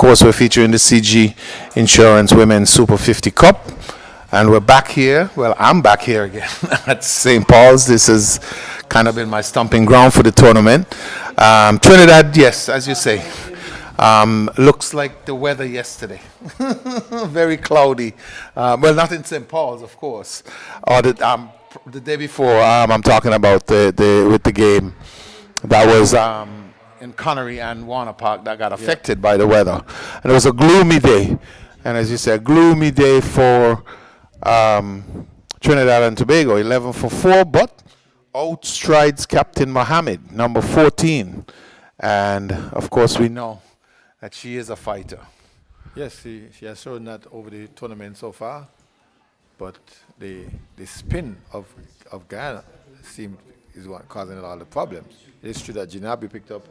course, we're featuring the CG Insurance Women's Super 50 Cup. And we're back here. Well, I'm back here again at St. Paul's. This has kind of been my stomping ground for the tournament. Trinidad, yes, as you say. Looks like the weather yesterday. Very cloudy. Well, not in St. Paul's, of course. Or the day before, I'm talking about with the game. That was in Connery and Warner Park that got affected by the weather. And it was a gloomy day. And as you said, gloomy day for Trinidad and Tobago, 11 for 4, but outstrides Captain Mohammed, number 14. And, of course, we know that she is a fighter. Yes, she has shown that over the tournament so far, but the spin of Guyana is what causing a lot of problems. It's true that Jinabi picked up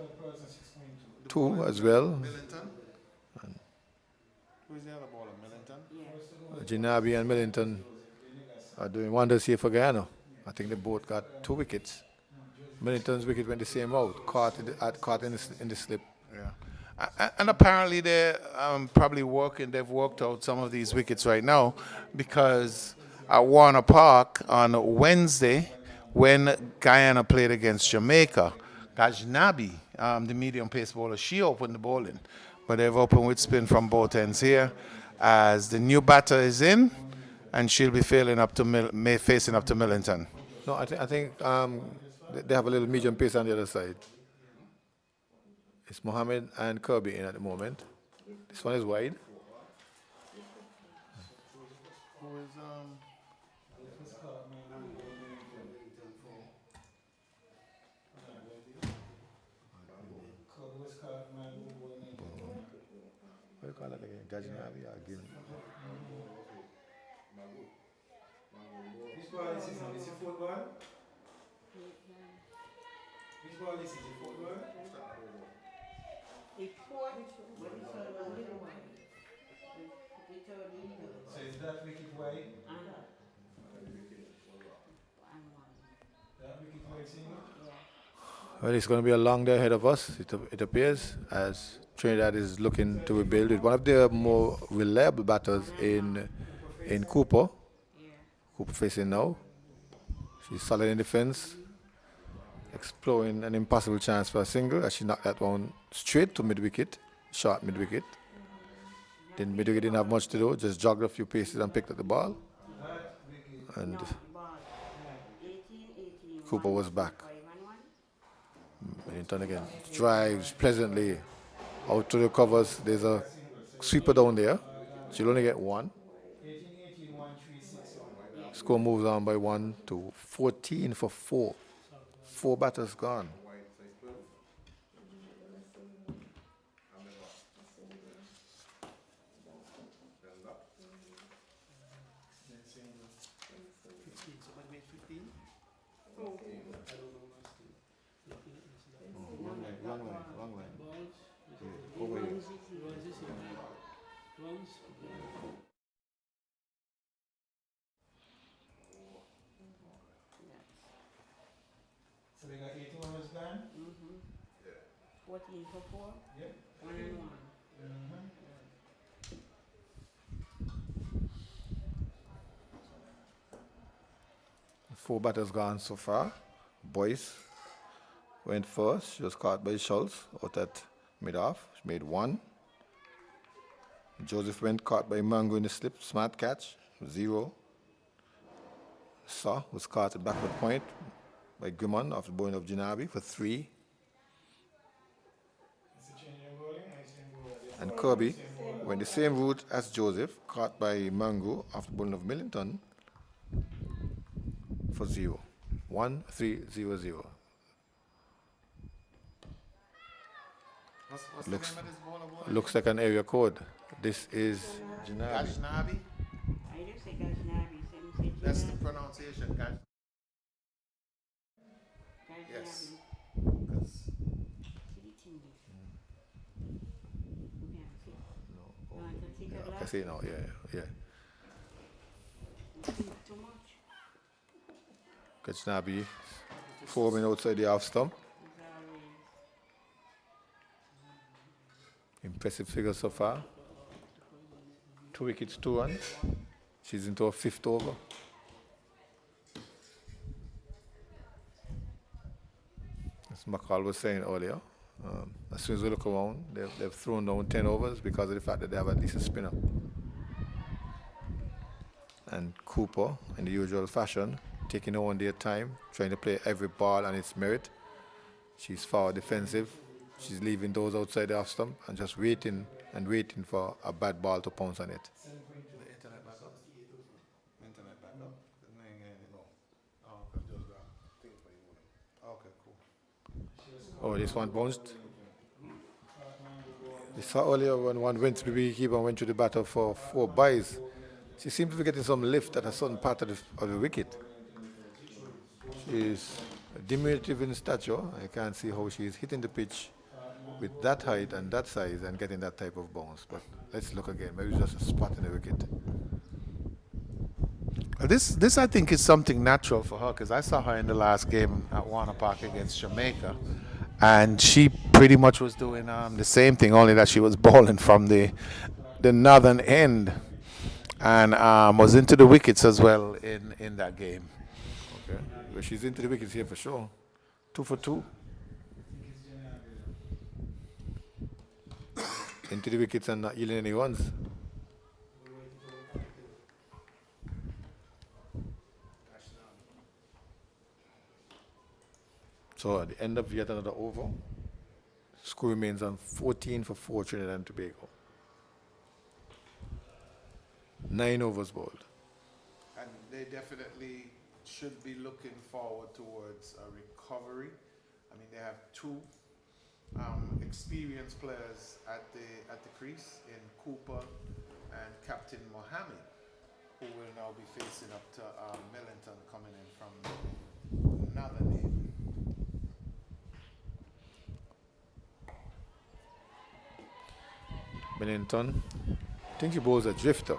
2 as well. Millington? Who's the other baller, Millington? Jinabi and Millington are doing wonders here for Guyana. I think they both got 2 wickets. Millington's wicket went the same route, caught in the slip. Yeah. And apparently they're probably they've worked out some of these wickets right now, because at Warner Park on Wednesday, when Guyana played against Jamaica, Gajnabi, the medium pace bowler, she opened the bowling. But they've opened with spin from both ends here, as the new batter is in, and she'll be facing up to Millington. No, I think they have a little medium pace on the other side. It's Mohammed and Kirby in at the moment. This one is wide. What do you call that again? Gajnabi or Gim? Which ball is this now? Is it football? Which ball is it? Is it football? So is that wicket wide? That wicket wide, see? Well, it's going to be a long day ahead of us, it appears, as Trinidad is looking to rebuild with one of their more reliable batters in Cooper. Cooper facing now. She's solid in defense, exploring an impossible chance for a single as she knocked that one straight to mid-wicket, short mid-wicket. Then mid-wicket didn't have much to do, just jogged a few paces and picked up the ball. And Cooper was back. Millington again drives pleasantly out to the covers. There's a sweeper down there. She'll only get 1. Score moves on by 1 to 14 for 4. 4 batters gone. Wrong line. Over here. So we got 81 was gone? 14 for 4? Yep. 1 and 1. Four batters gone so far. Boyce went first. She was caught by Schultz out at mid-off. She made 1. Joseph went caught by Mango in the slip. Smart catch. 0. Saw was caught at backward point by Grimon off the bowling of Jinabi for 3. And Kirby went the same route as Joseph, caught by Mango off the bowling of Millington for 0. 1, 3, 0, 0. What's the name of this bowler? Looks like an area code. This is Jinabi. Gajnabi? I do say Gajnabi. That's the pronunciation, Gaj. Yes. 'Cause I can see it now. Yeah. Too much. Gajnabi forming outside the half stump. impressive figures so far. 2 wickets, 2 runs. She's into her 5th over. As McCall was saying earlier, as soon as we look around, they've thrown down 10 overs because of the fact that they have at least a spinner. And Cooper, in the usual fashion, taking her one day at time, trying to play every ball on its merit. She's far defensive. She's leaving those outside the off stump and just waiting and waiting for a bad ball to pounce on it. The internet back up. Internet back up. Okay, cool. Oh, this one bounced. We saw earlier when one went through the wicket and went to the batter for 4 byes. She seems to be getting some lift at a certain part of the wicket. She's diminutive in stature. I can't see how she's hitting the pitch with that height and that size and getting that type of bounce. But let's look again. Maybe it's just a spot in the wicket. This I think is something natural for her because I saw her in the last game at Warner Park against Jamaica, and she pretty much was doing the same thing, only that she was bowling from the northern end, and was into the wickets as well in that game. Okay. Well, she's into the wickets here for sure. 2 for 2. Into the wickets and not yielding any runs. So at the end of yet another over, score remains on 14 for 4 Trinidad and Tobago. 9 overs bowled. And they definitely should be looking forward towards a recovery. I mean, they have 2 experienced players at the crease in Cooper and Captain Mohammed, who will now be facing up to Millington coming in from Northern end. Millington, I think he bowls a drifter.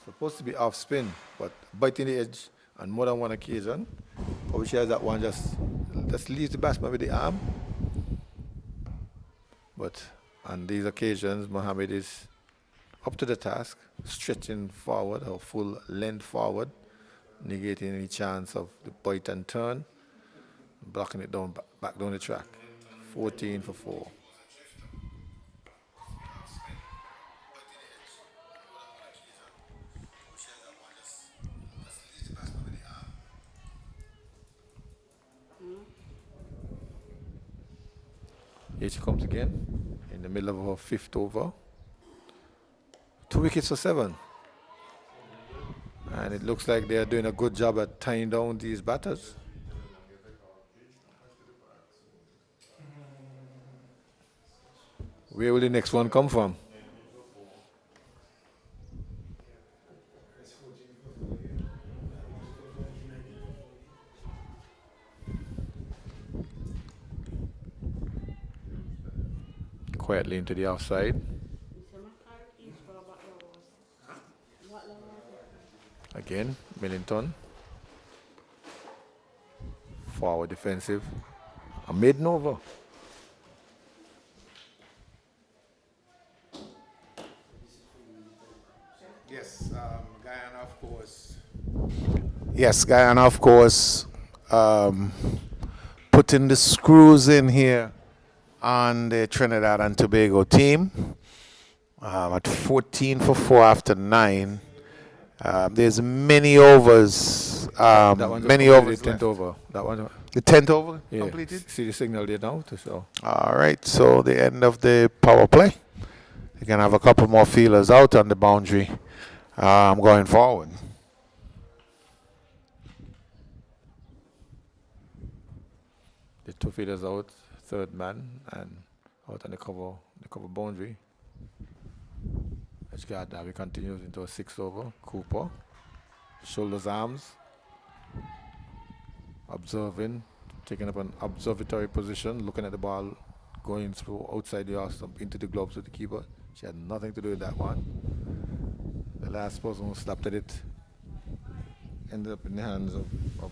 Supposed to be off spin, but biting the edge on more than one occasion. Probably she has that one just leaves the batsman with the arm. But on these occasions, Mohammed is up to the task, stretching forward, or full length forward, negating any chance of the bite and turn, blocking it down back down the track. 14 for 4. Here she comes again, in the middle of her 5th over. 2 wickets for 7. And it looks like they are doing a good job at tying down these batters. Where will the next one come from? Quietly into the offside. Again, Millington. Forward defensive. A maiden over. Yes, Guyana, of course. Yes, Guyana, of course, putting the screws in here on the Trinidad and Tobago team at 14 for 4 after 9. There's many overs. That one's Many overs. the 10th left. over. That one. The 10th over Yeah. completed. See the signal there now to show. All right, so the end of the power play. You can have a couple more feelers out on the boundary going forward. The 2 fielders out, 3rd man, and out on the cover boundary. Edge guard now we continues into a 6th over. Cooper, shoulders, arms, observing, taking up an observatory position, looking at the ball going through outside the off stump into the gloves of the keeper. She had nothing to do with that one. The last person who slapped at it ended up in the hands of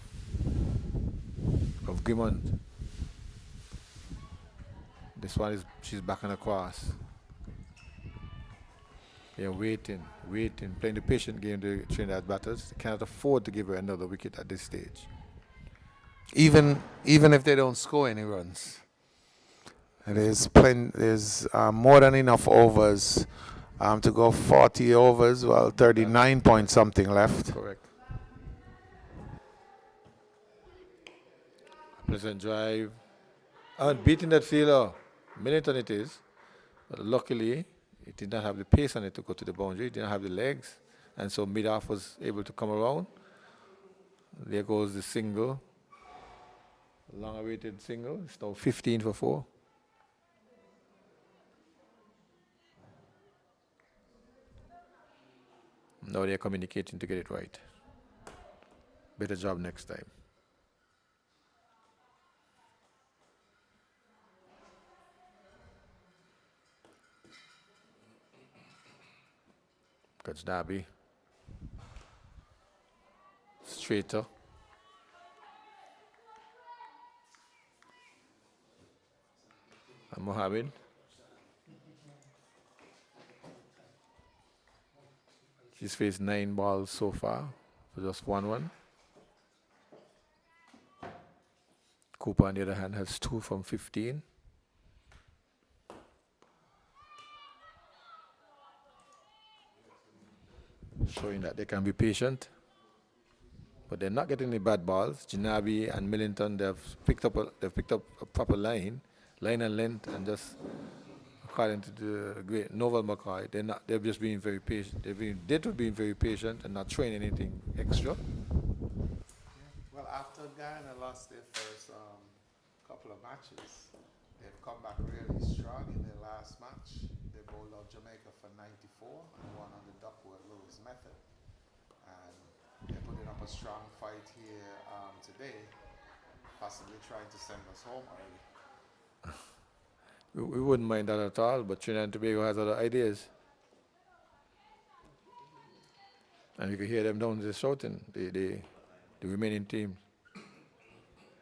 Gimmond. This one is, she's backing across. They're waiting, playing the patient game. The Trinidad batters, they cannot afford to give her another wicket at this stage. Even if they don't score any runs. There's more than enough overs to go 40 overs. Well, 39 point something left. Correct. Pleasant drive. And beating that fielder. Millington it is. But luckily, it did not have the pace on it to go to the boundary. It didn't have the legs. And so mid-off was able to come around. There goes the single. Long-awaited single. It's now 15 for 4. Now they're communicating to get it right. Better job next time. Catch Darby. Straighter. And Mohammed. He's faced 9 balls so far for just 1-1. Cooper, on the other hand, has 2 from 15. Showing that they can be patient. But they're not getting any bad balls. Janabi and Millington, they've picked up a proper line and length, and just according to the great Novel McCoy, they've just been very patient. They've been very patient and not throwing anything extra. Well, after Guyana lost their first couple of matches, they've come back really strong in their last match. They bowled out Jamaica for 94 and won on the Duckworth Lewis method. And they're putting up a strong fight here today, possibly trying to send us home early. We wouldn't mind that at all, but Trinidad and Tobago has other ideas. And you can hear them down there shouting, the remaining team.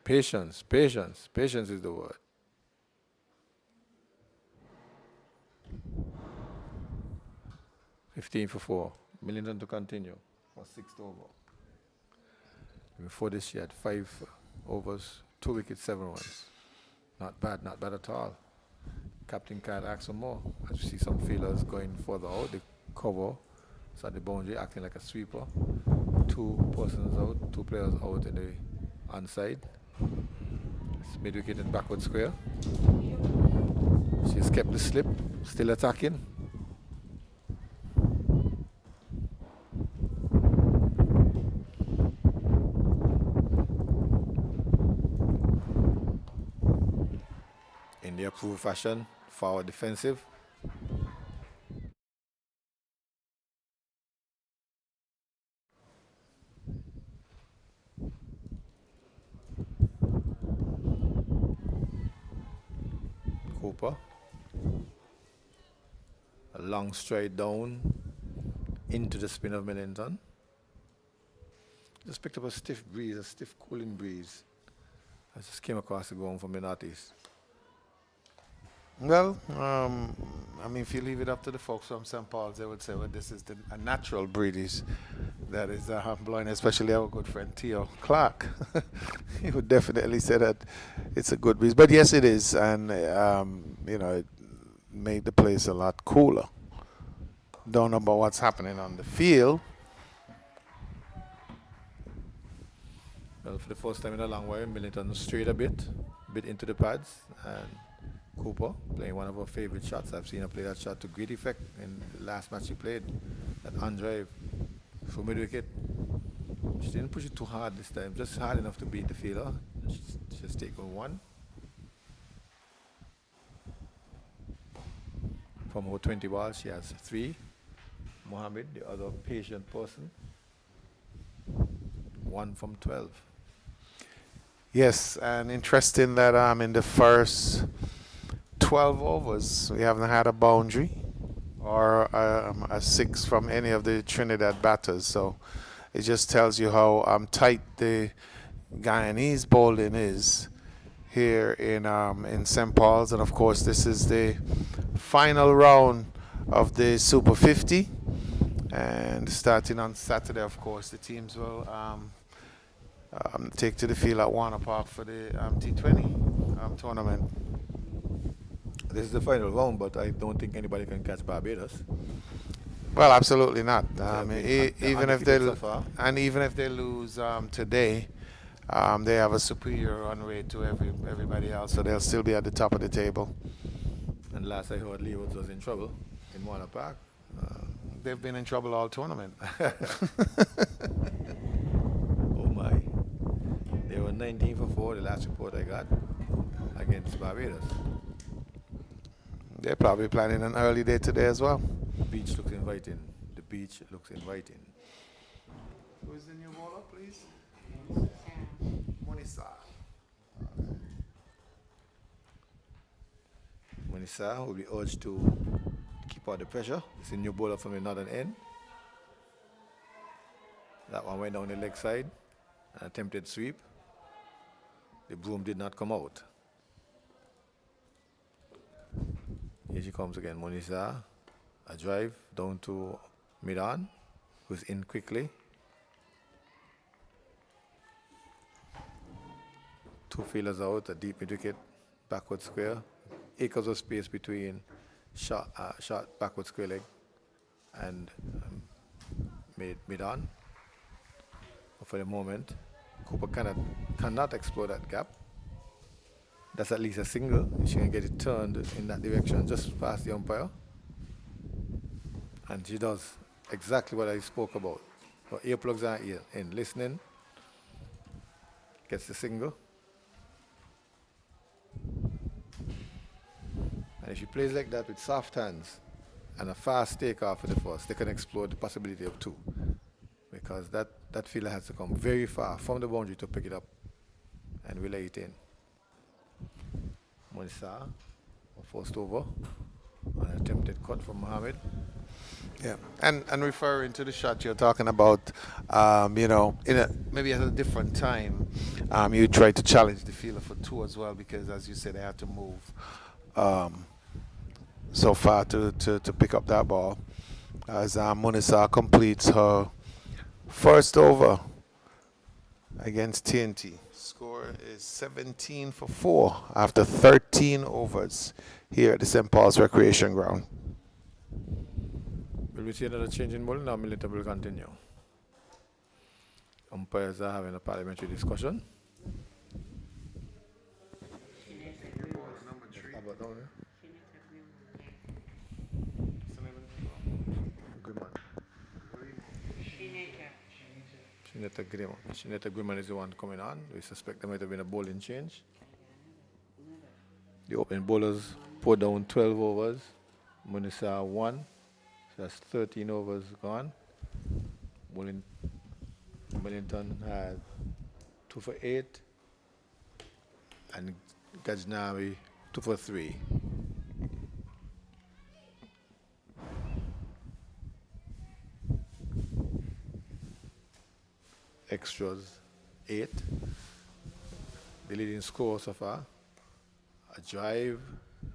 Patience is the word. $15 for 4. Millington to continue for 6th over. Before this, she had 5 overs, 2 wickets, 7 runs. Not bad at all. Captain can't ask for more. As you see some fielders going further out, the cover is at the boundary, acting like a sweeper. 2 persons out, 2 players out in the onside. It's mid-wicket and backward square. She's kept the slip, still attacking. In the approved fashion, forward defensive. Cooper. A long stride down into the spin of Millington. Just picked up a stiff breeze, a stiff cooling breeze. I just came across the ground from the northeast. Well, I mean, if you leave it up to the folks from St. Paul's, they would say, well, this is a natural breeze that is blowing, especially our good friend Theo Clark. He would definitely say that it's a good breeze. But yes, it is, and, it made the place a lot cooler. Don't know about what's happening on the field. Well, for the first time in a long while, Millington strayed a bit into the pads, and Cooper playing one of our favorite shots. I've seen her play that shot to great effect in the last match she played, that on drive for mid-wicket. She didn't push it too hard this time, just hard enough to beat the fielder. She's taken 1. From her 20 balls, she has 3. Mohammed, the other patient person, 1 from 12. Yes, and interesting that in the first 12 overs, we haven't had a boundary or a 6 from any of the Trinidad batters. So it just tells you how tight the Guyanese bowling is here in St. Paul's. And of course, this is the final round of the Super 50. And starting on Saturday, of course, the teams will take to the field at Warner Park for the T20 tournament. This is the final round, but I don't think anybody can catch Barbados. Well, absolutely not. Even if they lose today, they have a superior run rate to everybody else, so they'll still be at the top of the table. And last I heard, Leo was in trouble in Warner Park. They've been in trouble all tournament. Oh my! They were 19 for 4. The last report I got against Barbados. They're probably planning an early day today as well. The beach looks inviting. The beach looks inviting. Who is the new bowler, please? Monisa. Munisa will be urged to keep out the pressure. It's a new bowler from the northern end. That one went down the leg side. An attempted sweep. The broom did not come out. Here she comes again, Munisa. A drive down to mid-on, who's in quickly. Two fielders out, a deep mid-wicket, backward square. Acres of space between short backward square leg and mid-on. But for the moment, Cooper cannot explore that gap. That's at least a single. She can get it turned in that direction just past the umpire. And she does exactly what I spoke about. Her earplugs are in, listening. Gets the single. And if she plays like that with soft hands and a fast takeoff for the first, they can explore the possibility of 2. Because that fielder has to come very far from the boundary to pick it up and relay it in. Monisa, first over, an attempted cut from Mohammed. Yeah, and referring to the shot you're talking about, maybe at a different time, you try to challenge the fielder for 2 as well, because as you said, they had to move so far to pick up that ball. As Monisa completes her first over against TNT. Score is 17 for 4 after 13 overs here at the St. Paul's Recreation Ground. Will we see another change in bowling? Now Milita will continue. Umpires are having a parliamentary discussion. About down there? Shineta Griman is the one coming on. We suspect there might have been a bowling change. The opening bowlers put down 12 overs. Munisa 1. So that's 13 overs gone. Wellington had 2 for 8. And Gajnavi 2 for 3. Extras 8. The leading score so far. A drive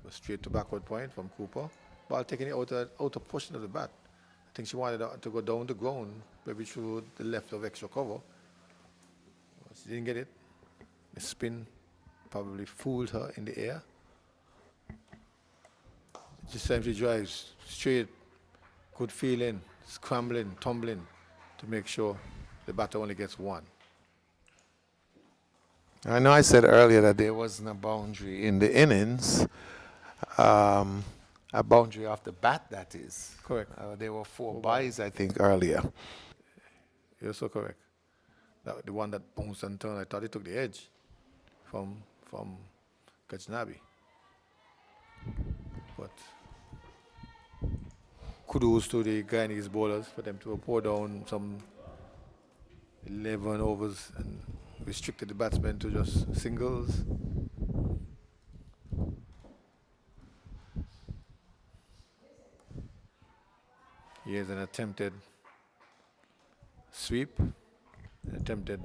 was straight to backward point from Cooper. Ball taking it outer portion of the bat. I think she wanted to go down the ground, maybe through the left of extra cover. She didn't get it. The spin probably fooled her in the air. This time she drives straight, good feeling, scrambling, tumbling to make sure the batter only gets 1. I know I said earlier that there wasn't a boundary in the innings. A boundary off the bat, that is. Correct. There were 4 byes, I think, earlier. You're so correct. The one that bounced and turned, I thought it took the edge from Gajnabi. But kudos to the Guyanese bowlers for them to pour down some 11 overs and restricted the batsmen to just singles. Here's an attempted sweep, an attempted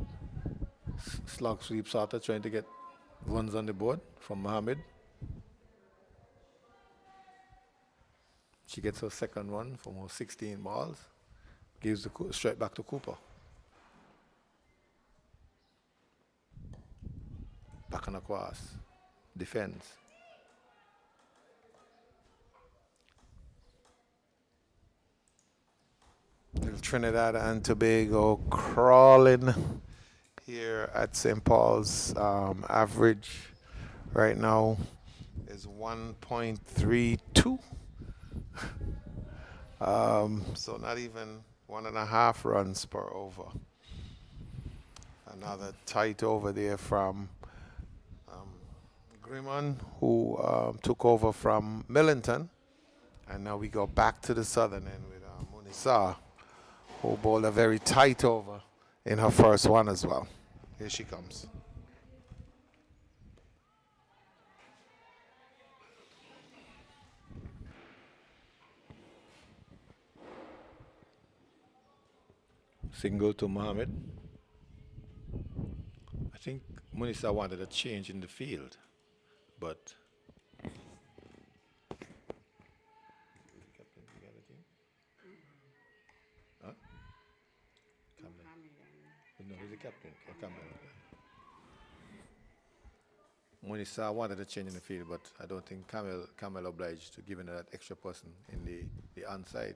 slog sweep sorter trying to get runs on the board from Mohammed. She gets her second run from her 16 balls. Gives the straight back to Cooper. Back and across. Defense. Little Trinidad and Tobago crawling here at St. Paul's. Average right now is 1.32. So not even 1.5 runs per over. Another tight over there from Grimman, who took over from Millington. And now we go back to the southern end with Munisa, who bowled a very tight over in her first one as well. Here she comes. Single to Mohammed. I think Munisa wanted a change in the field, but huh? No, he's the captain. Munisa wanted a change in the field, but I don't think Camel obliged to giving that extra person in the onside.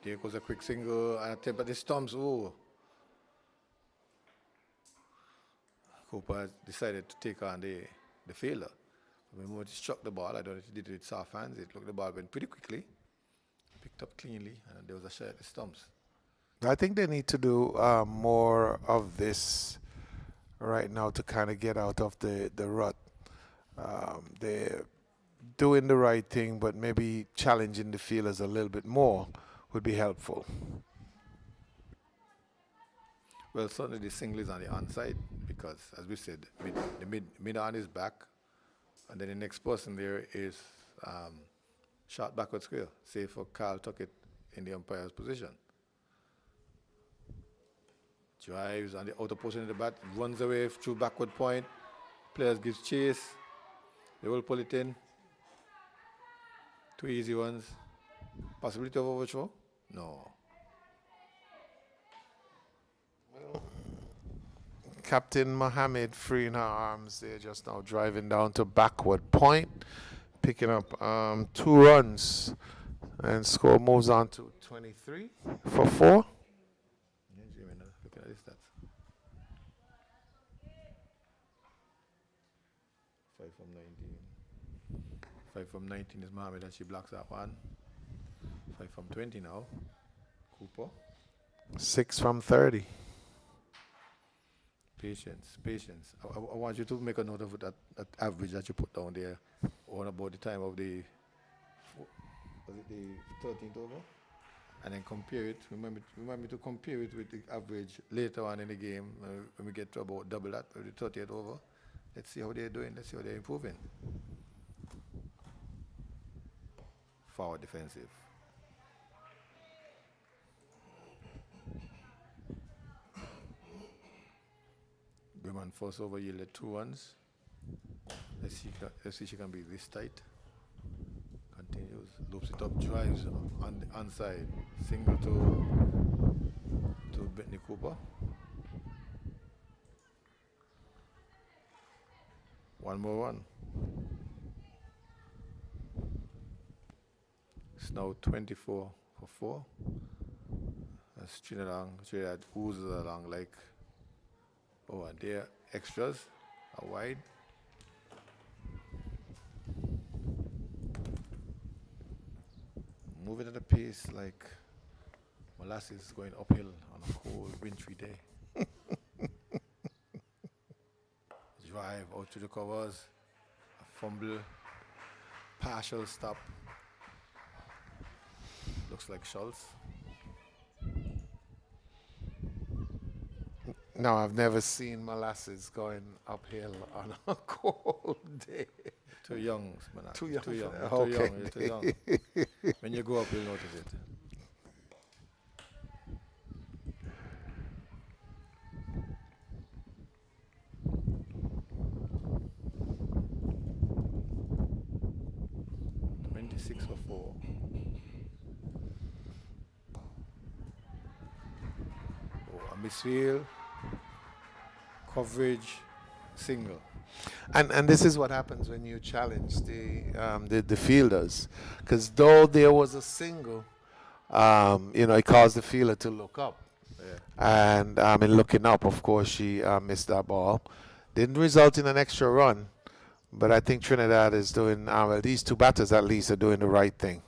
There goes a quick single and attempt, but the stumps. Ooh. Cooper decided to take on the fielder. When he struck the ball, I don't know if he did it with soft hands. It looked the ball went pretty quickly, picked up cleanly, and there was a shot at the stumps. I think they need to do more of this right now to kind of get out of the rut. They're doing the right thing, but maybe challenging the fielders a little bit more would be helpful. Well, certainly the single is on the onside because, as we said, the mid on is back, and then the next person there is shot backward square. Say for Carl Tuckett in the umpire's position. Drives on the outer portion of the bat, runs away through backward point. Players gives chase. They will pull it in. 2 easy ones. Possibility of overthrow? No. Captain Mohammed freeing her arms there just now, driving down to backward point, picking up 2 runs, and score moves on to 23 for 4. Looking at his stats. 5 from 19. 5 from 19 is Mohammed, and she blocks that one. 5 from 20 now. Cooper. 6 from 30. Patience. I want you to make a note of that average that you put down there on about the time of the 13th over, and then compare it. Remember to compare it with the average later on in the game when we get to about double that, or the 30th over. Let's see how they're doing. Let's see how they're improving. Forward defensive. Griman first over yielded 2 runs. Let's see if she can be this tight. Continues, loops it up, drives on the onside. Single to Brittany Cooper. 1 more run. It's now 24 for 4. As Trinidad oozes along like. Oh, and there extras are wide. Moving at a pace like molasses going uphill on a cold, wintry day. Drive out to the covers, a fumble, partial stop. Looks like Schultz. No, I've never seen molasses going uphill on a cold day. Too young, man. Too young. Too young. Okay. You're too young. When you go up, you'll notice it. 26 for 4. Oh, a misfield, coverage, single. And this is what happens when you challenge the fielders, because though there was a single, it caused the fielder to look up. Yeah. And in looking up, of course, she missed that ball. Didn't result in an extra run, but I think Trinidad is doing, well, these two batters at least are doing the right thing.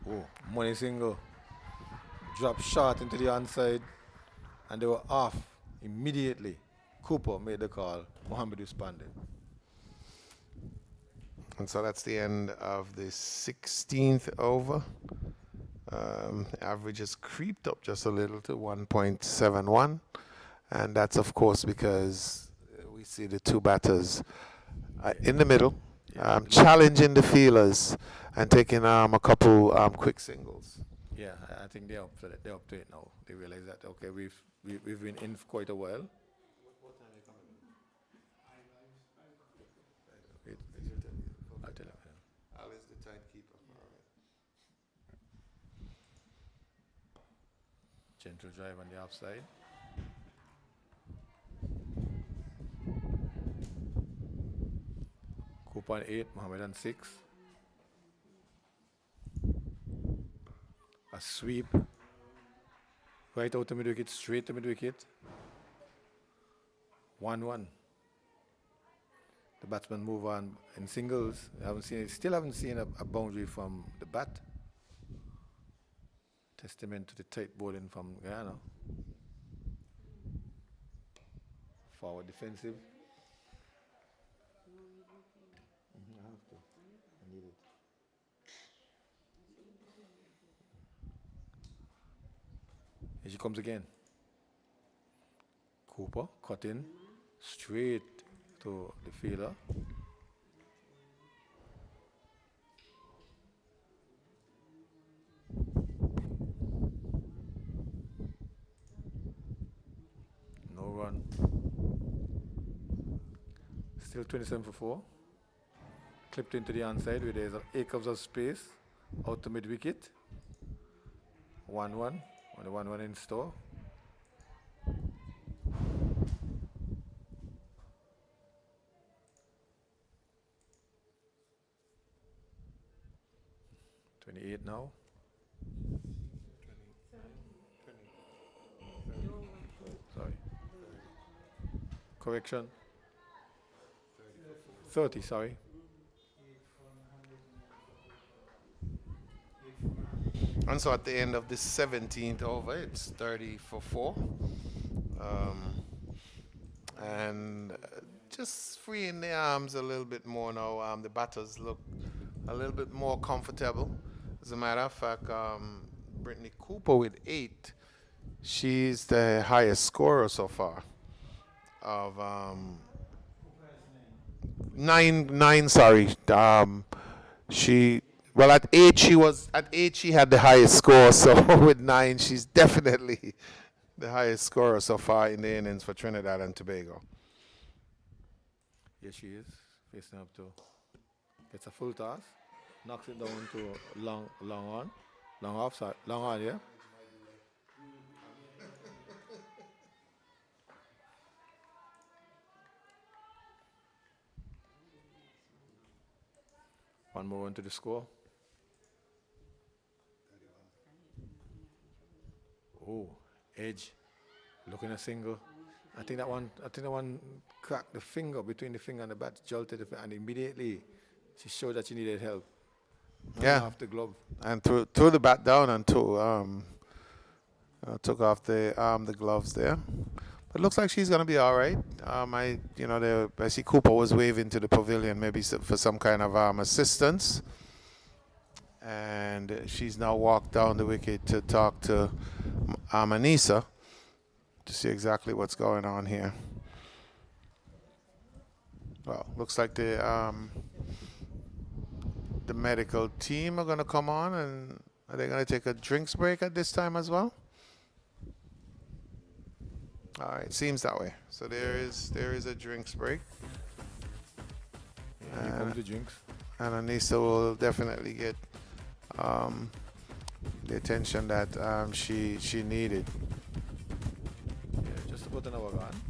Oh, money single. Drop shot into the onside, and they were off immediately. Cooper made the call. Mohammed responded. And so that's the end of the 16th over. Average has creeped up just a little to 1.71. And that's, of course, because we see the two batters in the middle, challenging the fielders and taking a couple quick singles. Yeah, I think they're up to it. They're up to it now. They realize that okay, we've been in for quite a while. What time are you coming in? I'll tell him. Al is the timekeeper. All right. Gentle drive on the offside. Cooper on 8, Mohammed on 6. A sweep. Right out to mid wicket, straight to mid wicket. 1-1. The batsman move on in singles. Still haven't seen a boundary from the bat. Testament to the tight bowling from Guyana. Forward defensive. I have to. I need it. Here she comes again. Cooper cut in straight to the fielder. No run. Still 27 for 4. Clipped into the onside where there's acres of space. Out to mid wicket. 1-1. Only 1-1 in store. Now. Sorry. Correction. 30, sorry. And so at the end of the 17th over, it's 30 for 4. And just freeing the arms a little bit more now. The batters look a little bit more comfortable. As a matter of fact, Brittany Cooper with 8, she's the highest scorer so far. Of 9, sorry. At 8 she had the highest score. So with 9, she's definitely the highest scorer so far in the innings for Trinidad and Tobago. Yes, she is facing up to. Gets a full toss. Knocks it down to long on. Long offside. Long on, yeah? One more into the score. Oh, edge. Looking a single. I think that one cracked the finger between the finger and the bat, jolted the finger, and immediately she showed that she needed help. Yeah. Off the glove. And threw the bat down and took off the gloves there. But it looks like she's going to be all right. I see Cooper was waving to the pavilion maybe for some kind of assistance. And she's now walked down the wicket to talk to Anissa to see exactly what's going on here. Well, looks like the medical team are going to come on, and are they going to take a drinks break at this time as well? All right, seems that way. So there is a drinks break. Here comes the drinks. And Anissa will definitely get the attention that she needed. Yeah, just about an hour gone.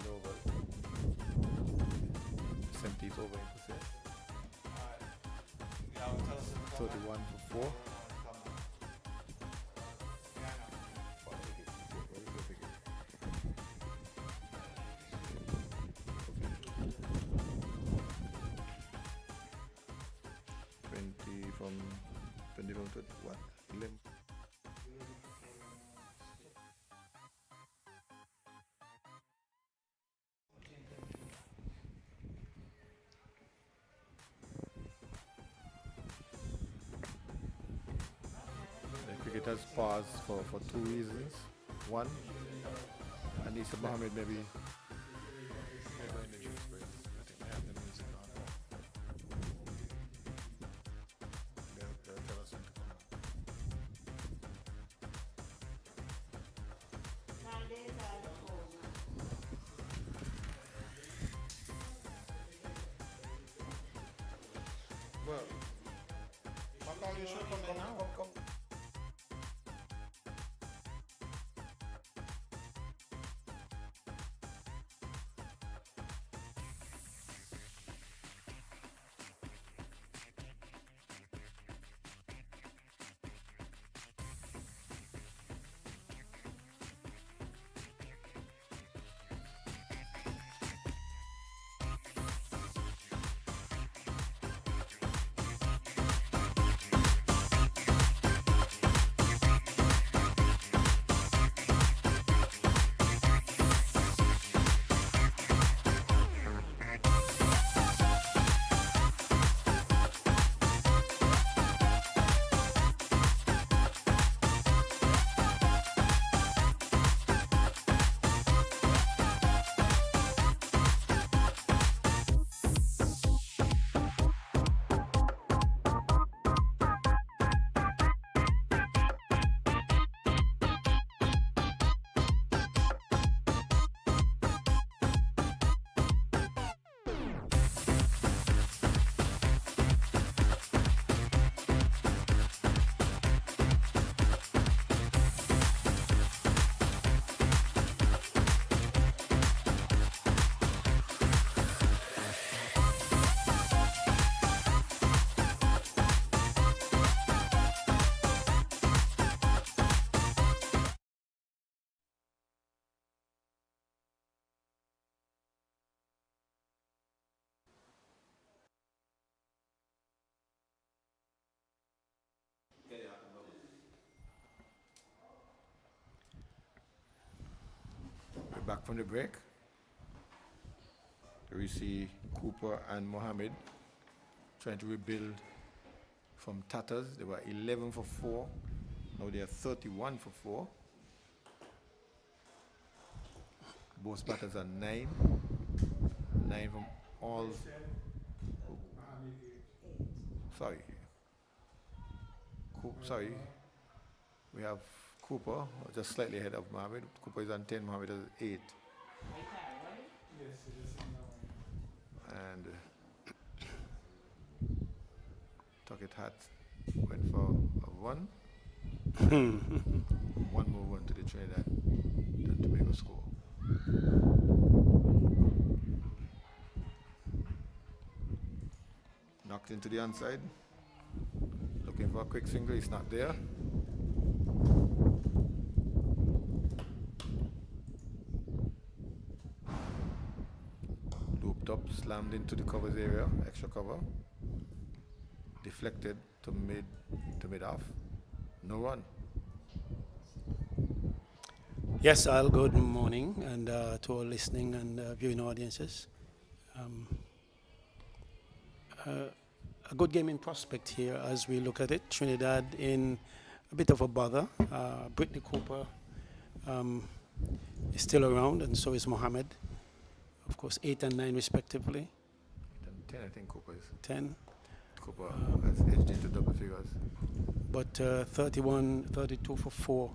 Over. 70 over into set. 31 for 4. From what? 11. The cricketers paused for two reasons. One, Anissa Mohammed maybe. Mondays are the home. Well, you should come in now. We're back from the break. We see Cooper and Mohammed trying to rebuild from tatters. They were 11 for 4. Now they are 31 for 4. Both batters are 9. 9 from all. Sorry. Sorry. We have Cooper just slightly ahead of Mohammed. Cooper is on 10, Mohammed is 8. And Tucket Hat went for a 1. One more one to the Trinidad and Tobago score. Knocked into the onside. Looking for a quick single, it's not there. Looped up, slammed into the covers area, extra cover. Deflected to mid off. No run. Yes, Al, good morning, and to all listening and viewing audiences. A good game in prospect here as we look at it. Trinidad in a bit of a bother. Brittany Cooper is still around, and so is Mohammed. Of course, 8 and 9 respectively. 10, I think Cooper is. 10. Cooper has edged into double figures. But 31, 32 for 4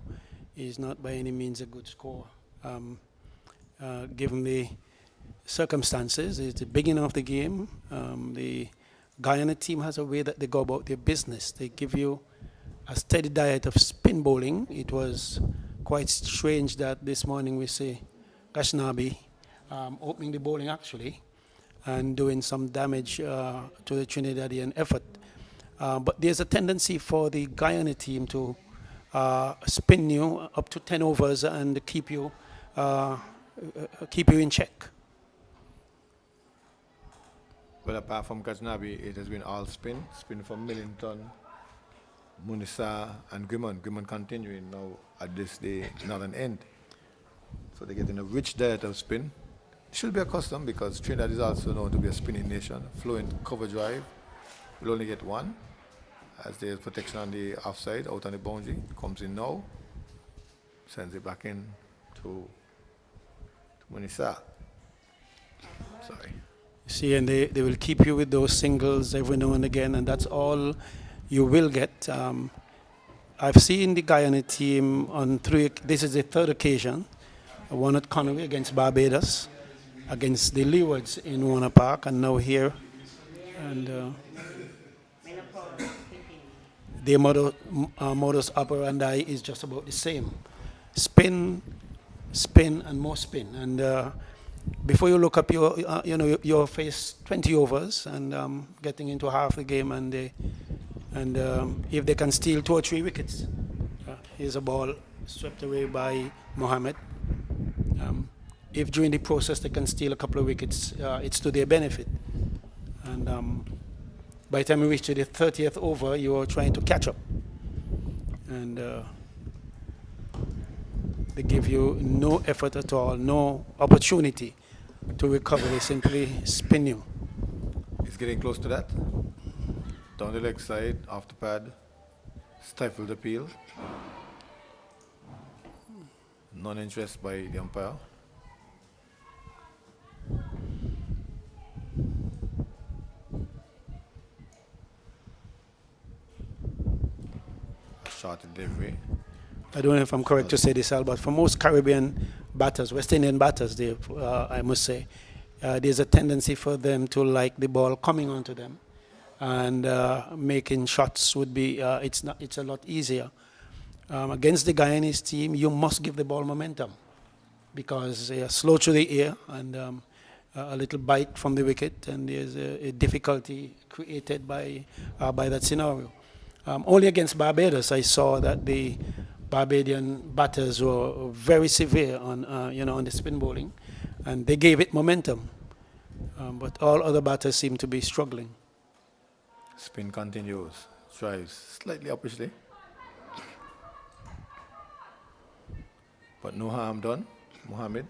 is not by any means a good score. um, given the circumstances. It's the beginning of the game. The Guyana team has a way that they go about their business. They give you a steady diet of spin bowling. It was quite strange that this morning we see Gashnabi opening the bowling actually and doing some damage to the Trinidadian effort. But there's a tendency for the Guyana team to spin you up to 10 overs and keep you in check. Well, apart from Ghaznavi, it has been all spin from Millington, Munisa, and Grimond. Grimond continuing now at this the northern end. So they're getting a rich diet of spin. It should be accustomed because Trinidad is also known to be a spinning nation. Flowing cover drive will only get one, as there's protection on the offside, out on the boundary. Comes in now, sends it back in to Munisa. Sorry. See, and they will keep you with those singles every now and again, and that's all you will get. I've seen the Guyana team on this is the third occasion, one at Conway against Barbados, against the Leewards in Warner Park, and now here. And their modus operandi is just about the same. Spin, and more spin. And before you look up, you're faced 20 overs and getting into half the game, and if they can steal 2 or 3 wickets, here's a ball swept away by Mohammed. If during the process they can steal a couple of wickets, it's to their benefit. And by the time you reach to the 30th over, you're trying to catch up. And they give you no effort at all, no opportunity to recover. They simply spin you. It's getting close to that. Down the leg side, off the pad, stifled appeal. Non-interest by the umpire. Shot delivery. I don't know if I'm correct to say this, Al, but for most Caribbean batters, West Indian batters, I must say, there's a tendency for them to like the ball coming onto them, and making shots would be it's a lot easier. Against the Guyanese team, you must give the ball momentum because they are slow to the air and a little bite from the wicket, and there's a difficulty created by that scenario. Only against Barbados, I saw that the Barbadian batters were very severe on on the spin bowling, and they gave it momentum. But all other batters seem to be struggling. Spin continues. Drives slightly uppishly. But no harm done. Mohammed.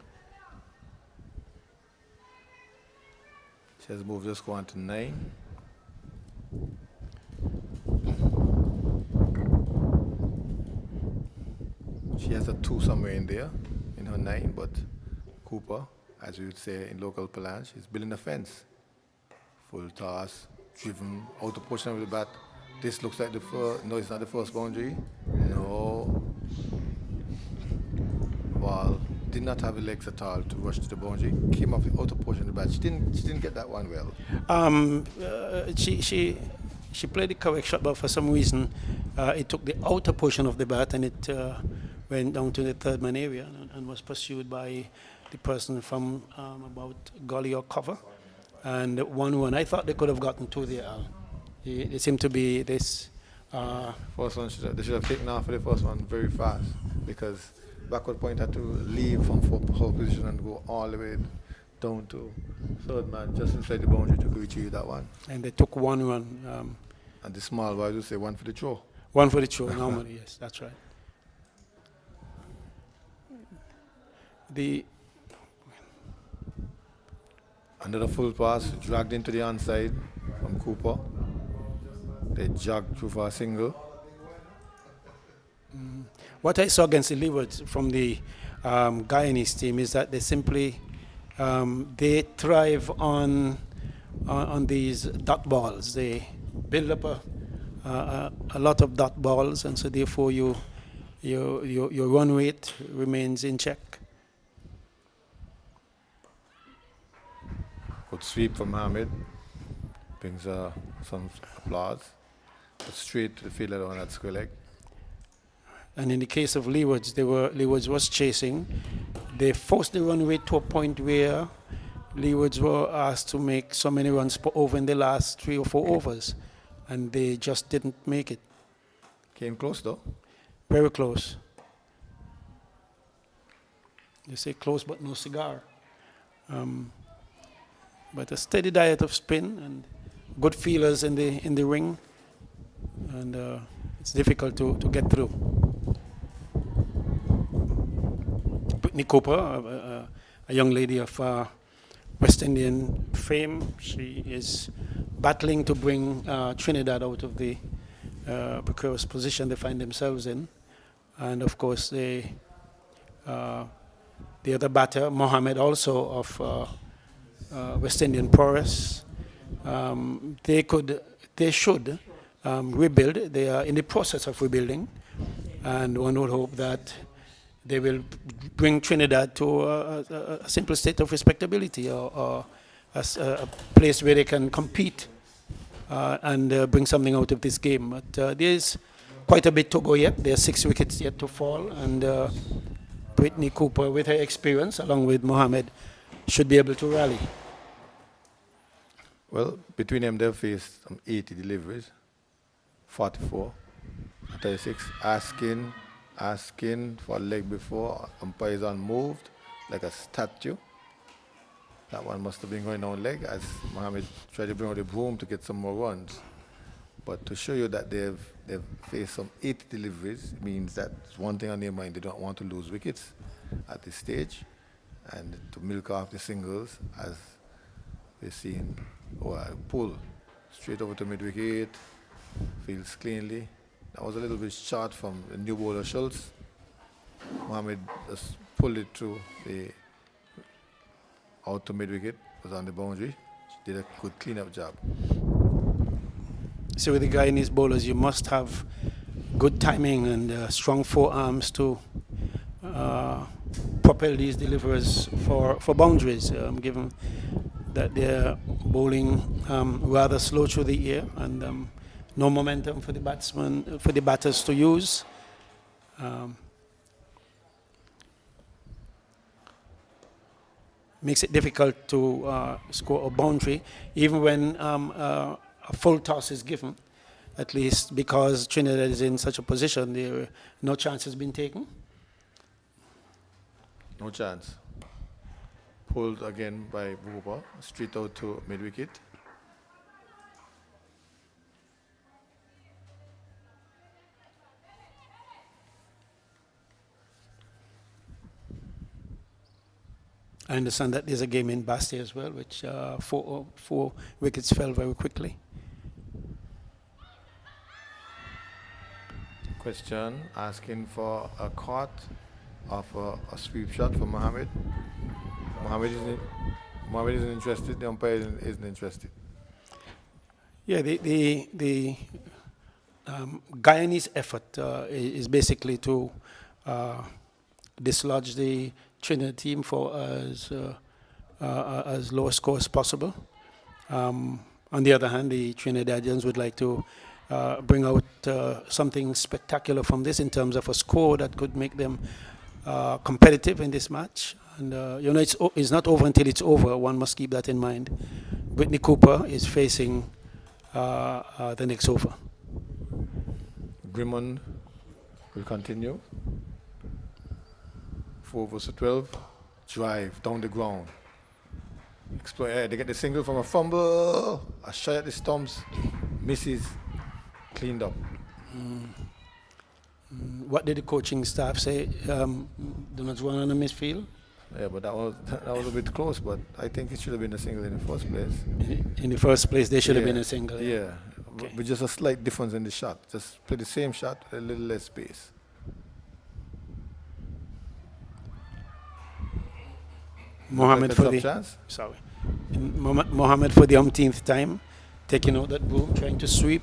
She has moved the score on to 9. She has a 2 somewhere in there, in her 9, but Cooper, as we would say in local parlance, is building a fence. Full toss, driven out the portion of the bat. This looks like the first, no, it's not the first boundary. No. Ball did not have the legs at all to rush to the boundary. Came off the outer portion of the bat. She didn't get that one well. She played the correct shot, but for some reason it took the outer portion of the bat and it went down to the third man area and was pursued by the person from about gully or cover. And 1-1. I thought they could have gotten 2 there. It seemed to be this. First one, they should have taken off for the first one very fast because backward point had to leave from fourth position and go all the way down to third man just inside the boundary to retrieve that one. And they took 1 run. And the small boys would say 1 for the throw. 1 for the throw, normally, yes, that's right. Another full pass dragged into the onside from Cooper. They jogged through for a single. What I saw against the Leewards from the Guyanese team is that they simply they thrive on these dot balls. They build up a lot of dot balls, and so therefore your run rate remains in check. Good sweep from Mohammed. Brings some applause. But straight to the fielder on that square leg. And in the case of Leewards was chasing. They forced the run rate to a point where Leewards were asked to make so many runs per over in the last 3 or 4 overs, and they just didn't make it. Came close though. Very close. They say close but no cigar. But a steady diet of spin and good feelers in the ring, and it's difficult to get through. Brittany Cooper, a young lady of West Indian fame, she is battling to bring Trinidad out of the precarious position they find themselves in. And of course, the other batter, Mohammed, also of West Indian prowess, they should rebuild. They are in the process of rebuilding, and one would hope that they will bring Trinidad to a simple state of respectability, or a place where they can compete and bring something out of this game. But there's quite a bit to go yet. There are 6 wickets yet to fall, and Brittany Cooper, with her experience, along with Mohammed, should be able to rally. Well, between them, they've faced 80 deliveries, 44, 36, asking for a leg before. Umpires unmoved like a statue. That one must have been going on leg as Mohammed tried to bring out the broom to get some more runs. But to show you that they've faced some 80 deliveries means that one thing on their mind, they don't want to lose wickets at this stage, and to milk off the singles as we've seen. Pull straight over to mid-wicket, fields cleanly. That was a little bit short from the new bowler Schultz. Mohammed just pulled it through the out to mid-wicket, was on the boundary. She did a good clean-up job. So with the Guyanese bowlers, you must have good timing and strong forearms to propel these deliverers for boundaries, given that they're bowling rather slow through the air, and no momentum for the batters to use. Makes it difficult to score a boundary, even when a full toss is given. At least because Trinidad is in such a position, no chance has been taken. No chance. Pulled again by Buba, straight out to mid-wicket. I understand that there's a game in Basti as well, which four wickets fell very quickly. Question asking for a cut of a sweep shot from Mohammed. Mohammed isn't interested. The umpire isn't interested. Yeah, the Guyanese effort is basically to dislodge the Trinidad team for as low a score as possible. On the other hand, the Trinidadians would like to bring out something spectacular from this in terms of a score that could make them competitive in this match. And it's not over until it's over. One must keep that in mind. Brittany Cooper is facing the next over. Grimmond will continue. 4 overs to 12. Drive down the ground. They get the single from a fumble. A shot at the stumps. Misses. Cleaned up. What did the coaching staff say? Do not run on the midfield? Yeah, but that was a bit close, but I think it should have been a single in the first place. In the first place, they should have been a single. Yeah, Okay. with just a slight difference in the shot. Just play the same shot, a little less space. Mohammed for the chance. sorry, Mohammed for the umpteenth time, taking out that broom, trying to sweep,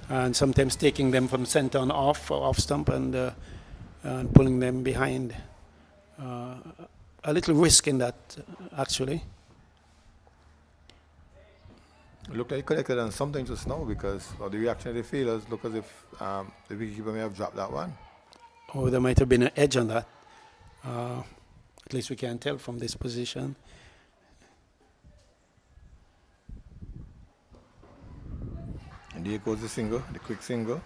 and sometimes taking them from centre on off stump and pulling them behind. A little risk in that, actually. It looked like he connected on something just now because of the reaction of the fielders. Look as if the wicketkeeper may have dropped that one. Or there might have been an edge on that. At least we can tell from this position. And there goes the single, the quick single.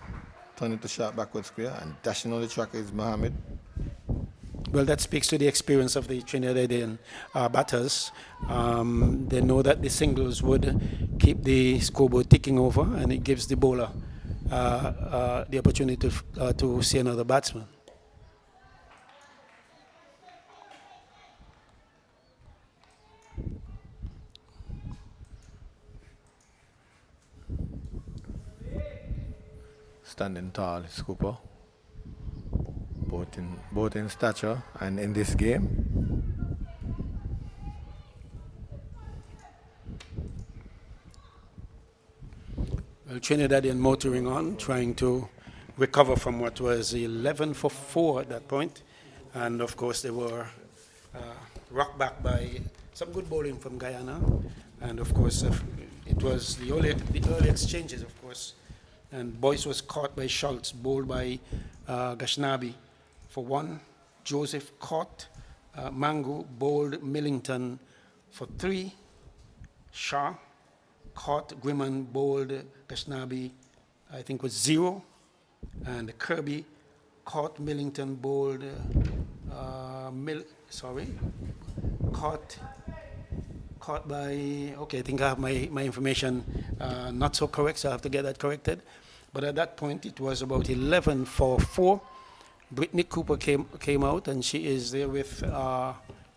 Turning to short backward square and dashing on the track is Mohammed. Well, that speaks to the experience of the Trinidadian batters. They know that the singles would keep the scoreboard ticking over, and it gives the bowler the opportunity to see another batsman. Standing tall is Cooper. Both in stature and in this game. Well, Trinidadian motoring on, trying to recover from what was 11 for 4 at that point. And of course, they were rocked back by some good bowling from Guyana. And of course, it was the early exchanges, of course. And Boyce was caught by Schultz, bowled by Gashnabi for 1. Joseph caught Mango, bowled Millington for 3. Shah caught Grimman, bowled Gashnabi, I think was 0. And Kirby caught Millington, bowled caught by, okay, I think I have my information not so correct, so I have to get that corrected. But at that point, it was about 11 for 4. Brittany Cooper came out, and she is there with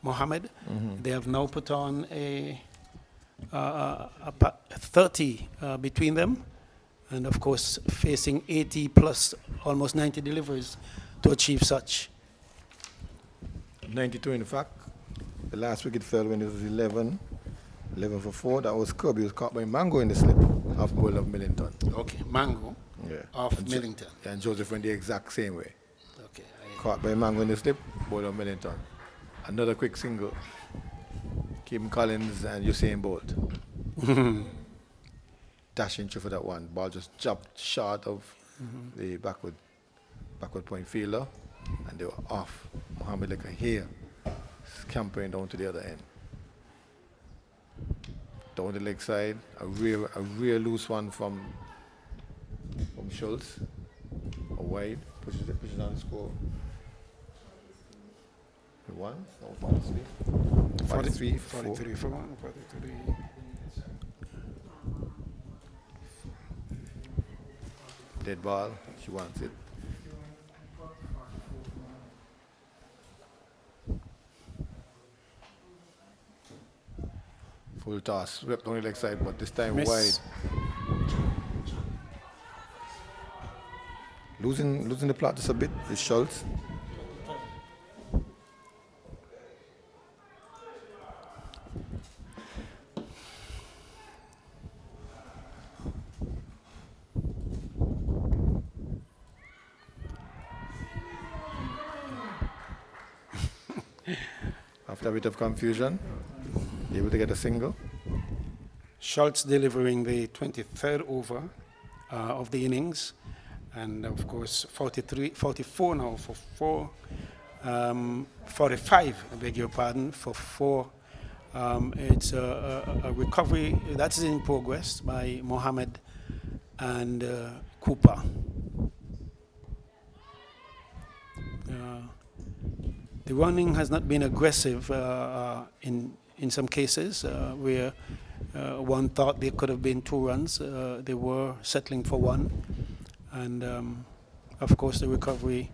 Mohammed. They have now put on a 30 between them, and of course, facing 80 plus almost 90 deliveries to achieve such. 92 in fact. The last wicket fell when it was 11 for 4. That was Kirby, was caught by Mango in the slip off ball of Millington. Okay, Mango off Millington. And Joseph went the exact same way. Okay. Caught by Mango in the slip, ball of Millington. Another quick single. Kim Collins and Usain Bolt. Dashing through for that one. Ball just jumped short of the backward point fielder, and they were off. Mohammed like a hare, scampering down to the other end. Down the leg side, a real loose one from Schultz. A wide, pushes on the score. 1, no, 43. 43 for 1, 43. Dead ball, she wants it. Full toss, swept on the leg side, but this time Miss. wide. Losing the plot just a bit is Schultz. After a bit of confusion, able to get a single. Schultz delivering the 23rd over of the innings, and of course 44 now for 4, 45, I beg your pardon, for 4. It's a recovery that is in progress by Mohammed and Cooper. The running has not been aggressive in some cases where one thought there could have been 2 runs. They were settling for 1. And of course the recovery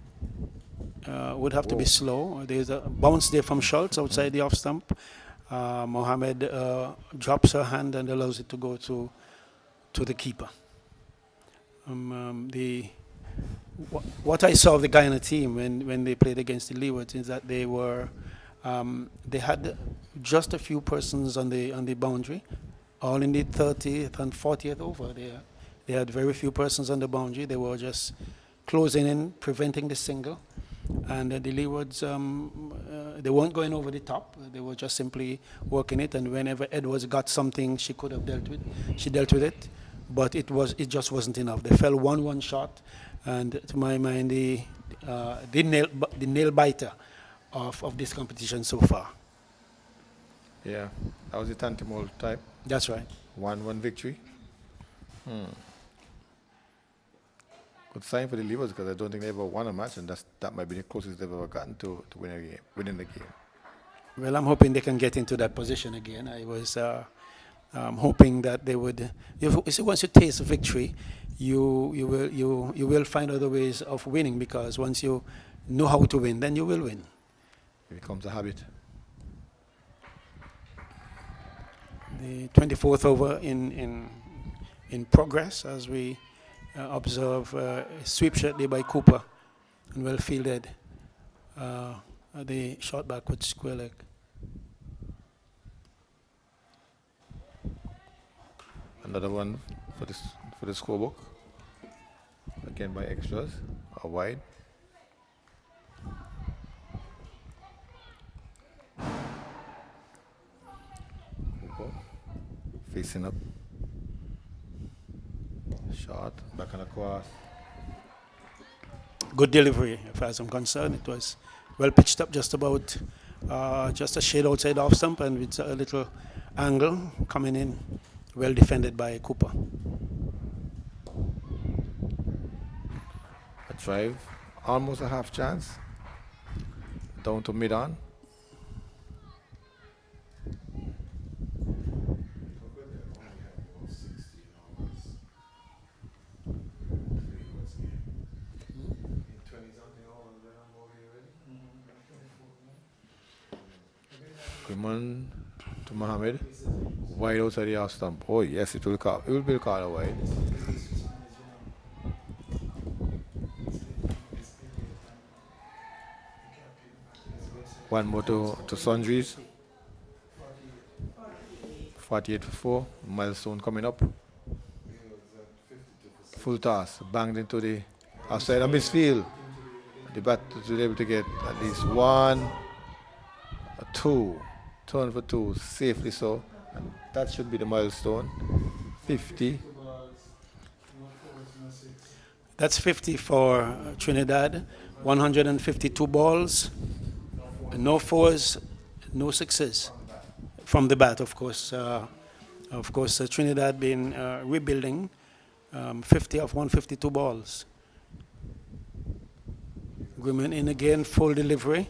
would have to be slow. There's a bounce there from Schultz outside the off stump. Mohammed drops her hand and allows it to go to the keeper. What I saw of the Guyana team when they played against the Leewards is that they were they had just a few persons on the boundary, all in the 30th and 40th over. They had very few persons on the boundary. They were just closing in, preventing the single. And the Leewards, they weren't going over the top. They were just simply working it. And whenever Edwards got something she could have dealt with, she dealt with it. But it just wasn't enough. They fell 1-1 short, and to my mind, the nail biter of this competition so far. Yeah, that was the tantamount type. That's right. 1-1 victory. Good sign for the Leavers because I don't think they ever won a match, and that might be the closest they've ever gotten to winning the game. Well, I'm hoping they can get into that position again. I was hoping that they would. You see, once you taste victory, you will find other ways of winning, because once you know how to win, then you will win. It becomes a habit. The 24th over in progress as we observe a sweep shot there by Cooper and well fielded. The shot back with square leg. Another one for the scorebook. Again by extras, a wide. Cooper facing up. Shot back on across. Good delivery, as far as I'm concerned. It was well pitched up, just about just a shade outside off stump, and with a little angle coming in, well defended by Cooper. A drive, almost a half chance. Down to mid-on. Griman to Mohammed. Wide outside the half stump. Oh yes, it will be called a wide. One more to Sundries. 48 for 4. Milestone coming up. Full toss. Banged into the outside of midfield. The bat was able to get at least 1, a 2. Turn for 2. Safely so. And that should be the milestone. 50. That's 50 for Trinidad. 152 balls. No fours, no sixes from the bat, of course. Trinidad been rebuilding 50 of 152 balls. Griman in again, full delivery.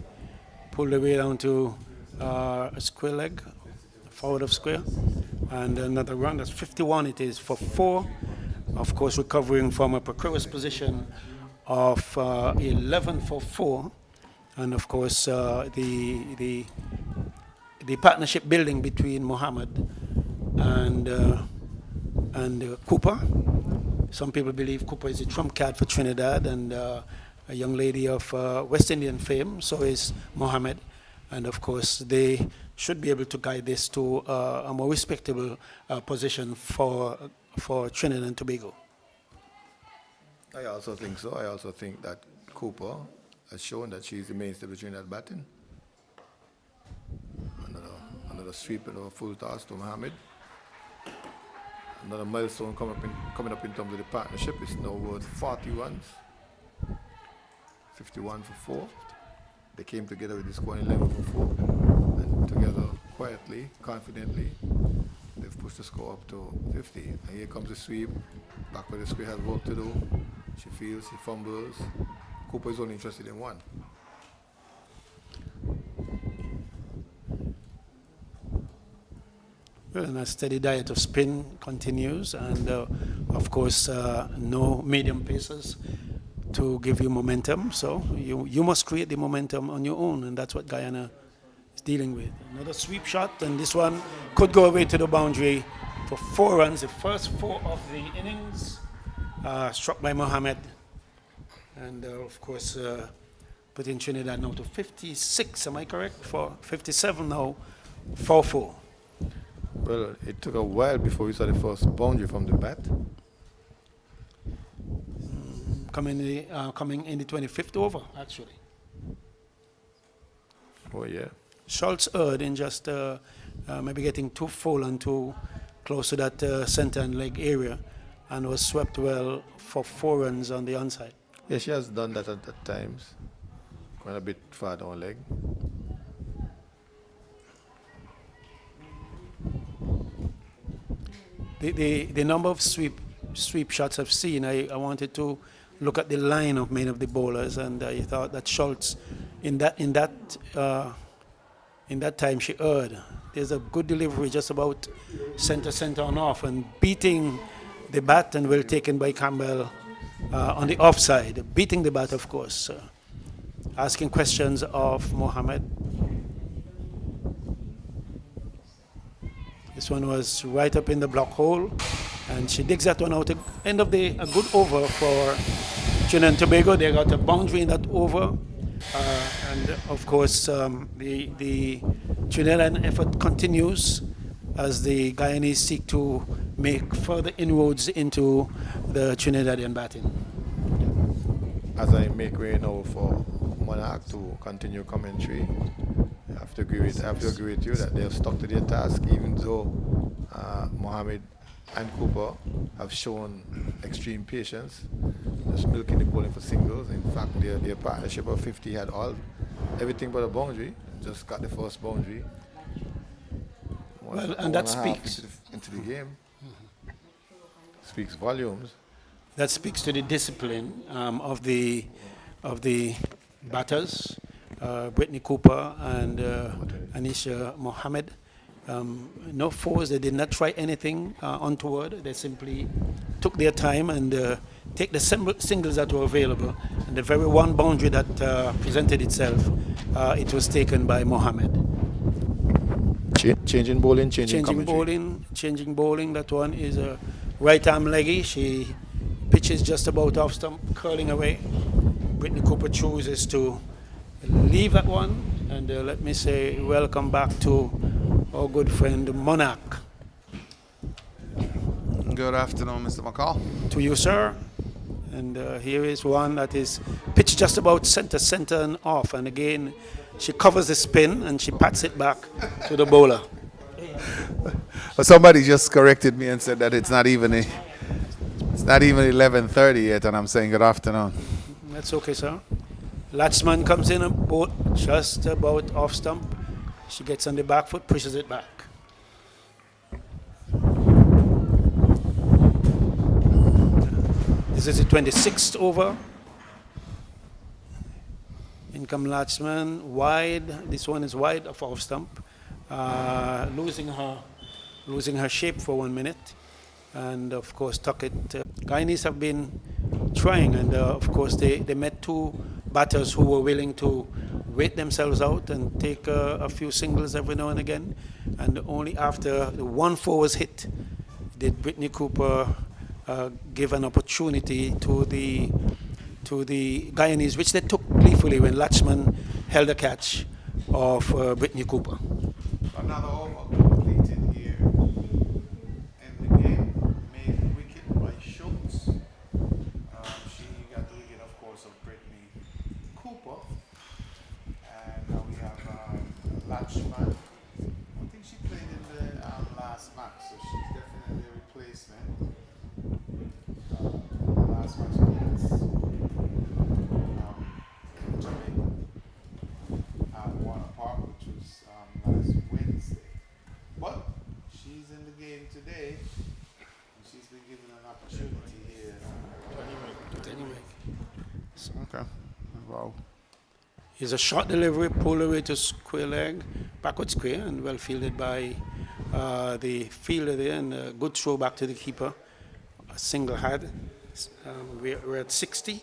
Pulled away down to a square leg, forward of square. And another run, that's 51 it is for 4. Of course, recovering from a precarious position of 11 for 4. And of course, the partnership building between Mohammed and Cooper. Some people believe Cooper is a trump card for Trinidad, and a young lady of West Indian fame. So is Mohammed, and of course, they should be able to guide this to a more respectable position for Trinidad and Tobago. I also think so. I also think that Cooper has shown that she's the mainstay between that batting. Another sweep and a full toss to Mohammed. Another milestone coming up in terms of the partnership. It's now worth 40 runs. 51 for 4. They came together with the score 11 for 4. And together, quietly, confidently, they've pushed the score up to 50. And here comes the sweep. Back where the square has work to do. She feels, she fumbles. Cooper is only interested in 1. Well, and a steady diet of spin continues, and of course, no medium paces to give you momentum. So you must create the momentum on your own, and that's what Guyana is dealing with. Another sweep shot, and this one could go away to the boundary for 4 runs. The first 4 of the innings, struck by Mohammed. And of course, putting Trinidad now to 56, am I correct? For 57 now, 4-4. Well, it took a while before we saw the first boundary from the bat. Coming in the 25th over, actually. Oh, yeah. Schultz erred in just maybe getting too full and too close to that center and leg area, and was swept well for 4 runs on the onside. Yeah, she has done that at times. Quite a bit far down leg. The number of sweep shots I've seen, I wanted to look at the line of many of the bowlers, and I thought that Schultz, in that time, she erred. There's a good delivery just about center on off, and beating the bat, and well taken by Campbell on the offside, beating the bat, of course. Asking questions of Mohammed. This one was right up in the block hole, and she digs that one out. End of a good over for Trinidad and Tobago. They got a boundary in that over, and of course the Trinidad effort continues as the Guyanese seek to make further inroads into the Trinidadian batting. As I make way now for Monarch to continue commentary, I have to agree with you that they have stuck to their task, even though Mohammed and Cooper have shown extreme patience, just milking the bowling for singles. In fact, their partnership of 50 had everything but a boundary, just got the first boundary. Well, and that speaks into the game. Speaks volumes. That speaks to the discipline of the batters, Brittany Cooper and Anisha Mohammed. No fours, they did not try anything untoward. They simply took their time and take the singles that were available. And the very one boundary that presented itself, it was taken by Mohammed. Changing bowling, changing bowling. That one is a right arm leggy. She pitches just about off stump, curling away. Brittany Cooper chooses to leave that one, and let me say welcome back to our good friend Monarch. Good afternoon, Mr. McCall. To you, sir. And here is one that is pitched just about center and off, and again she covers the spin and she pats it back to the bowler. Well, somebody just corrected me and said that it's not even 11:30 yet, and I'm saying good afternoon. That's okay, sir. Latchman comes in just about off stump. She gets on the back foot, pushes it back. This is the 26th over. In come Latchman, wide. This one is wide of off stump. Losing her shape for 1 minute. And of course, Tuckett. Guyanese have been trying, and of course they met two batters who were willing to wait themselves out and take a few singles every now and again. And only after the 1-4 was hit did Brittany Cooper give an opportunity to the Guyanese, which they took gleefully when Latchman held a catch of Brittany Cooper. Another over completed here in the game, made wicket by Schultz. She got the wicket, of course, of Brittany Cooper. And now we have Latchman. I think she played in the last match, so she's definitely a replacement. The last match against Jamaica. Warner Park, which was last Wednesday. But she's in the game today, and she's been given an opportunity here. Anyway. Okay. Wow. Here's a short delivery, pull away to square leg, backward square, and well fielded by the fielder there, and a good throw back to the keeper. A single had. We're at 60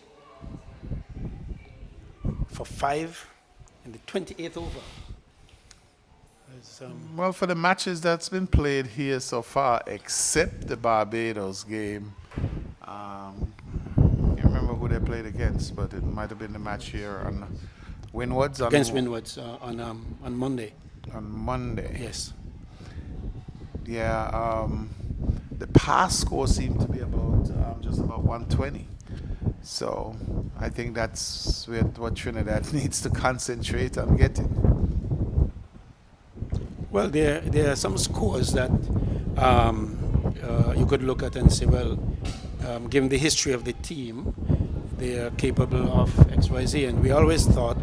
for 5 in the 28th over. Well, for the matches that's been played here so far, except the Barbados game, I can't remember who they played against, but it might have been the match here on Windwards. Against Windwards on Monday. On Monday. Yes. Yeah, the pass score seemed to be about just about 120. So I think that's what Trinidad needs to concentrate on getting. Well, there are some scores that you could look at and say, well, given the history of the team, they are capable of X, Y, Z. And we always thought,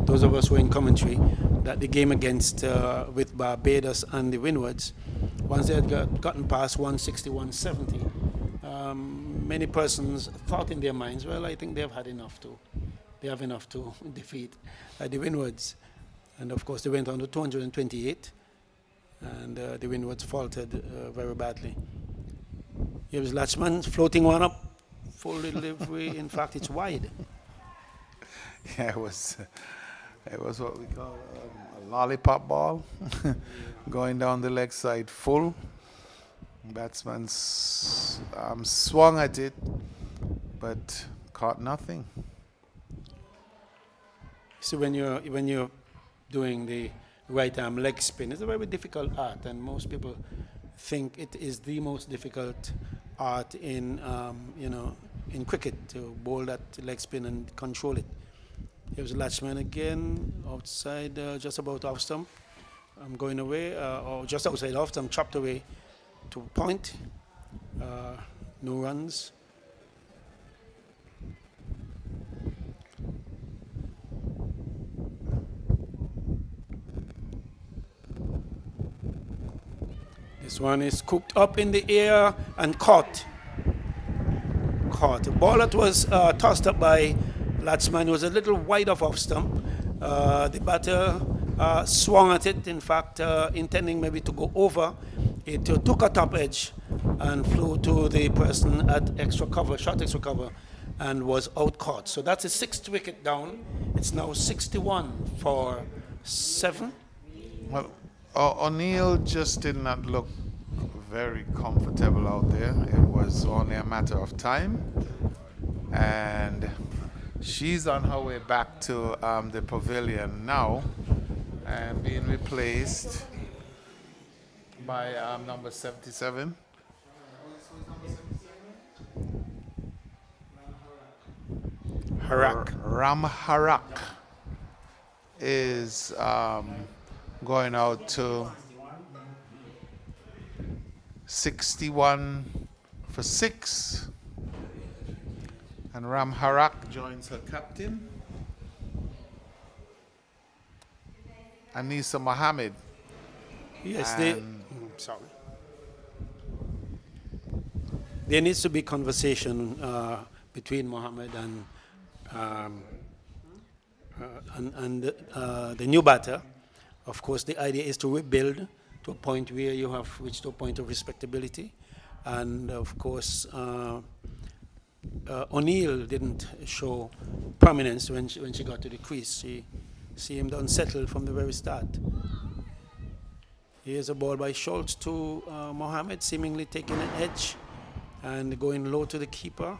those of us who were in commentary, that the game against with Barbados and the Windwards, once they had gotten past 160, 170, many persons thought in their minds, well, I think they have enough to defeat the Windwards. And of course, they went on to 228, and the Windwards faltered very badly. Here was Latchman floating one up, full delivery. In fact, it's wide. Yeah, it was what we call a lollipop ball, going down the leg side full. Batsman swung at it, but caught nothing. So when you're doing the right arm leg spin, it's a very difficult art, and most people think it is the most difficult art in in cricket, to bowl that leg spin and control it. Here's Latchman again, outside, just about off stump. I'm going away, or just outside off stump, chopped away to point. No runs. This one is scooped up in the air and caught. The ball that was tossed up by Latchman was a little wide off stump. The batter swung at it, in fact, intending maybe to go over. It took a top edge and flew to the person at short extra cover, and was out caught. So that's a 6th wicket down. It's now 61 for 7. Well, O'Neill just did not look very comfortable out there. It was only a matter of time, and she's on her way back to the pavilion now, and being replaced by number 77. Ram Harak is going out to 61 for 6. And Ram Harak joins her captain, Anisa Mohammed. Yes, sorry. There needs to be conversation between Mohammed and the new batter. Of course, the idea is to rebuild to a point where you have reached a point of respectability. And of course, O'Neill didn't show prominence when she got to the crease. She seemed unsettled from the very start. Here's a ball by Schultz to Mohammed, seemingly taking an edge and going low to the keeper.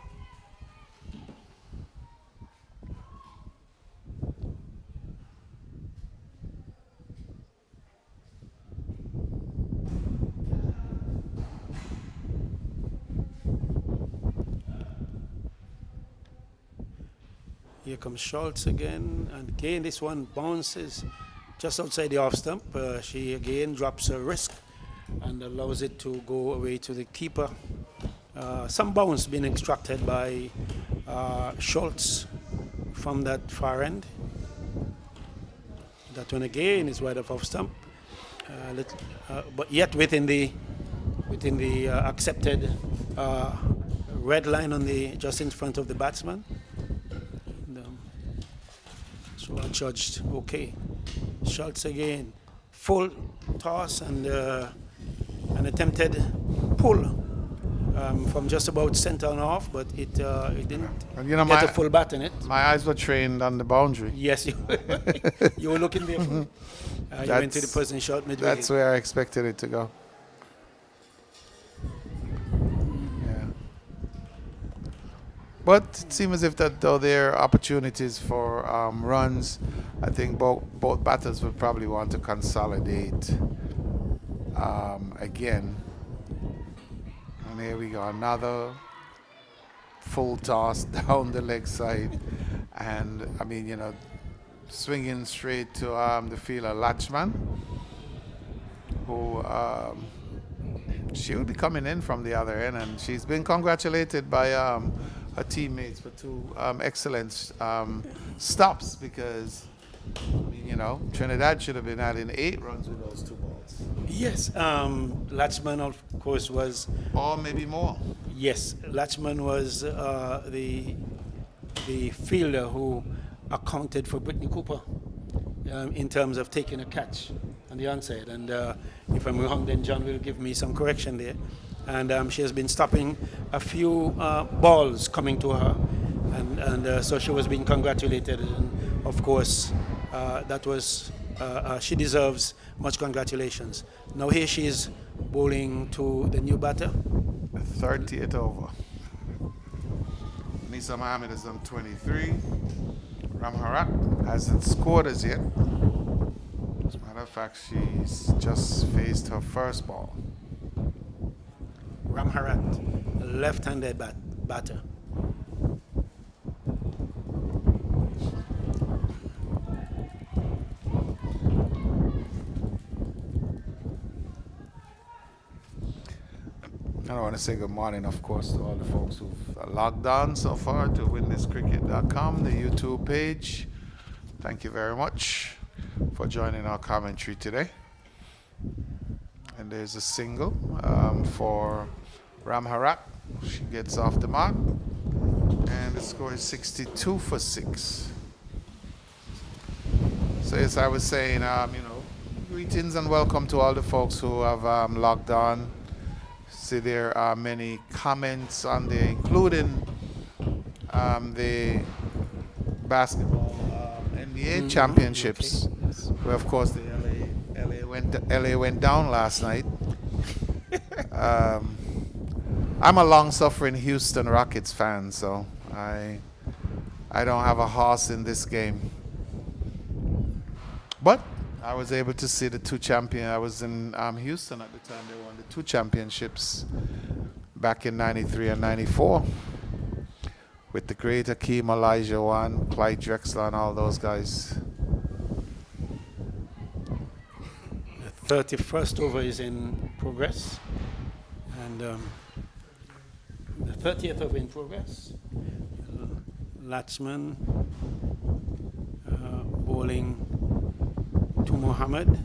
Here comes Schultz again, and again this one bounces just outside the off stump. She again drops her wrist and allows it to go away to the keeper. Some bounce being extracted by Schultz from that far end. That one again is wide off stump, but yet within the accepted red line on the just in front of the batsman. So I judged okay. Schultz again, full toss and an attempted pull from just about center and off, but it didn't get a full bat in it. My eyes were trained on the boundary. Yes, you were looking there. You went to the person shot midway. That's where I expected it to go. Yeah. But it seems as if that though there are opportunities for runs, I think both batters would probably want to consolidate again. And here we go, another full toss down the leg side, and I mean, swinging straight to the fielder Latchman. who she'll be coming in from the other end, and she's been congratulated by her teammates for two excellent stops because, I mean, you know, Trinidad should have been adding 8 runs with those 2 balls. Yes, Latchman, of course, was. Or maybe more. Yes, Latchman was the fielder who accounted for Brittany Cooper in terms of taking a catch on the onside. And if I'm wrong, then John will give me some correction there. And she has been stopping a few balls coming to her, and so she was being congratulated. And of course, that was she deserves much congratulations. Now here she is bowling to the new batter. 30th over. Nisa Mohammed is on 23. Ramharat hasn't scored as yet. As a matter of fact, she's just faced her first ball. Ramharat, left-handed batter. I want to say good morning, of course, to all the folks who've logged on so far to windiescricket.com, the YouTube page. Thank you very much for joining our commentary today. And there's a single for Ramharat. She gets off the mark. And the score is 62 for 6. So as I was saying, greetings and welcome to all the folks who have logged on. See, there are many comments on there, including the basketball NBA championships, Okay. Yes. where of course the LA went down last night. I'm a long-suffering Houston Rockets fan, so I don't have a horse in this game. But I was able to see the 2 champions. I was in Houston at the time they won the 2 championships back in 93 and 94 with the great Hakeem Olajuwon, Clyde Drexler, and all those guys. The 31st over is in progress, and the 30th over in progress. Latchman bowling to Mohammed,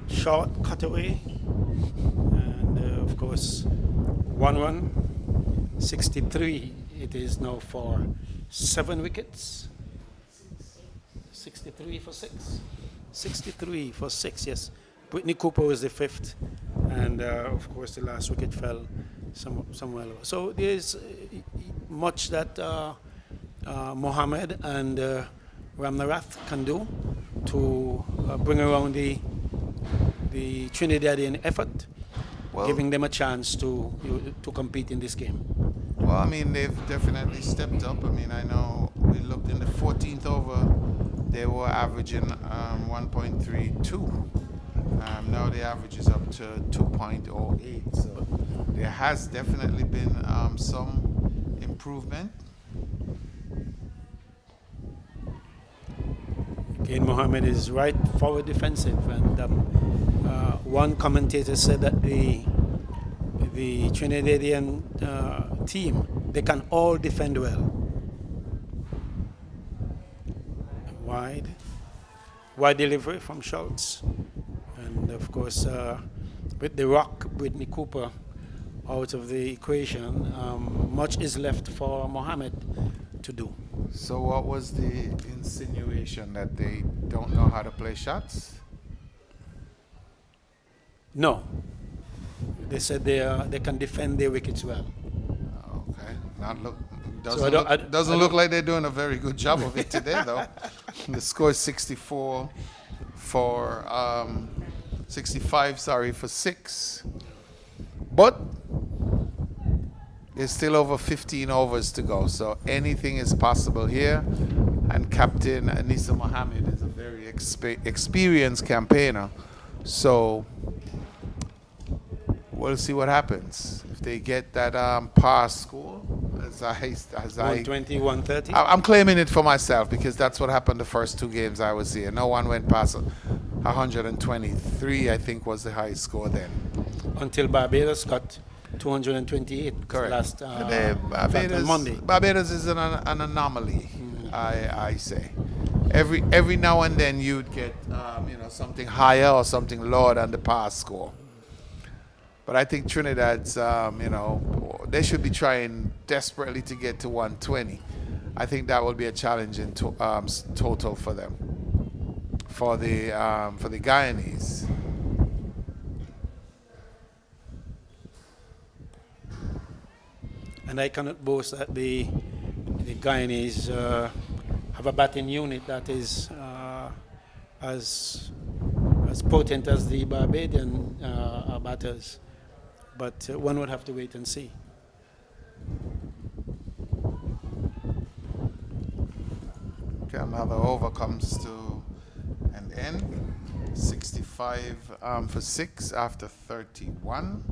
short cutaway, and of course 1 run, 63 it is now for 7 wickets. 63 for 6. 63 for 6, yes. Brittany Cooper was the 5th, and of course the last wicket fell somewhere lower. So there's much that Mohammed and Ramnarath can do to bring around the Trinidadian effort, giving them a chance to compete in this game. Well, I mean, they've definitely stepped up. I mean, I know we looked in the 14th over, they were averaging 1.32. Now the average is up to 2.08. So there has definitely been some improvement. Again, Mohammed is right forward defensive, and one commentator said that the Trinidadian team, they can all defend well. Wide delivery from Schultz, and of course with the rock Brittany Cooper out of the equation, much is left for Mohammed to do. So what was the insinuation, that they don't know how to play shots? No, they said they can defend their wickets well. Okay. Doesn't look like they're doing a very good job of it today, though. The score is 65, for 6. But there's still over 15 overs to go, so anything is possible here. And Captain Anissa Mohammed is a very experienced campaigner, so we'll see what happens. If they get that par score, as I 120, 130. I'm claiming it for myself, because that's what happened the first 2 games I was here. No one went past 123, I think, was the highest score then. Until Barbados got 228 Correct. last Today, on Monday. Barbados is an anomaly, I say. Every now and then you'd get something higher or something lower than the past score. But I think Trinidad's, they should be trying desperately to get to 120. I think that will be a challenge in total for them, for the Guyanese. And I cannot boast that the Guyanese have a batting unit that is as potent as the Barbadian batters. But one would have to wait and see. Okay, another over comes to an end. 65 for 6 after 31.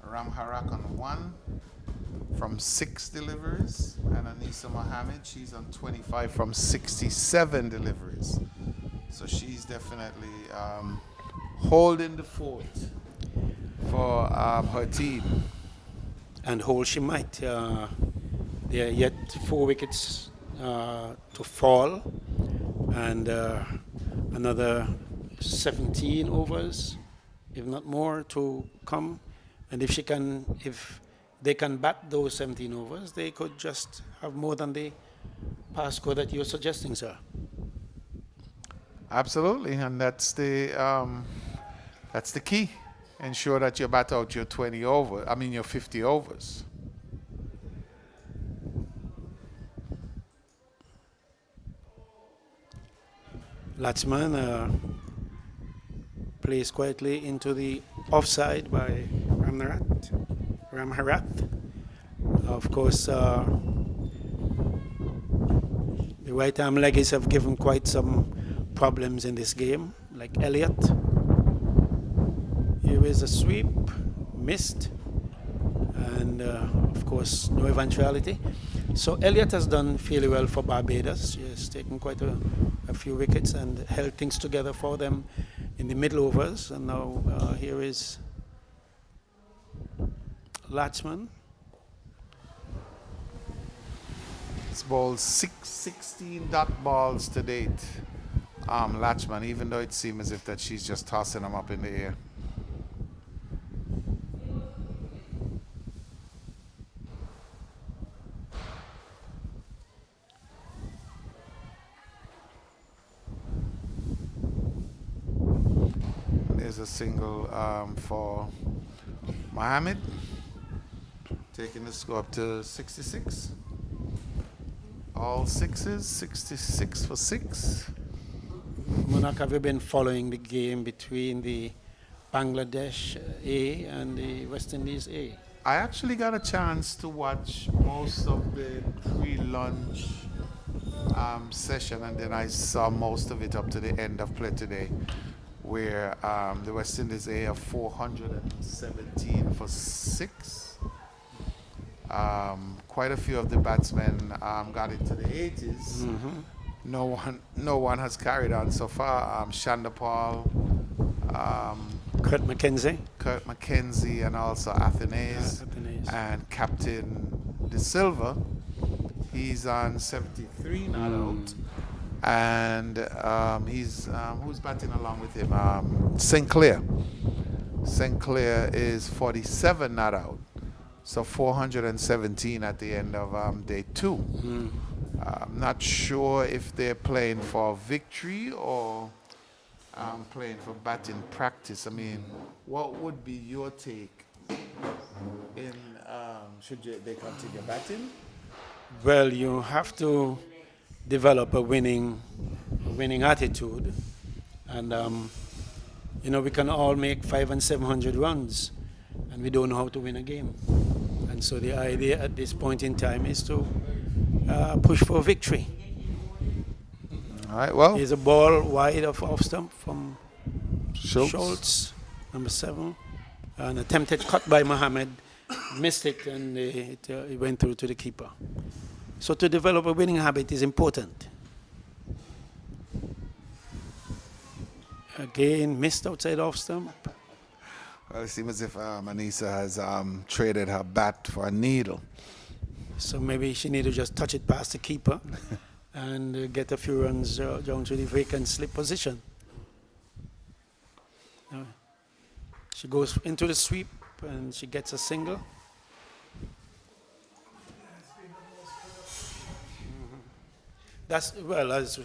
Ramharak on 1 from 6 deliveries. And Anisa Mohammed, she's on 25 from 67 deliveries. So she's definitely holding the fort for her team. And hold she might. There are yet 4 wickets to fall, and another 17 overs, if not more, to come. And if they can bat those 17 overs, they could just have more than the past score that you're suggesting, sir. Absolutely, and that's the key. Ensure that you bat out your 50 overs. Latsman plays quietly into the offside by Ramharath. Of course, the right arm leggies have given quite some problems in this game, like Elliott. Here is a sweep, missed, and of course, no eventuality. So Elliott has done fairly well for Barbados. She has taken quite a few wickets and held things together for them in the middle overs. And now here is Latchman. It's bowled 16 dot balls to date. Latchman, even though it seems as if that she's just tossing them up in the air. There's a single for Mohammed, taking the score up to 66. All sixes, 66 for 6. Monarch, have you been following the game between the Bangladesh A and the West Indies A? I actually got a chance to watch most of the pre-lunch session, and then I saw most of it up to the end of play today, where the West Indies A are 417 for 6. Quite a few of the batsmen got into the 80s. Mm-hmm. No one has carried on so far. Shandapal, Kurt McKenzie, and also Athanase, and Captain De Silva. He's on 73 not out, and he's who's batting along with him? Sinclair. Sinclair is 47 not out, so 417 at the end of day 2. I'm not sure if they're playing for victory or playing for batting practice. I mean, what would be your take in should they continue batting? Well, you have to develop a winning attitude, and we can all make 500 and 700 runs, and we don't know how to win a game. And so the idea at this point in time is to push for victory. All right. Well, Here's a ball wide of off stump from Schultz. number 7, an attempted cut by Mohammed, missed it, and it went through to the keeper. So to develop a winning habit is important. Again, missed outside off stump. Well, it seems as if Anissa has traded her bat for a needle. So maybe she need to just touch it past the keeper and get a few runs down to the vacant slip position. She goes into the sweep and she gets a single. That's, well, as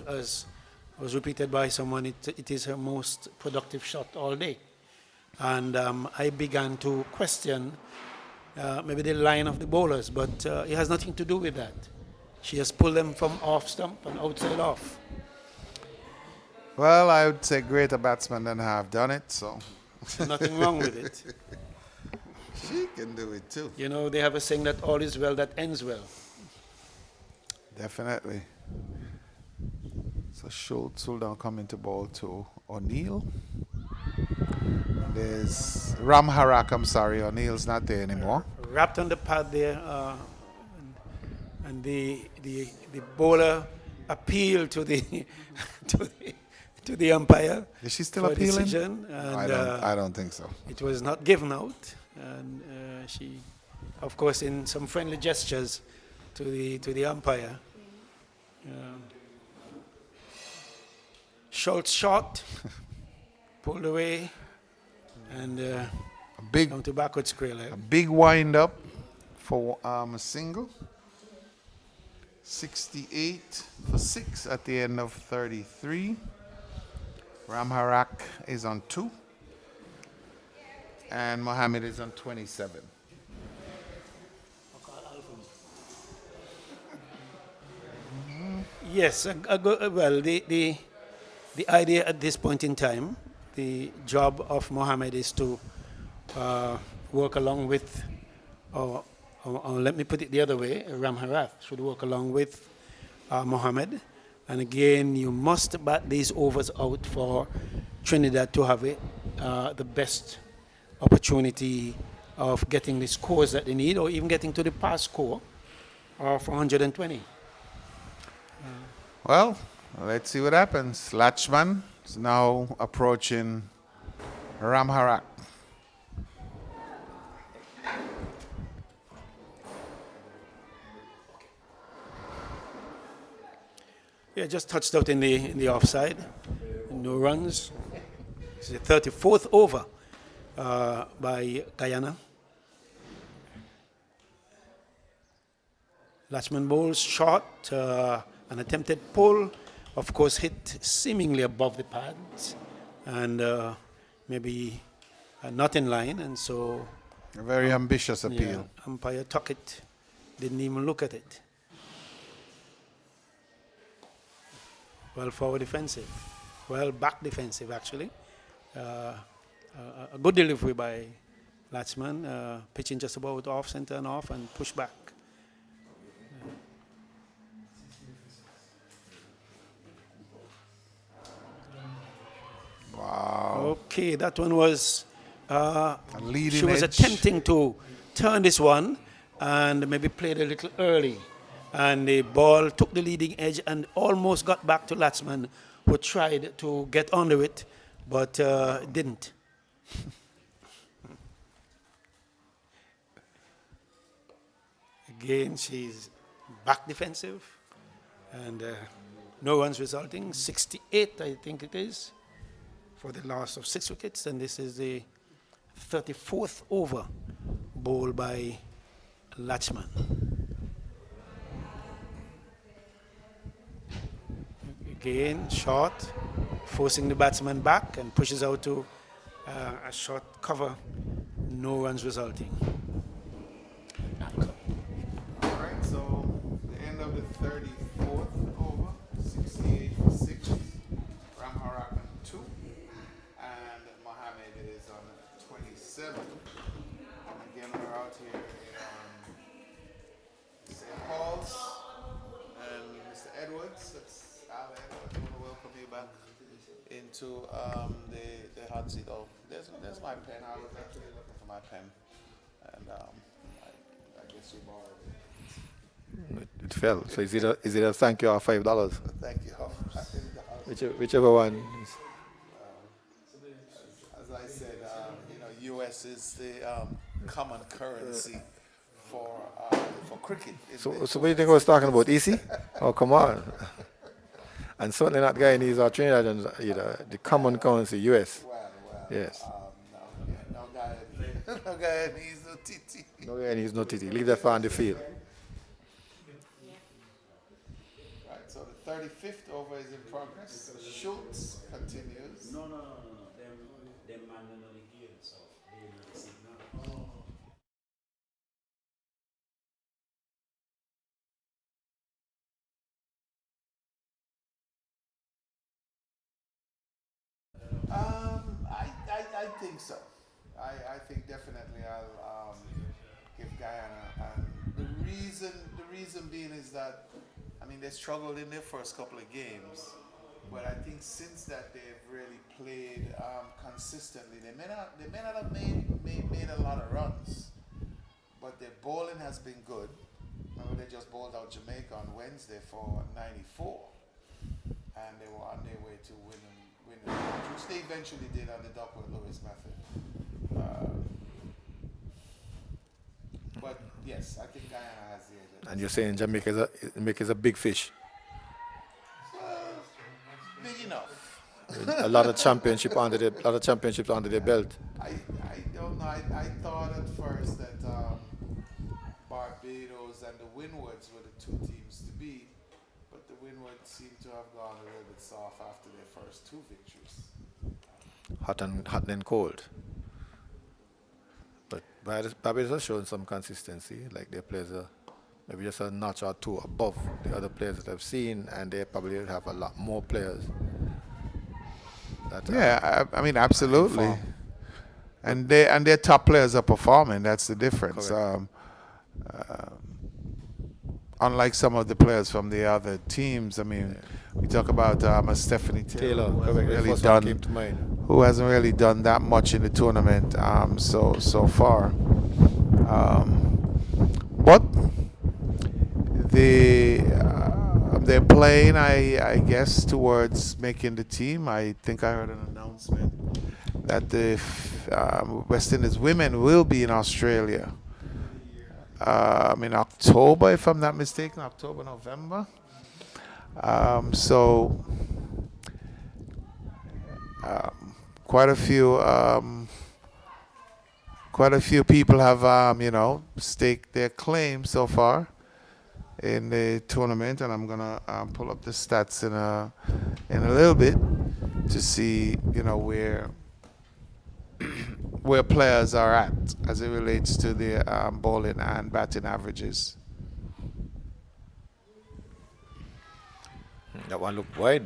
was repeated by someone, it is her most productive shot all day. And I began to question maybe the line of the bowlers, but it has nothing to do with that. She has pulled them from off stump and outside off. Well, I would say greater batsmen than her have done it, so Nothing wrong with it. she can do it too. You know, they have a saying that all is well that ends well. Definitely. So Schultz will now come into ball to O'Neill. There's Ram Harak, I'm sorry, O'Neill's not there anymore. Wrapped on the pad there, and the bowler appealed to the to the umpire. Is she still for a appealing? decision, and I don't think so. it was not given out, and she, of course, in some friendly gestures to the umpire. Schultz shot, pulled away, and A big down to backward square leg. A big wind up for a single. 68 for 6 at the end of 33. Ram Harak is on 2. And Mohammed is on 27. Yes, well, the idea at this point in time, the job of Mohammed is to work along with, or let me put it the other way, Ram Harath should work along with Mohammed. And again, you must bat these overs out for Trinidad to have the best opportunity of getting the scores that they need, or even getting to the pass score of 120. Well, let's see what happens. Lachman is now approaching Ram Harak. Yeah, just touched out in the offside. No runs. It's the 34th over by Guyana. Lachman bowls short, an attempted pull, of course hit seemingly above the pads, and maybe not in line, and so A very ambitious appeal. umpire Tuckett didn't even look at it. Well forward defensive, well back defensive actually. A good delivery by Lachman, pitching just about off center and off and push back. Wow. Okay, that one was. A leading She was edge. attempting to turn this one and maybe played a little early. And the ball took the leading edge and almost got back to Latsman, who tried to get under it, but didn't. Again, she's back defensive, and no runs resulting. 68, I think it is, for the loss of 6 wickets, and this is the 34th over bowled by Lachman. Again, short, forcing the batsman back and pushes out to a short cover. No runs resulting. All right, so the end of the 34th over, 68 for 6. Ram Harak on 2. And Mohammed is on 27. And again, we're out here in St. Paul's. And Mr. Edwards, that's Al Edwards. I want to welcome you back into the hot seat. Oh, there's my pen. I was actually looking for my pen. And I guess you borrowed it. It fell. So is it a thank you or $5? Thank you. Whichever one. I said, U.S. is the common currency for cricket. So what do you think I was talking about? Easy? Oh, come on. And certainly not Guyanese or Trinidadians, the common currency, US. Well, Yes. no Guyanese, no Guyanese, no TT. No Guyanese, no TT. Leave that far on the field. Right, so the 35th over is in progress. Schultz continues. No. Them man are not the game, so they know the signal. I think so. I think definitely I'll give Guyana, and the reason being is that they struggled in their first couple of games, but I think since that they've really played consistently. They may not have made a lot of runs, but their bowling has been good. Remember, they just bowled out Jamaica on Wednesday for 94, and they were on their way to winning the match, which they eventually did on the Duckworth Lewis method. But yes, I think Guyana has the edge. And you're saying Jamaica's a big fish. Big enough. A lot of championships under their belt. I don't know. I thought at first that Barbados and the Windwards were the two teams to beat, but the Windwards seem to have gone a little bit soft after their first two victories. Hot and cold. But Barbados has shown some consistency. Like their players are maybe just a notch or two above the other players that I've seen, and they probably have a lot more players. Absolutely. perform. And their top players are performing. That's the difference. Unlike some of the players from the other teams, we talk about Stephanie Taylor, who hasn't really First one came to mind. who hasn't really done that much in the tournament so far. But they're playing, I guess, towards making the team. I think I heard an announcement that the West Indies women will be in Australia in October, if I'm not mistaken, October, November. Quite a few people have staked their claim so far in the tournament, and I'm gonna pull up the stats in a little bit to see where players are at as it relates to their bowling and batting averages. That one looked wide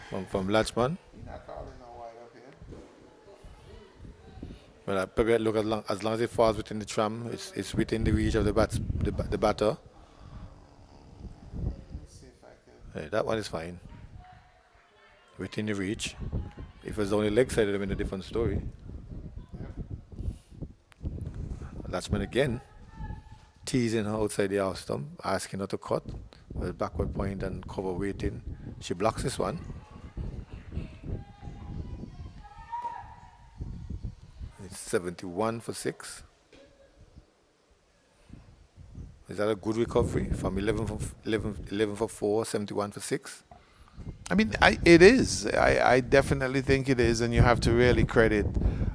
from Latchman. Not calling no wide up here. But I probably look as long as it falls within the tram, it's within the reach of the batter. Let's see if I can. Yeah, that one is fine. Within the reach. If it was only leg side, it would have been a different story. Latchman again, teasing her outside the house stump, asking her to cut with backward point and cover waiting. She blocks this one. It's 71 for 6. Is that a good recovery from 11 for 4, 71 for 6? It is. I definitely think it is, and you have to really credit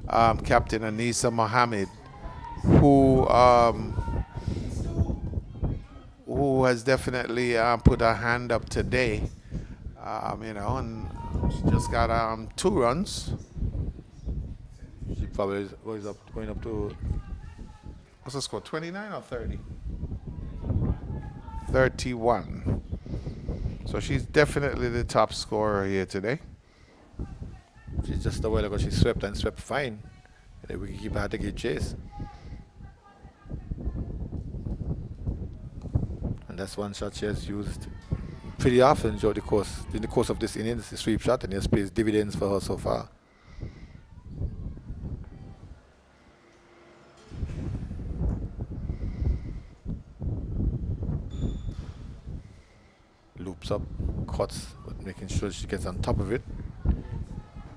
Captain Anisa Mohammed, who has definitely put her hand up today, and she just got 2 runs. She probably going up to What's the score? 29 or 30? 31. So she's definitely the top scorer here today. She's just a while ago she swept fine. And then we can keep her to give chase. And that's one shot she has used pretty often during the course of this innings, the sweep shot, and it has paid dividends for her so far. Loops up, cuts, but making sure she gets on top of it.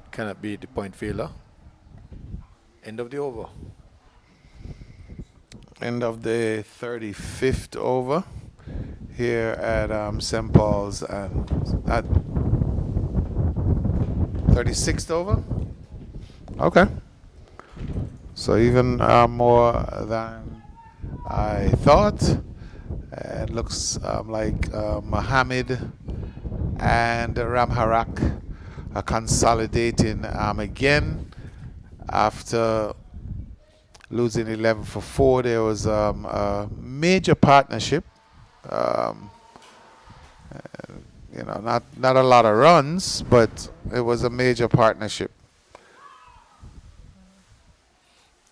Cannot be the point failure. End of the over. End of the 35th over here at St. Paul's and at 36th over. Okay. So even more than I thought. It looks like Mohammed and Ramharak are consolidating again after losing 11 for 4. There was a major partnership. Not a lot of runs, but it was a major partnership.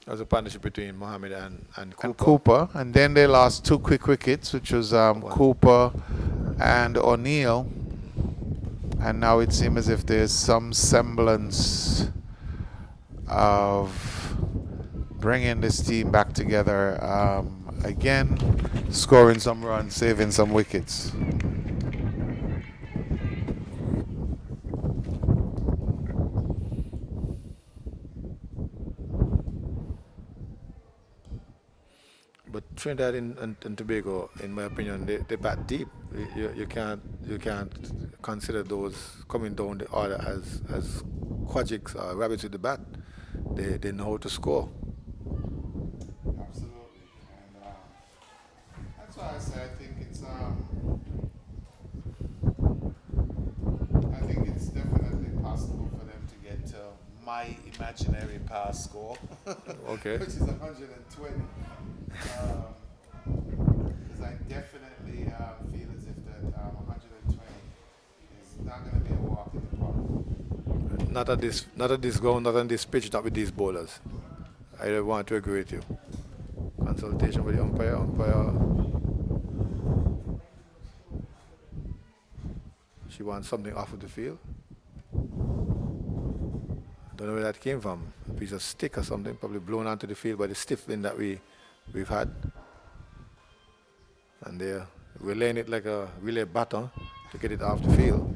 There was a partnership between Mohammed and Cooper. And Cooper, and then they lost 2 quick wickets, which was Cooper and O'Neill. And now it seems as if there's some semblance of bringing this team back together again, scoring some runs, saving some wickets. But Trinidad and Tobago, in my opinion, they bat deep. You can't consider those coming down the order as quadrics or rabbits with the bat. They know how to score. Absolutely, and that's why I say I think it's definitely possible for them to get to my imaginary pass score, Okay. which is 120. Because I definitely feel as if that 120 is not going to be a walk in the park. Not at this ground, not on this pitch, not with these bowlers. I don't want to agree with you. Consultation with the umpire. She wants something off of the field. Don't know where that came from. A piece of stick or something, probably blown onto the field by the stiff wind that we've had. And they're relaying it like a relay baton to get it off the field.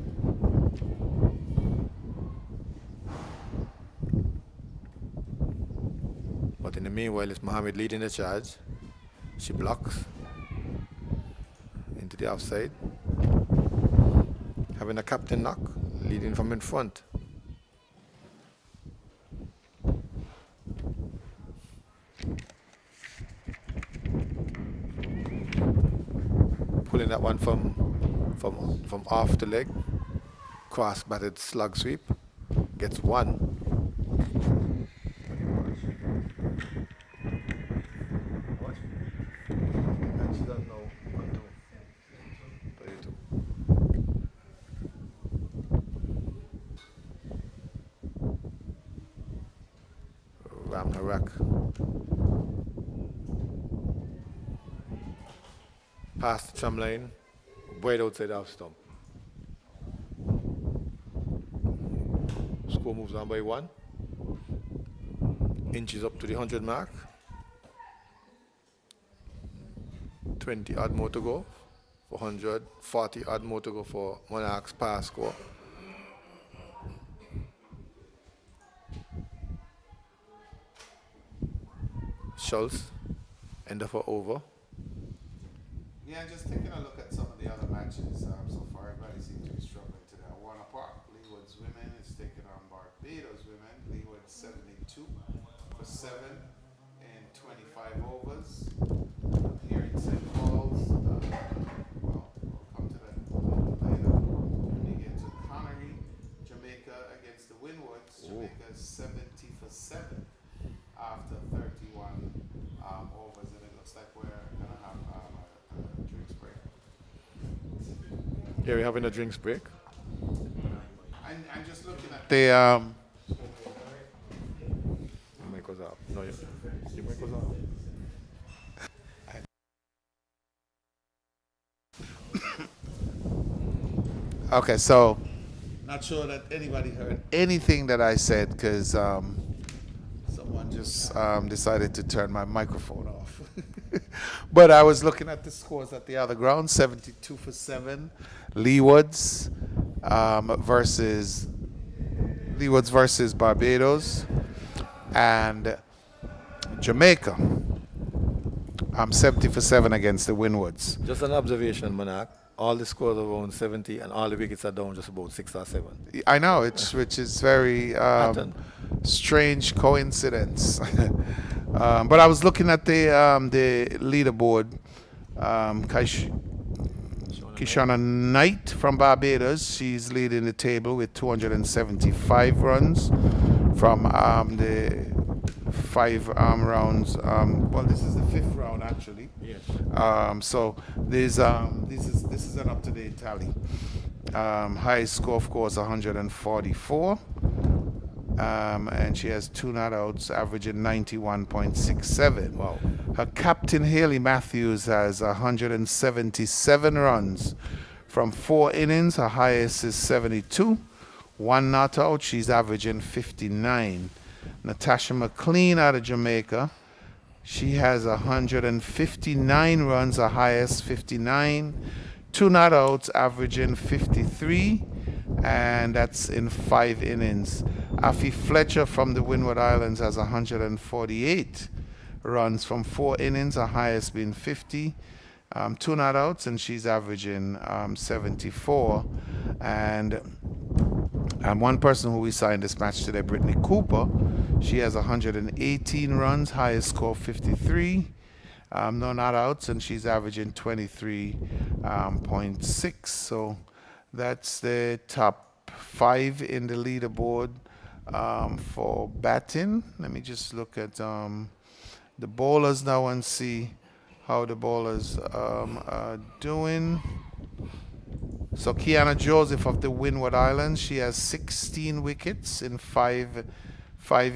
But in the meanwhile, it's Mohammed leading the charge. She blocks into the offside. Having a captain knock, leading from in front. Pulling that one from off the leg. Cross batted slug sweep. Gets one. And she doesn't know what to 32. Ram Harak. Past the tram line, wide outside half stump. Score moves on by 1. Inches up to the 100 mark. 20 odd more to go for 100. 40 odd more to go for Monarch's pass score. Schultz, end of her over. Yeah, just taking a look at some of the other matches so far, everybody seems to be struggling today. Warner Park, Leeward's women is taking on Barbados women. Leeward 72 for 7 and 25 overs. Here in St. Paul's, we'll come to that later. When we get to Connery, Jamaica against the Windwards. Jamaica is 70 for 7 after 31 overs, and it looks like we're going to have drinks break. Yeah, we're having a drinks break. I'm just looking at the Your mic was up. No, your mic was up. okay, so not sure that anybody heard anything that I said because someone just decided to turn my microphone off. But I was looking at the scores at the other ground: 72 for 7, Leewards versus Barbados, and Jamaica. I'm 70 for 7 against the Windwards. Just an observation, Monarch. All the scores are around 70, and all the wickets are down just about 6 or 7. I know, which is very Pattern. strange coincidence. But I was looking at the leaderboard. Kishana Knight from Barbados, she's leading the table with 275 runs from the 5 rounds. Well, this is the 5th round actually. Yes. So this is an up-to-date tally. Highest score, of course, 144. And she has 2 not outs, averaging 91.67. Wow. Her captain, Haley Matthews, has 177 runs from 4 innings. Her highest is 72. 1 not out, she's averaging 59. Natasha McLean out of Jamaica, she has 159 runs, her highest 59. 2 not outs, averaging 53. And that's in 5 innings. Afi Fletcher from the Windward Islands has 148 runs from 4 innings, her highest being 50. 2 not outs, and she's averaging 74. And one person who we saw in this match today, Brittany Cooper, she has 118 runs, highest score 53. No not outs, and she's averaging 23.6. So that's the top 5 in the leaderboard for batting. Let me just look at the bowlers now and see how the bowlers are doing. So Kiana Joseph of the Windward Islands, she has 16 wickets in 5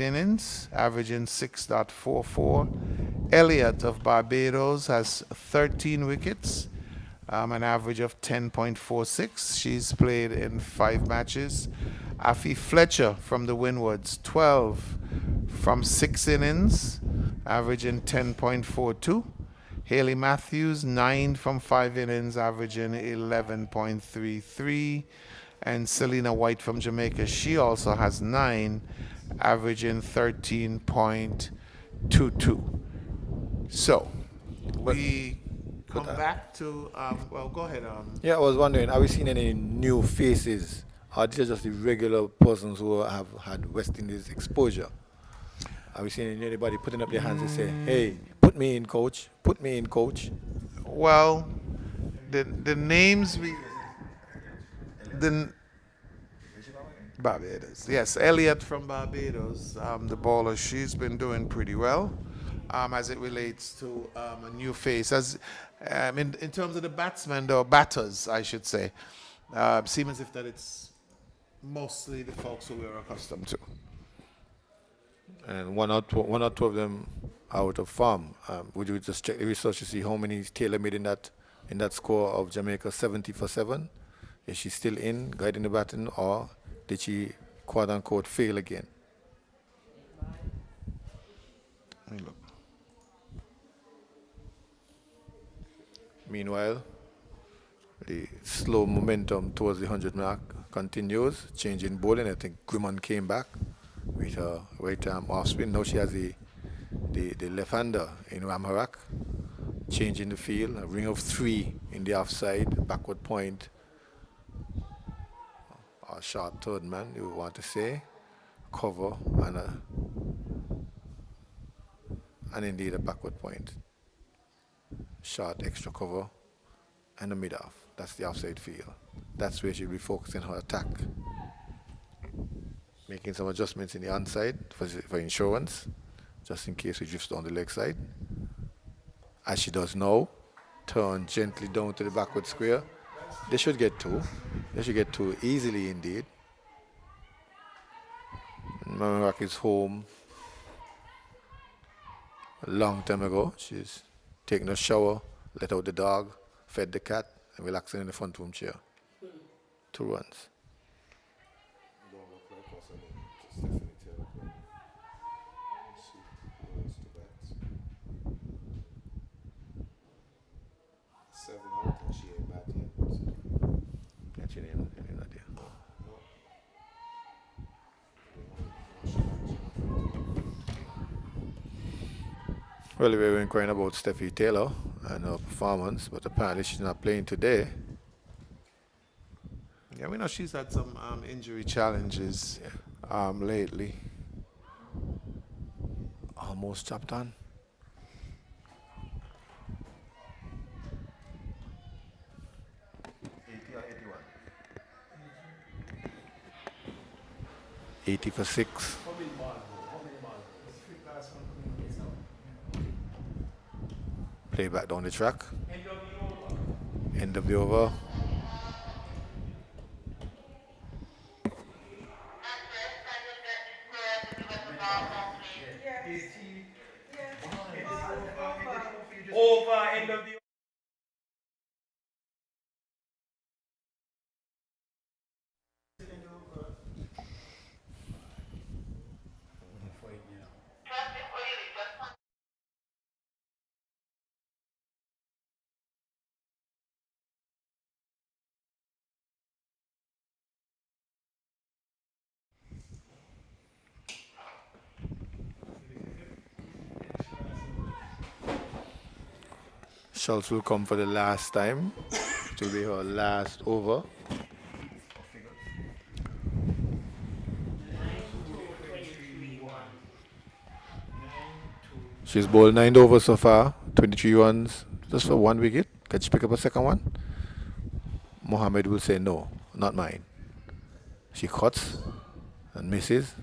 innings, averaging 6.44. Elliott of Barbados has 13 wickets, an average of 10.46. She's played in 5 matches. Afi Fletcher from the Windwards, 12 from 6 innings, averaging 10.42. Haley Matthews, 9 from 5 innings, averaging 11.33. And Selena White from Jamaica, she also has 9, averaging 13.22. So, we come back to, well, go ahead. Yeah, I was wondering, have we seen any new faces? Or these are just the regular persons who have had West Indies exposure? Have we seen anybody putting up their hands and say, hey, put me in, coach, put me in, coach? Well, the names Barbados. Yes, Elliott from Barbados, the bowler, she's been doing pretty well as it relates to a new face. As in terms of the batsmen, or batters, I should say, seems as if that it's mostly the folks who we're accustomed to. And one or two of them out of form. Would you just check the research to see how many Taylor made in that score of Jamaica 70 for 7? Is she still in, guiding the batting, or did she quote unquote fail again? Meanwhile, the slow momentum towards the 100 mark continues, changing bowling. I think Griman came back with her right arm off spin. Now she has the left-hander in Ramharak, changing the field. A ring of 3 in the offside, backward point. A short third man, you want to say. Cover and indeed a backward point. Short extra cover and a mid-off. That's the offside field. That's where she'll be focusing her attack. Making some adjustments in the onside for insurance, just in case we drift on the leg side. As she does now, turn gently down to the backward square. They should get 2. They should get 2 easily indeed. Mamarak is home a long time ago. She's taken a shower, let out the dog, fed the cat, and relaxing in the front room chair. 2 runs. Well, we were inquiring about Steffi Taylor and her performance, but apparently she's not playing today. Yeah, we know she's had some injury challenges lately. Almost chopped on. 80 for 6. Play back down the track. End of the over. Over, end of the Schultz will come for the last time. It will be her last over. She's bowled 9 overs so far, 23 runs, just for 1 wicket. Can she pick up a second one? Mohammed will say no, not mine. She cuts and misses.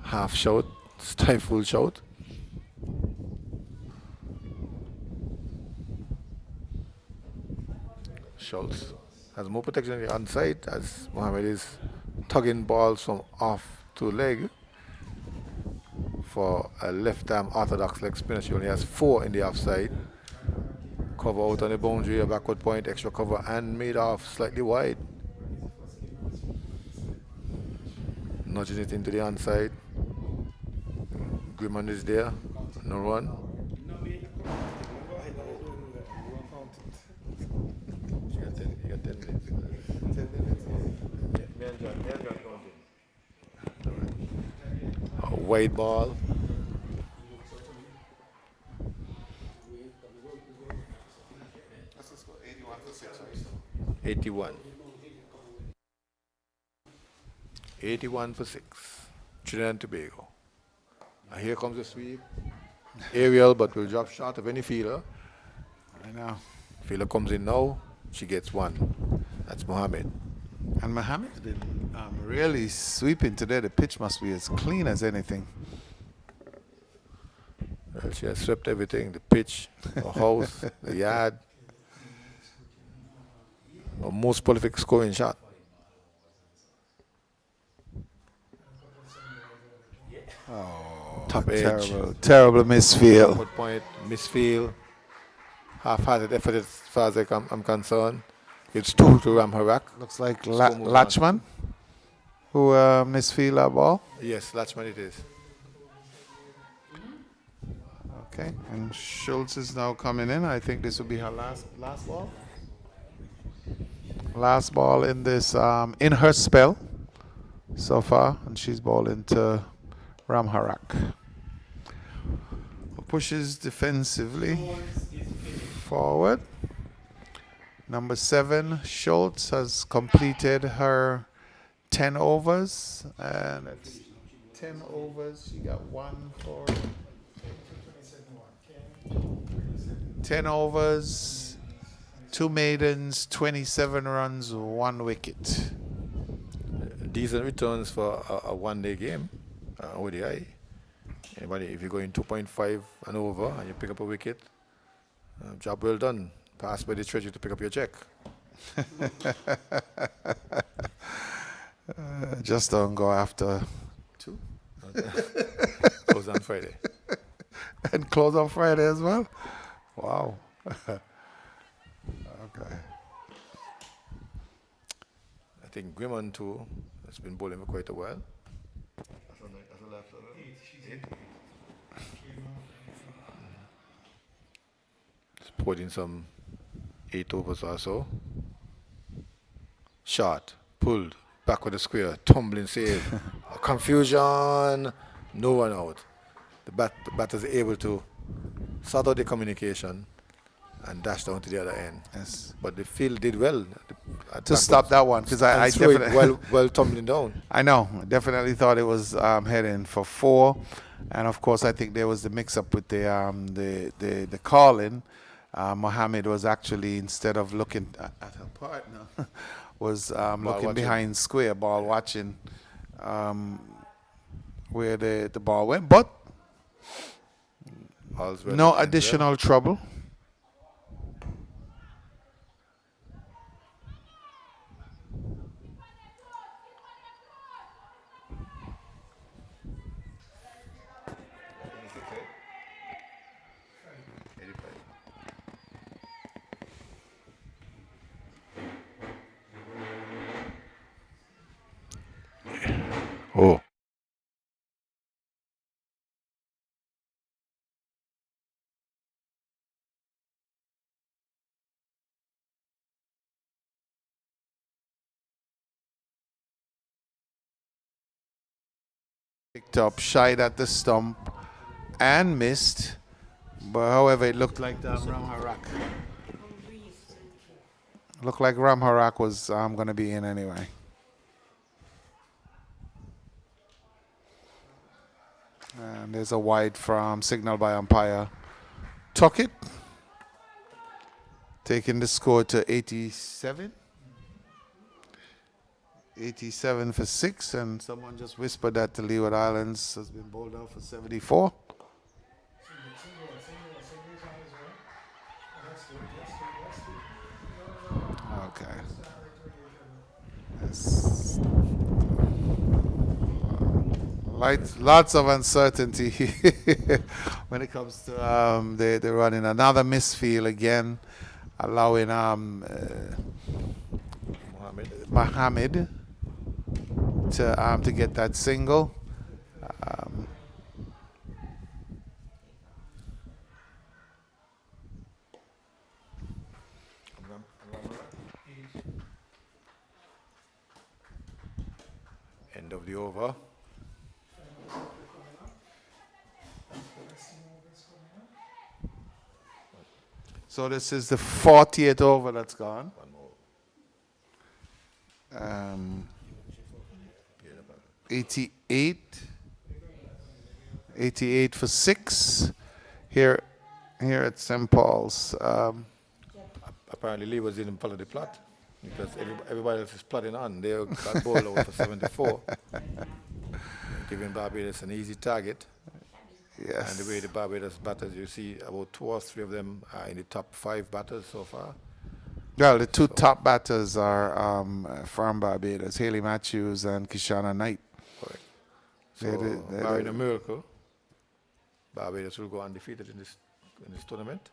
Half shout, stifled shout. Schultz has more protection on the onside as Mohammed is tugging balls from off to leg. For a left-arm orthodox leg spinner, she only has 4 in the offside. Cover out on the boundary, a backward point, extra cover, and made off slightly wide. Nudging it into the onside. Grimmon is there, no run. You got 10 minutes. 10 minutes? Me and John counting. A wide ball. Let's just go 81 for 6. 81. 81 for 6. Trinidad and Tobago. And here comes the sweep. Aerial, but will drop short of any fielder. I know. Fielder comes in now. She gets 1. That's Mohammed. And Mohammed's been really sweeping today. The pitch must be as clean as anything. Well, she has swept everything. The pitch, the house, the yard. A most prolific scoring shot. Top edge. Terrible misfield. Backward point, misfield. Half-hearted effort as far as I'm concerned. It's 2 to Ram Harak. Looks like Let's go move on. Latchman who misfield that ball. Yes, Latchman it is. Okay, and Schultz is now coming in. I think this will be her last ball. Last ball in this in her spell so far, and she's bowling to Ram Harak. Pushes defensively forward. Number 7, Schultz has completed her 10 overs, and it's 10 overs. She got 1 for 10 overs, 2 maidens, 27 runs, 1 wicket. Decent returns for a one-day game, ODI. Anybody, if you go in 2.5 and over and you pick up a wicket, job well done. Pass by the treasury to pick up your check. Just don't go after 2. Close on Friday. And close on Friday as well. Wow. Okay. I think Grimmon too has been bowling for quite a while. He's put in some 8 overs or so. Shot, pulled, back with the square, tumbling save. Confusion, no one out. The the batters are able to sort out the communication and dash down to the other end. Yes. But the field did well To stop that one, because I and threw it definitely, while tumbling down. I know, I definitely thought it was heading for 4, and of course I think there was the mix-up with the calling. Mohammed was actually, instead of looking at her partner, was looking watching. behind square, ball watching where the ball went, but All's well no that ends well. additional trouble. Oh. Picked up, shied at the stump, and missed. But however, it looked like Ram Harak. Looked like Ram Harak was going to be in anyway. And there's a wide from signal by umpire. Tuck it. Taking the score to 87. 87 for 6, and someone just whispered that the Leeward Islands has been bowled out for 74. Okay. Yes. Lots of uncertainty when it comes to they're running another misfield again, allowing Mohammed to get that single. End of the over. So this is the 40th over that's gone. 88. 88 for 6 here at St. Paul's. Apparently Lee was didn't follow the plot because everybody else is plotting on. They got bowled over for 74. Giving Barbados an easy target. Yes. And the way the Barbados batters, you see about 2 or 3 of them are in the top 5 batters so far. Well, the two top batters are from Barbados, Haley Matthews and Kishana Knight. Correct. They- So, they- barring a miracle, Barbados will go undefeated in this tournament.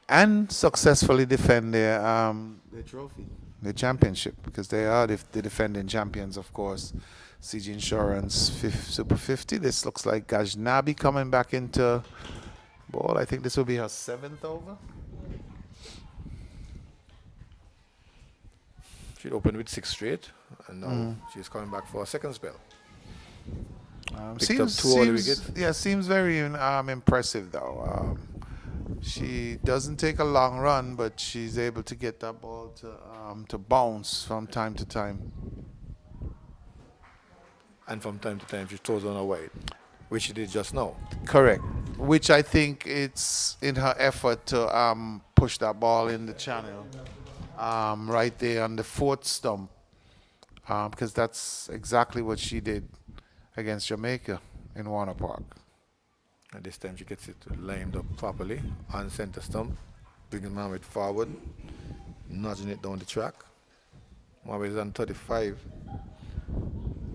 And successfully defend their trophy, the championship, because they are the defending champions, of course. CG Insurance Super 50. This looks like Gajnabi coming back into ball. I think this will be her 7th over. She opened with 6 straight, and now she's coming back for a second spell. Picked up 2 early wickets. Seems very impressive though. She doesn't take a long run, but she's able to get that ball to bounce from time to time. And from time to time, she throws on a wide, which she did just now. Correct. Which I think it's in her effort to push that ball in the channel, right there on the 4th stump, because that's exactly what she did against Jamaica in Warner Park. And this time she gets it lined up properly on center stump, bringing Mohammed forward, nudging it down the track. Mohammed is on 35.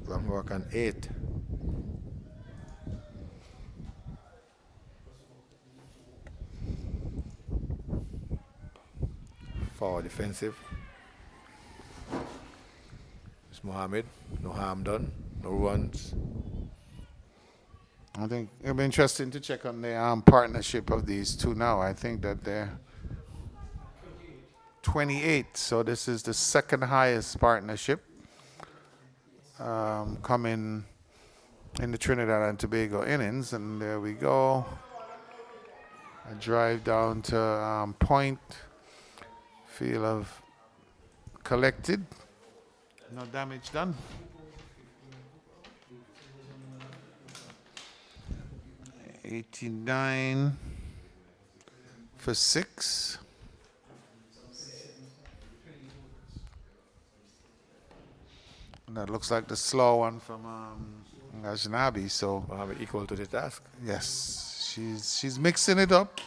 Ramrock on 8. Forward defensive. It's Mohammed. No harm done. No runs. I think it'll be interesting to check on the partnership of these two now. I think that they're 28, so this is the 2nd highest partnership coming in the Trinidad and Tobago innings. And there we go. A drive down to point. Field of collected. No damage done. 89 for 6. And that looks like the slow one from Ajnabi. So We'll have it equal to the task. yes, she's mixing it up.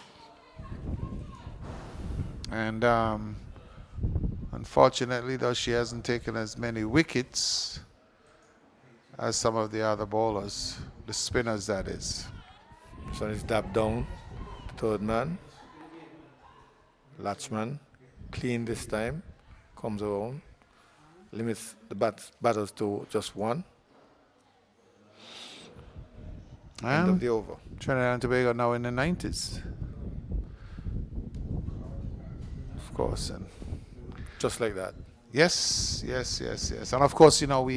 And unfortunately, though, she hasn't taken as many wickets as some of the other bowlers, the spinners, that is. So it's dapped down. Third man. Latchman. Clean this time. Comes around. Limits the batters to just one. End of And the over. Trinidad and Tobago now in the 90s. Of course. And Just like that. yes. And of course, you know,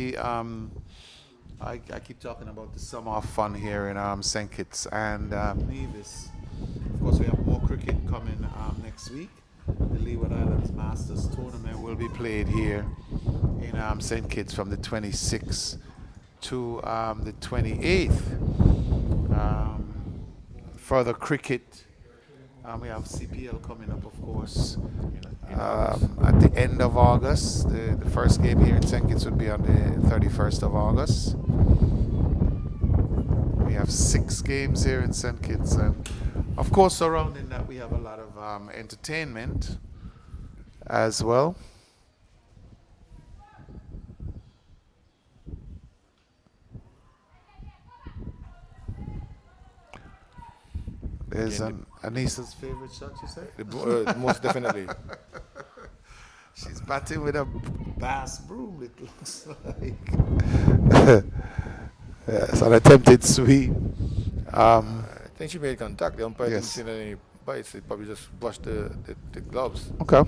I keep talking about the summer fun here in St. Kitts and Nevis. Of course, we have more cricket coming next week. The Leeward Islands Masters tournament will be played here in St. Kitts from the 26th to the 28th. Further cricket, we have CPL coming up, of course, at the end of August. The first game here in St. Kitts would be on the 31st of August. We have 6 games here in St. Kitts, and of course, surrounding that, we have a lot of entertainment as well. There's Anissa's favorite shot, you say? Most definitely. She's batting with a bass broom, it looks like. Yes, an attempted sweep. I think she made contact. The umpire Yes. didn't see any bites. It probably just brushed the gloves. Okay.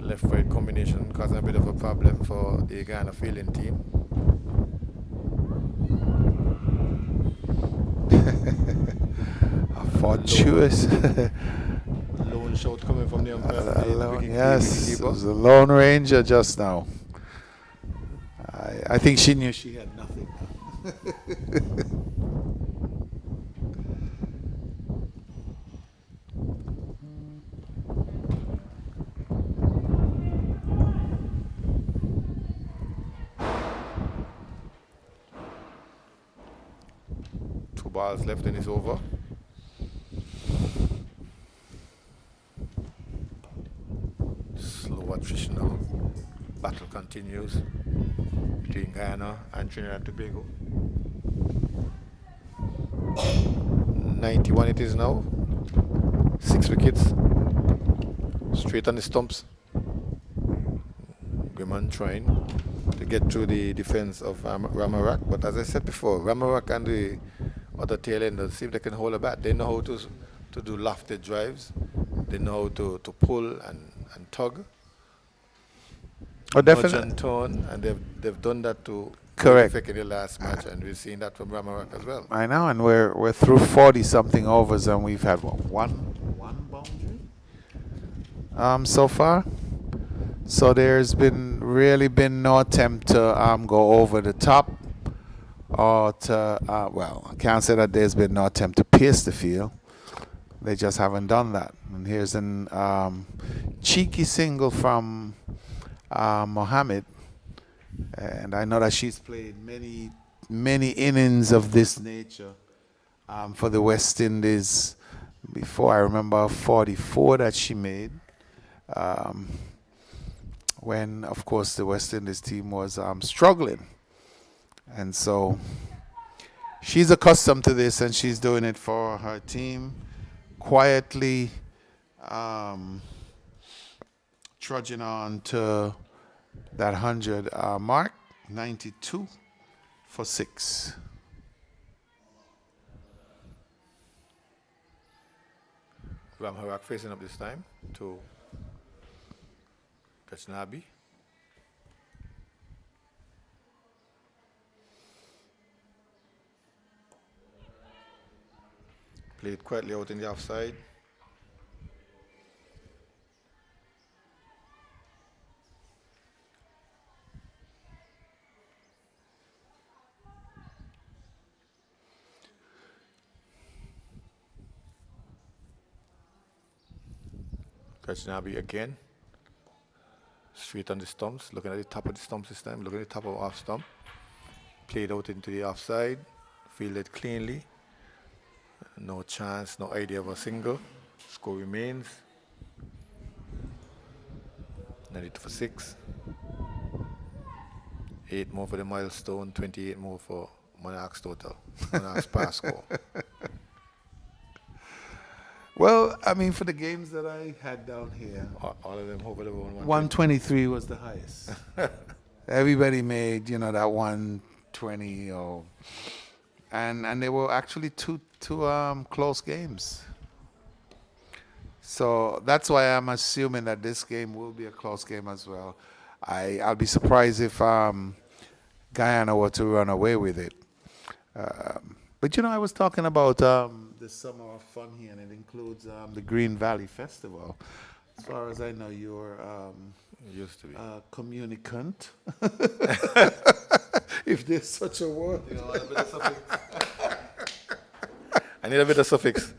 Left-right combination causing a bit of a problem for the Guyana fielding team. A fortuitous. Lone shot coming from the umpire. Yes, it was a Lone Ranger just now. I think she knew she had nothing. Two balls left and it's over. Slow attritional battle continues between Guyana and Trinidad and Tobago. 91 it is now. 6 wickets. Straight on the stumps. Griman trying to get through the defense of Ramarak. But as I said before, Ramarak and the other tail enders see if they can hold a bat. They know how to do lofted drives. They know how to pull and tug. Oh, Nudge definitely. and turn, and they've done that to Correct. effect in the last match, and we've seen that from Ramarak as well. I know, and we're through 40 something overs, and we've had one boundary so far. So there's really been no attempt to go over the top, or to I can't say that there's been no attempt to pierce the field. They just haven't done that. And here's an cheeky single from Mohammed. And I know that she's played many innings of this nature for the West Indies. Before, I remember 44 that she made when, of course, the West Indies team was struggling. And so she's accustomed to this, and she's doing it for her team, quietly trudging on to that 100 mark. 92 for 6. Ramarak facing up this time to Kachnabi. Played quietly out in the offside. Catch Nabi again. Straight on the stumps, looking at the top of the stumps this time, looking at the top of off stump. Played out into the offside, fielded cleanly. No chance, no idea of a single. Score remains 92 for 6. 8 more for the milestone, 28 more for Monarchs total. Monarchs pass score. Well, I mean, for the games that I had down here, All of them over the 123 was the highest. Everybody made, you know, that 120 or, and they were actually two close games. So that's why I'm assuming that this game will be a close game as well. I'll be surprised if Guyana were to run away with it. But you know, I was talking about the summer of fun here, and it includes the Green Valley Festival. As far as I know, you're used to be. a communicant, if there's such a word. You know, a bit of suffix. I need a bit of suffix.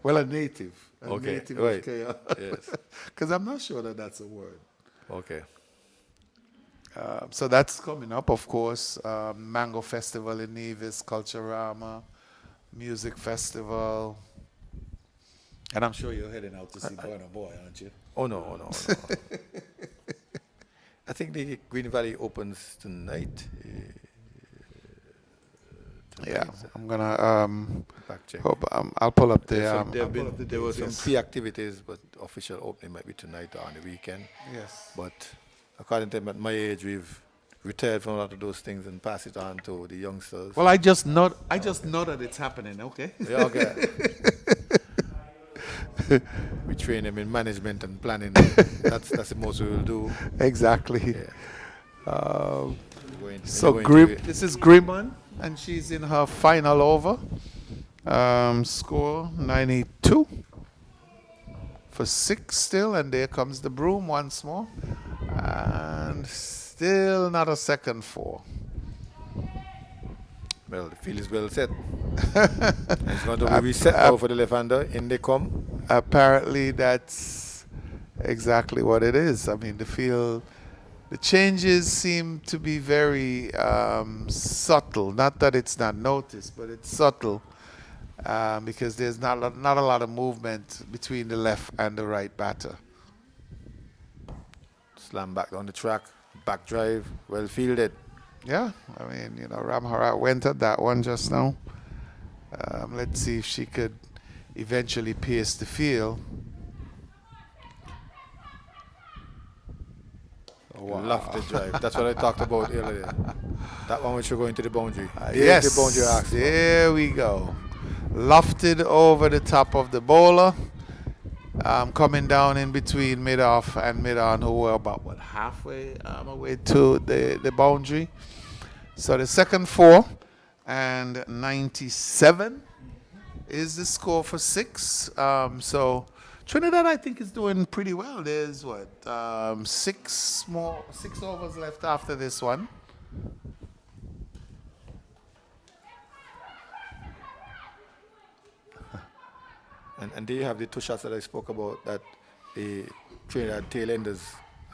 Well, a native. Okay, Native right. of chaos. Yes. Because I'm not sure that that's a word. Okay. So that's coming up, of course. Mango Festival in Nevis, Culturama, Music Festival. And I'm sure you're heading out to see Burna Boy, aren't you? Oh no. I think the Green Valley opens tonight. Yeah, I'm gonna Back check. hope I'll pull up the. There were some pre-activities, but official opening might be tonight or on the weekend. Yes. But according to them, at my age, we've retired from a lot of those things and pass it on to the youngsters. Well, I just know that it's happening. Okay. Yeah, okay. We train them in management and planning. That's the most we will do. Exactly. Yeah. So Grim, this is Grimman, and she's in her final over. Score 92 for 6 still, and there comes the broom once more, and still not a second 4. Well, the field is well set. It's going to be reset now for the left-hander. In they come. Apparently, that's exactly what it is. I mean, the changes seem to be very subtle. Not that it's not noticed, but it's subtle because there's not a lot of movement between the left and the right batter. Slam back down the track. Back drive. Well fielded. Yeah, I mean, you know, Ramharat went at that one just now. Let's see if she could eventually pierce the field. Lofted drive. That's what I talked about earlier. That one which we're going to the boundary. Yes, The boundary asked for. there we go. Lofted over the top of the bowler. Coming down in between mid-off and mid-on, who were about, halfway away to the boundary. So the second 4 and 97 is the score for 6. So Trinidad, I think, is doing pretty well. There's 6 overs left after this one. And there you have the 2 shots that I spoke about that the Trinidad tail-enders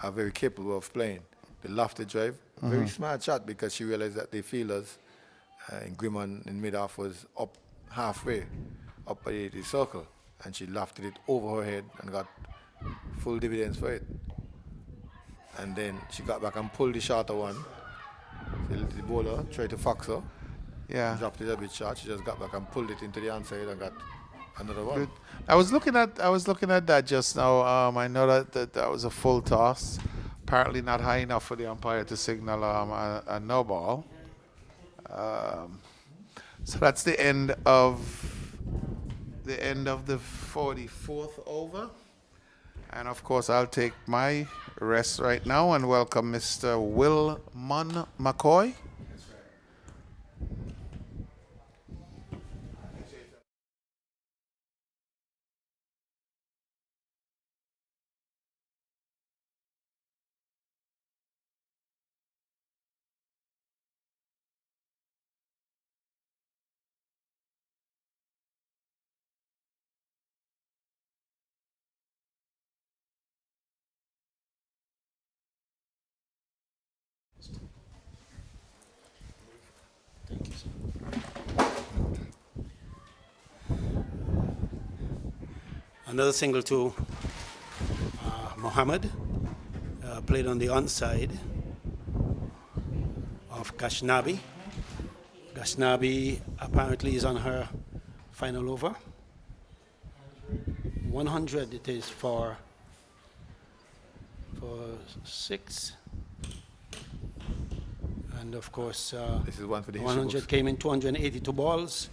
are very capable of playing. The lofted drive, very smart shot because she realized that the fielders in Grimman in mid-off was up halfway, up by the circle, and she lofted it over her head and got full dividends for it. And then she got back and pulled the shorter one. The bowler tried to fox her, Yeah. dropped it a bit short. She just got back and pulled it into the onside and got another one. Good. I was looking at that just now. I know that was a full toss. Apparently not high enough for the umpire to signal a no ball. So that's the end of the 44th over. And of course, I'll take my rest right now and welcome Mr. Wilmon McCoy. Another single to Mohammed, played on the onside of Gashnabi. Gashnabi apparently is on her final over. 100 it is for 6. And of course, This is one for the history 100 books. came in 282 balls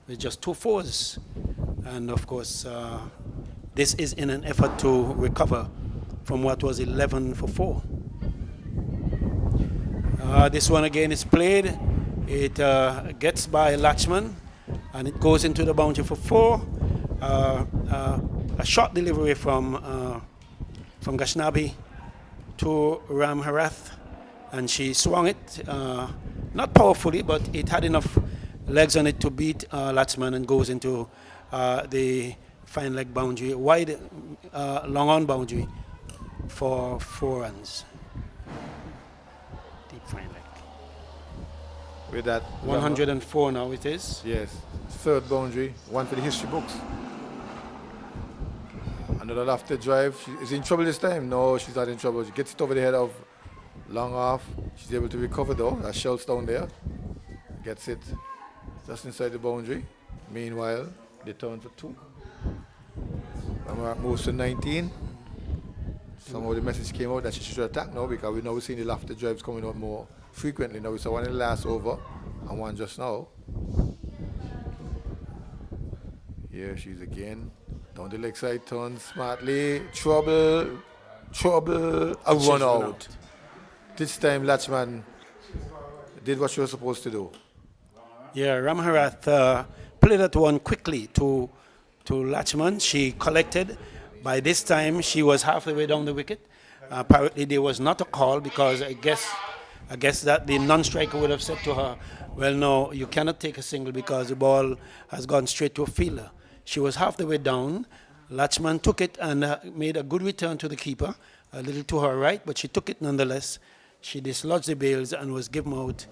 with just 2 fours. And of course, this is in an effort to recover from what was 11 for 4. This one again is played. It gets by Latchman and it goes into the boundary for 4. A short delivery from Gashnabi to Ram Harath, and she swung it, not powerfully, but it had enough legs on it to beat Latchman and goes into the fine leg boundary, wide long on boundary for 4 runs. Deep fine leg. With that, 104 now it is. yes, third boundary, one for the history books. Another lofted drive. She is in trouble this time. No, she's not in trouble. She gets it over the head of long off. She's able to recover though. That shells down there. Gets it just inside the boundary. Meanwhile, they turn for 2. Amarak moves to 19. Somehow the message came out that she should attack now because we now we're seeing the lofted drives coming out more frequently. Now we saw one in the last over and one just now. Here she's again. Down the leg side, turns smartly. Trouble, a run out. This time Latchman did what she was supposed to do. Yeah, Ramharath played that one quickly to Latchman. She collected. By this time, she was halfway way down the wicket. Apparently, there was not a call because I guess that the non-striker would have said to her, well, no, you cannot take a single because the ball has gone straight to a fielder. She was half the way down. Latchman took it and made a good return to the keeper, a little to her right, but she took it nonetheless. She dislodged the bails and was given out,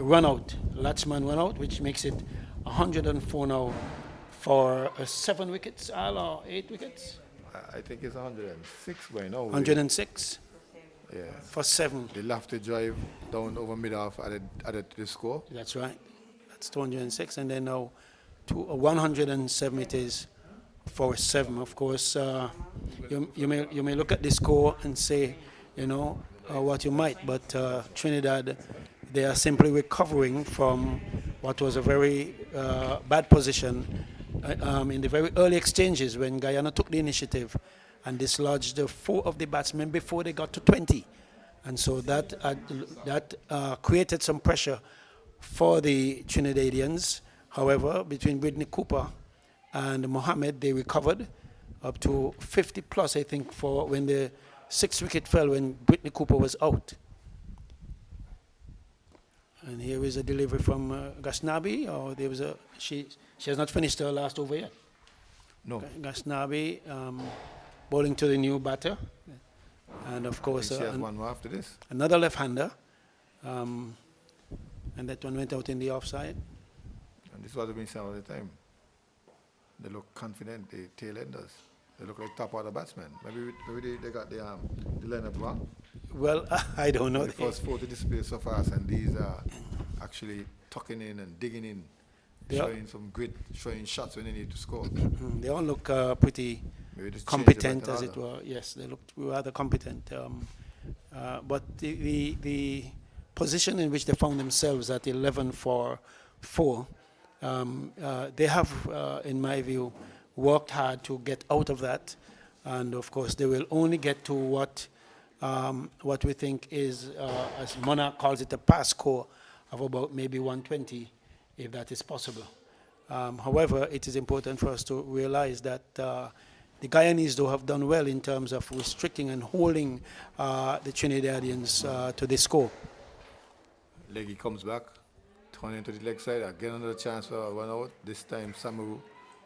run out. Latchman run out, which makes it 104 now for 7 wickets, Al, or 8 wickets? I think it's 106 by now. 106 Yeah. for 7. The lofted drive down over mid-off added to the score. That's right. That's 206. And then now to 107 it is for 7. Of course, you may look at the score and say, what you might, but Trinidad, they are simply recovering from what was a very bad position in the very early exchanges when Guyana took the initiative and dislodged 4 of the batsmen before they got to 20. And so that created some pressure for the Trinidadians. However, between Whitney Cooper and Mohammed, they recovered up to 50 plus, I think, for when the 6th wicket fell when Whitney Cooper was out. And here is a delivery from Gashnabi, or there was she has not finished her last over yet. No. Gashnabi bowling to the new batter, and of course She has one more after this. another left-hander, and that one went out in the offside. And this is what we've been saying all the time. They look confident, the tail enders. They look like top order batsmen. Maybe they got the lineup wrong. Well, I don't know. The first 4 to display so fast, and these are actually tucking in and digging in, showing some grit, showing shots when they need to score. They all look pretty Maybe just change the competent, batting as it order. were. Yes, they looked rather competent. But the position in which they found themselves at 11 for 4, they have, in my view, worked hard to get out of that. And of course, they will only get to what we think is, as Monarch calls it, a pass score of about maybe 120, if that is possible. However, it is important for us to realize that the Guyanese, though, have done well in terms of restricting and holding the Trinidadians to the score. Leggy comes back, turning to the leg side, again another chance for a run out. This time Samu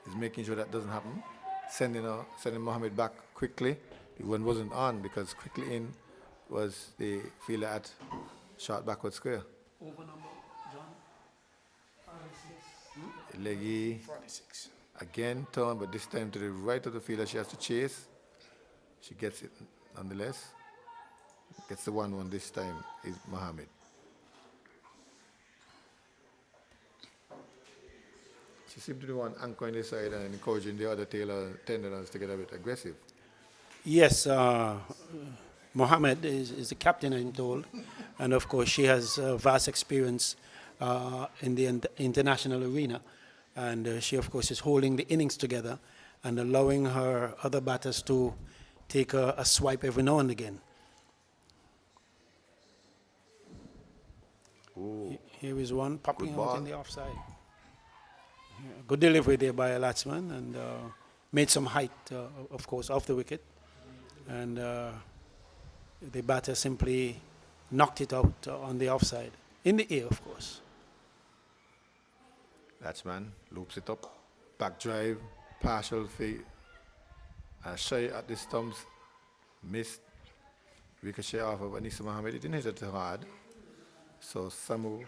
is making sure that doesn't happen. Sending Mohammed back quickly. The one wasn't on because quickly in was the fielder at short backward square. Over number, John? 46. Leggy Again, turn, but this time to the right of the fielder. She has to chase. She gets it nonetheless. Gets the 1-1 this time is Mohammed. She seemed to be one anchoring the side and encouraging the other tailor tenders to get a bit aggressive. Yes, Mohammed is the captain, I'm told. And of course, she has vast experience in the international arena. And she, of course, is holding the innings together and allowing her other batters to take a swipe every now and again. Ooh. Here is one popping Good out ball. in the offside. Yeah, good delivery there by a Latsman and made some height, of course, off the wicket. And the batter simply knocked it out on the offside, in the air, of course. Batsman loops it up. Back drive, partial fade. Shy at the stumps. Missed. Ricochet off of Anissa Mohammed. It didn't hit it hard. So Samu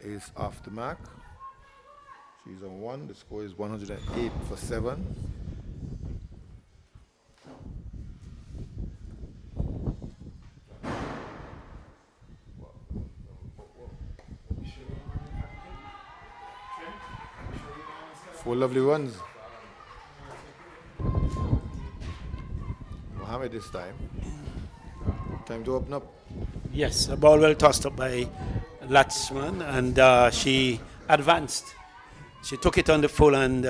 is off the mark. She's on 1. The score is 108 for 7. Four lovely runs. Mohammed this time. Time to open up. Yes, a ball well tossed up by Latsman, and she advanced. She took it on the full and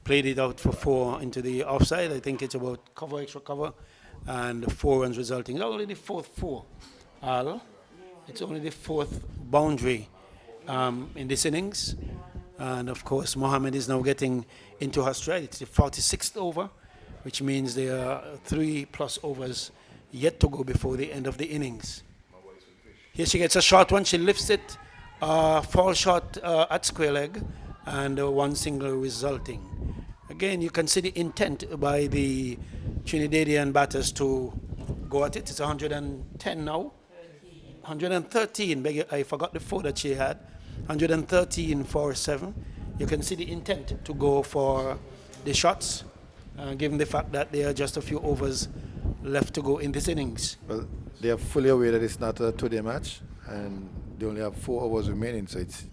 played it out for 4 into the offside. I think it's about cover, extra cover, and 4 runs resulting. It's only the 4th 4, Al. It's only the 4th boundary in this innings. And of course, Mohammed is now getting into her stride. It's the 46th over, which means there are 3+ overs yet to go before the end of the innings. Here she gets a short one. She lifts it, fall shot at square leg, and 1 single resulting. Again, you can see the intent by the Trinidadian batters to go at it. It's 110 now. 113. I forgot the 4 that she had. 113 for 7. You can see the intent to go for the shots, given the fact that there are just a few overs left to go in this innings. Well, they are fully aware that it's not a 2-day match, and they only have 4 overs remaining, so it's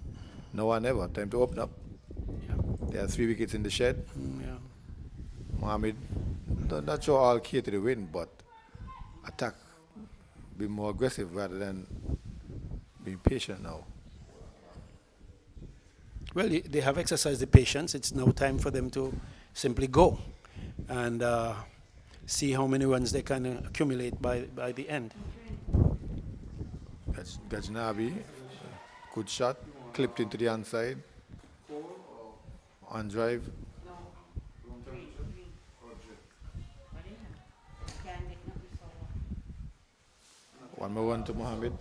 now or never. Time to open up. Yeah. There are 3 wickets in the shed. Yeah. Mohammed, not sure all key to the win, but attack, be more aggressive rather than being patient now. Well, they have exercised the patience. It's now time for them to simply go and see how many runs they can accumulate by the end. Gajnabi, good shot, clipped into the onside. On drive. One more one to Mohammed.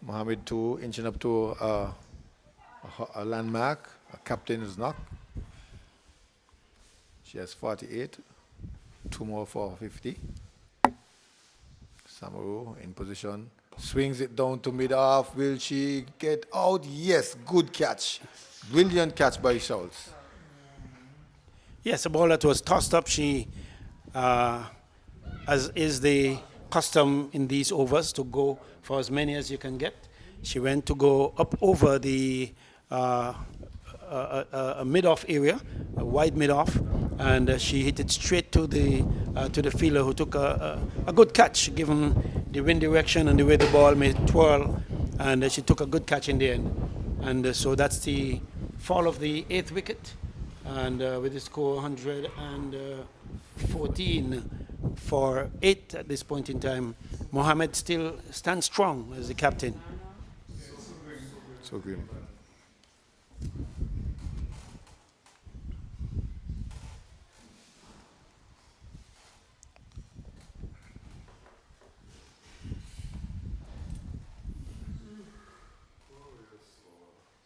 Mohammed 2, inching up to a landmark, a captain's knock. She has 48, 2 more for 50. Samaru in position, swings it down to mid-off. Will she get out? Yes, good catch. Brilliant catch by Schultz. Yes, a ball that was tossed up. She, as is the custom in these overs, to go for as many as you can get. She went to go up over the a mid-off area, a wide mid-off, and she hit it straight to the fielder, who took a good catch given the wind direction and the way the ball may twirl, and she took a good catch in the end. And so that's the fall of the 8th wicket, and with the score 114 for 8 at this point in time. Mohammed still stands strong as the captain. So grim.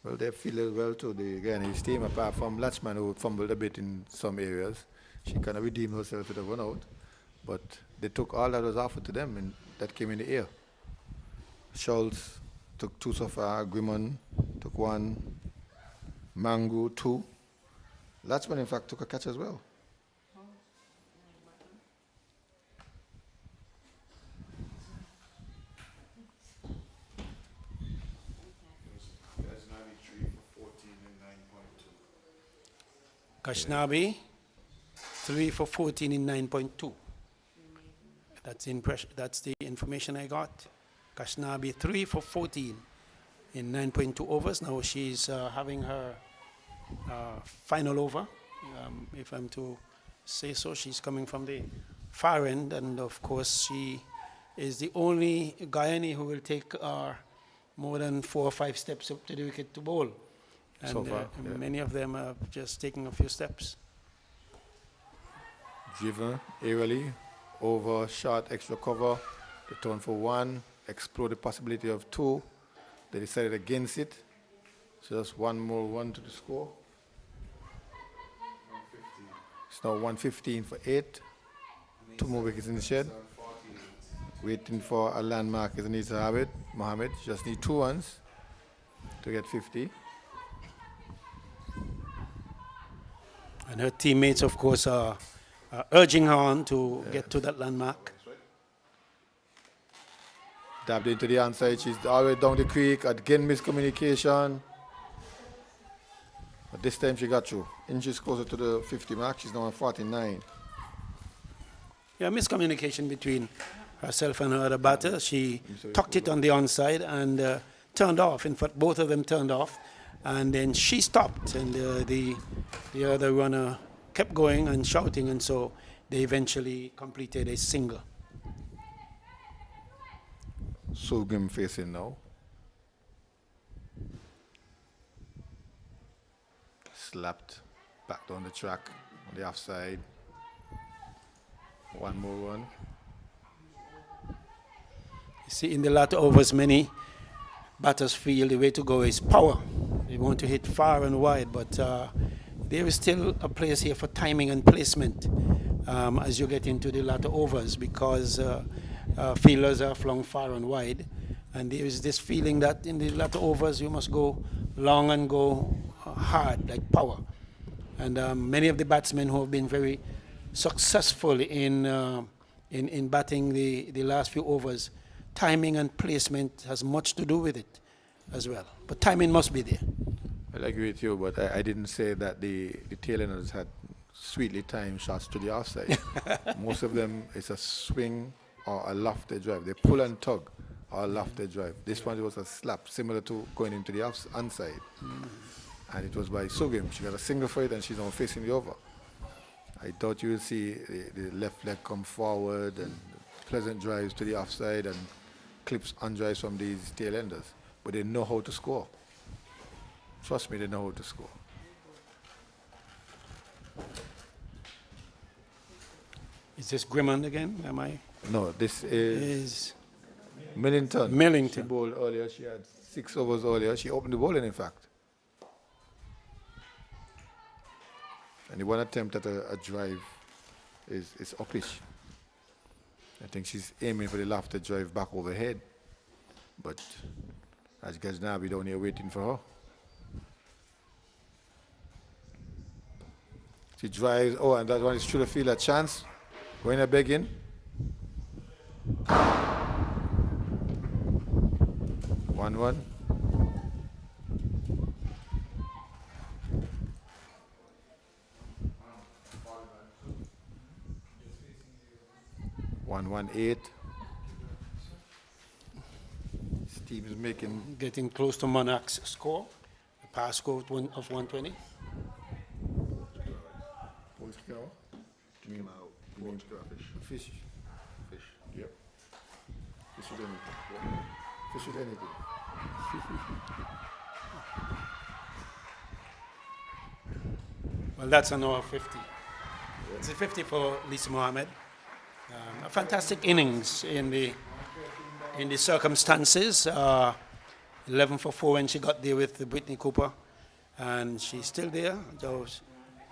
Well, they fielded well to the Guyanese team, apart from Latchman, who fumbled a bit in some areas. She kind of redeemed herself with a run out, but they took all that was offered to them, and that came in the air. Schultz took 2 so far. Grimon took 1. Mango 2. Latsman, in fact, took a catch as well. Kashnabi, 3 for 14 in 9.2. That's the information I got. Kashnabi, 3 for 14 in 9.2 overs. Now she's having her final over, if I'm to say so. She's coming from the far end, and of course she is the only Guyana who will take more than 4 or 5 steps up to the wicket to bowl. And So far, yeah. many of them are just taking a few steps. Driven aerially, over, short, extra cover. They turn for 1, explore the possibility of 2. They decided against it. So just 1 more run to the score. It's now 115 for 8. 2 more wickets in the shed. Waiting for a landmark is needs to have it. Mohammed just need 2 runs to get 50. And her teammates, of course, are urging her on to get to that landmark. Dabbed into the onside. She's all the way down the creek. Again, miscommunication. But this time she got through. Inches closer to the 50 mark. She's now on 49. Yeah, miscommunication between herself and her other batter. She tucked it on the onside and turned off. In fact, both of them turned off. And then she stopped, and the other runner kept going and shouting, and so they eventually completed a single. Sugim facing now. Slapped back down the track on the offside. 1 more run. You see, in the latter overs, many batters feel the way to go is power. They want to hit far and wide, but there is still a place here for timing and placement as you get into the latter overs, because fielders are flung far and wide, and there is this feeling that in the latter overs you must go long and go hard, like power. And many of the batsmen who have been very successful in batting the last few overs, timing and placement has much to do with it as well. But timing must be there. I agree with you, but I didn't say that the tailenders had sweetly timed shots to the offside. Most of them, it's a swing or a lofted drive. They pull and tug or a lofted drive. This one was a slap, similar to going into the onside. And it was by Sugim. She got a single for it, and she's now facing the over. I thought you would see the left leg come forward and pleasant drives to the offside and clips on drives from these tailenders. But they know how to score. Trust me, they know how to score. Is this Grimond again? Am I? No, this is Millington. Millington. She bowled earlier. She had 6 overs earlier. She opened the bowling, in fact. And the one attempt at a drive is uppish. I think she's aiming for the lofted drive back overhead. But as you guys know, we're down here waiting for her. She drives, oh, and that one is should have feel a chance. Going a begging. One. One 8. Steve is making Getting close to Monarch's score, the pass score of 120. Fish. Yep. Fish with anything. Fish with anything. Well, that's an over 50. It's a 50 for Lisa Mohammed. A fantastic innings in the circumstances. 11 for 4 when she got there with Brittany Cooper, and she's still there, just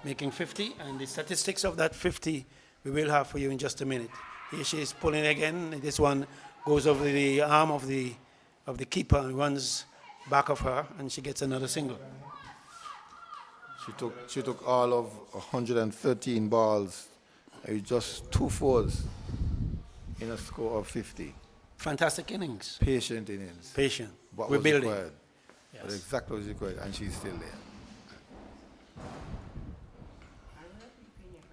making 50. And the statistics of that 50 we will have for you in just a minute. Here she is pulling again. This one goes over the arm of the of the keeper and runs back of her, and she gets another single. She took all of 113 balls, just 2 fours in a score of 50. Fantastic innings. Patient innings. Patient. What We're was building. required. Yes. But exactly what was required, and she's still there.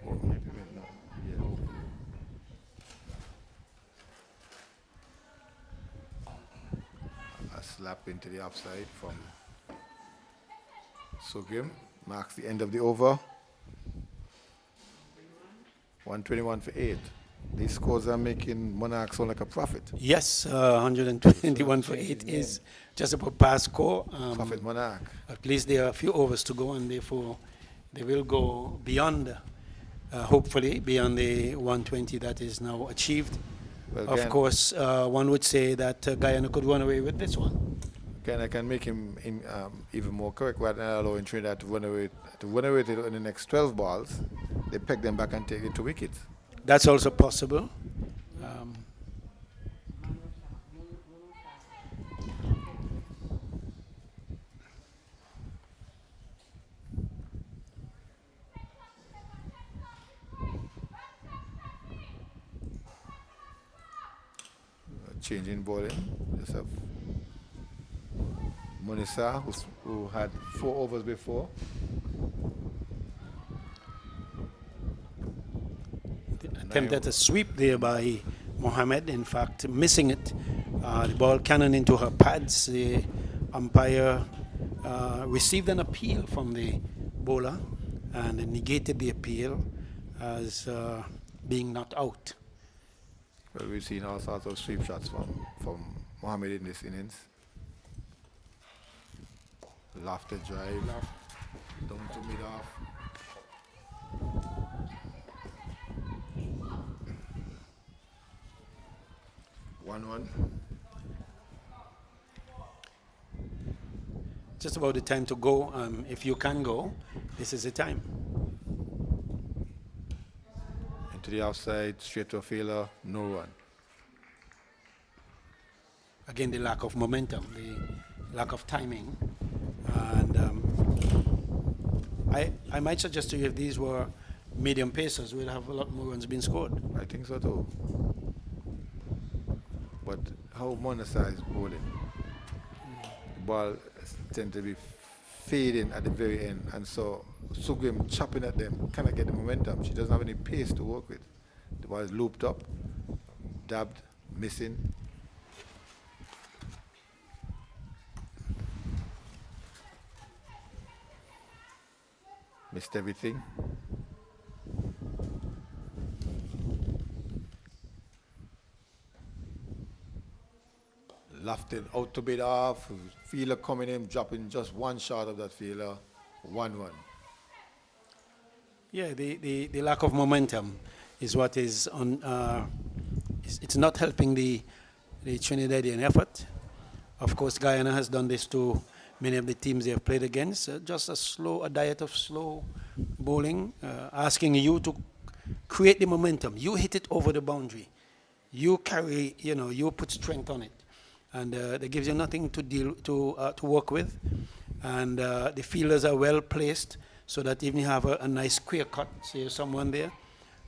Oh, maybe not. Yeah, hopefully. A slap into the offside from Sugrim marks the end of the over. 121 for 8. These scores are making Monarch sound like a profit. Yes, 121 for 8 is just about past score. Profit Monarch. At least there are a few overs to go, and therefore they will go beyond, hopefully, beyond the 120 that is now achieved. Well, Of course, one would say that Guyana could run away with this one. Guyana can make him even more correct rather than allowing Trinidad to run away with it in the next 12 balls. They peg them back and take it to wickets. That's also possible. Changing bowling. Just have Monisa, who had 4 overs before. Attempt at a sweep there by Mohammed, in fact, missing it. The ball cannon into her pads. The umpire received an appeal from the bowler and negated the appeal as being not out. Well, we've seen all sorts of sweep shots from Mohammed in this innings. Lofted drive, down to mid-off. One. Just about the time to go. If you can go, this is the time. Into the outside, straight to a fielder, no run. Again, the lack of momentum, the lack of timing. And I might suggest to you if these were medium pacers, we'd have a lot more runs being scored. I think so too. But how Monasa is bowling, the ball tends to be fading at the very end, and so Sugrim chopping at them cannot get the momentum. She doesn't have any pace to work with. The ball is looped up, dabbed, missing. Missed everything. Lofted out to bid off, fielder coming in, dropping just one shot of that fielder, 1-1. Yeah, the lack of momentum is what is on. It's not helping the Trinidadian effort. Of course, Guyana has done this to many of the teams they have played against. Just a diet of slow bowling, asking you to create the momentum. You hit it over the boundary. You carry, you put strength on it. And that gives you nothing to work with. And the fielders are well placed so that even you have a nice clear cut, say someone there.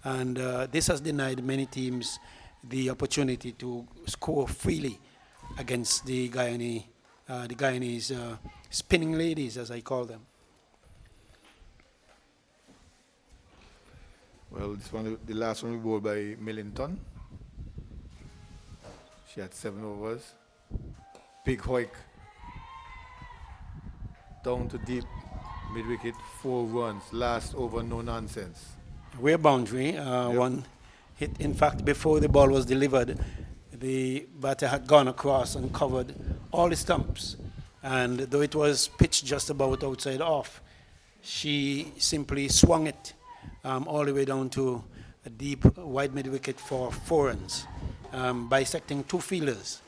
And this has denied many teams the opportunity to score freely against the Guyanese spinning ladies, as I call them. Well, the last one we bowled by Millington. She had 7 overs. Big hoik. Down to deep, mid-wicket, 4 runs. Last over, no nonsense. Rear boundary, one hit. In fact, before the ball was delivered, the batter had gone across and covered all the stumps. And though it was pitched just about outside off, she simply swung it all the way down to a deep wide mid-wicket for 4 runs, bisecting 2 fielders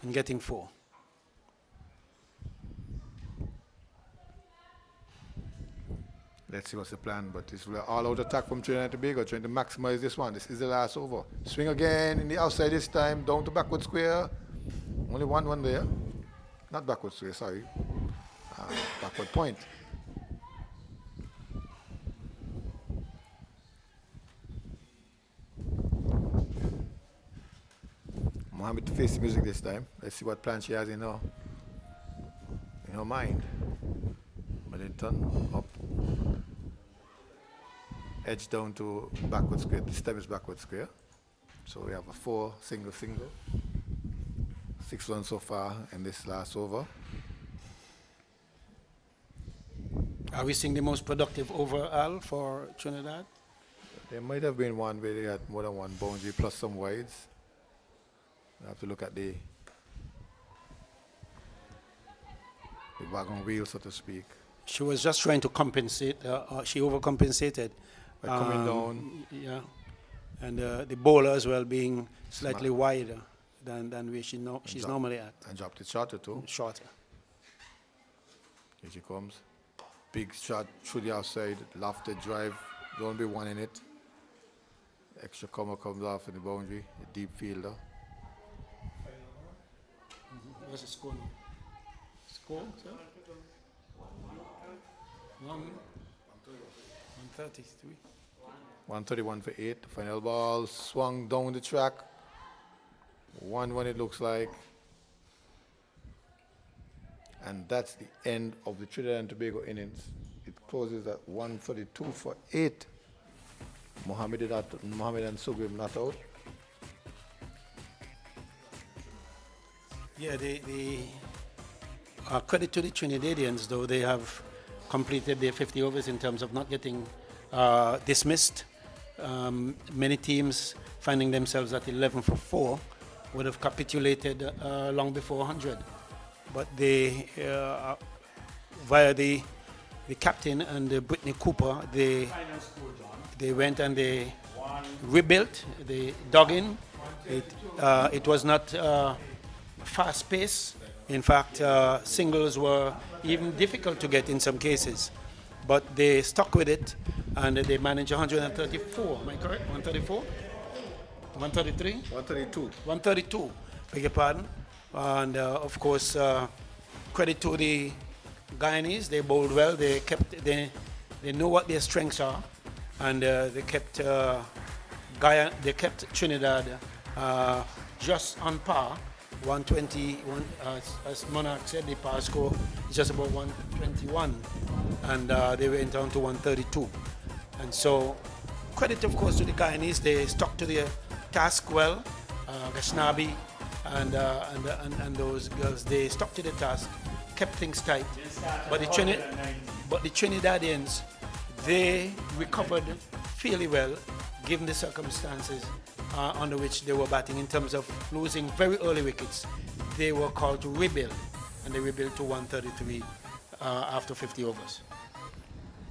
and getting 4. Let's see what's the plan, but this will all-out attack from Trinidad and Tobago, trying to maximize this one. This is the last over. Swing again in the outside this time, down to backward square. Only one there. Not backward sway, sorry. Backward point. Mohammed to face the music this time. Let's see what plan she has in her mind. Middleton up. Edge down to backward square. This time is backward square. So we have a 4 single. 6 runs so far in this last over. Are we seeing the most productive overall for Trinidad? There might have been one where they had more than one boundary plus some wides. We have to look at the wagon wheel, so to speak. She was just trying to compensate. She overcompensated. By coming down. Yeah. And the bowler as well being slightly wider than where she's normally at. And dropped it shorter too. Shorter. Here she comes. Big shot through the outside. Lofted drive. Don't be one in it. Extra comer comes off in the boundary. A deep fielder. What's the score now? Score, sir? 133. 131 for 8. Final ball swung down the track. 1-1 it looks like. And that's the end of the Trinidad and Tobago innings. It closes at 132 for 8. Mohammed and Sugrim not out. Yeah, the credit to the Trinidadians, though, they have completed their 50 overs in terms of not getting dismissed. Many teams finding themselves at 11 for 4 would have capitulated long before 100. But they, via the captain and Brittany Cooper, they went and they rebuilt, they dug in. It was not fast pace. In fact, singles were even difficult to get in some cases. But they stuck with it and they managed 134. Am I correct? 134? 133? 132. 132, beg your pardon. And of course, credit to the Guyanese. They bowled well. They know what their strengths are, and they kept Trinidad just on par. 120, as Monarch said, the par score is just about 121, and they went down to 132. And so, credit of course to the Guyanese. They stuck to their task well. Gashnabi and those girls, they stuck to the task, kept things tight. But the Trinidadians, they recovered fairly well, given the circumstances under which they were batting in terms of losing very early wickets. They were called to rebuild, and they rebuilt to 133 after 50 overs.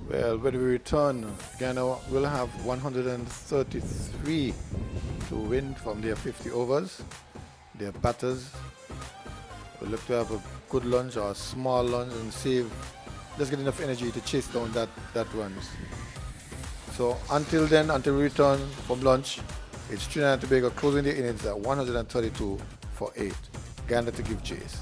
Well, when we return, Guyana will have 133 to win from their 50 overs. Their batters will look to have a good lunge or a small lunge and save, just get enough energy to chase down that runs. So until then, until we return from lunch, it's Trinidad and Tobago closing the innings at 132 for 8. Guyana to give chase.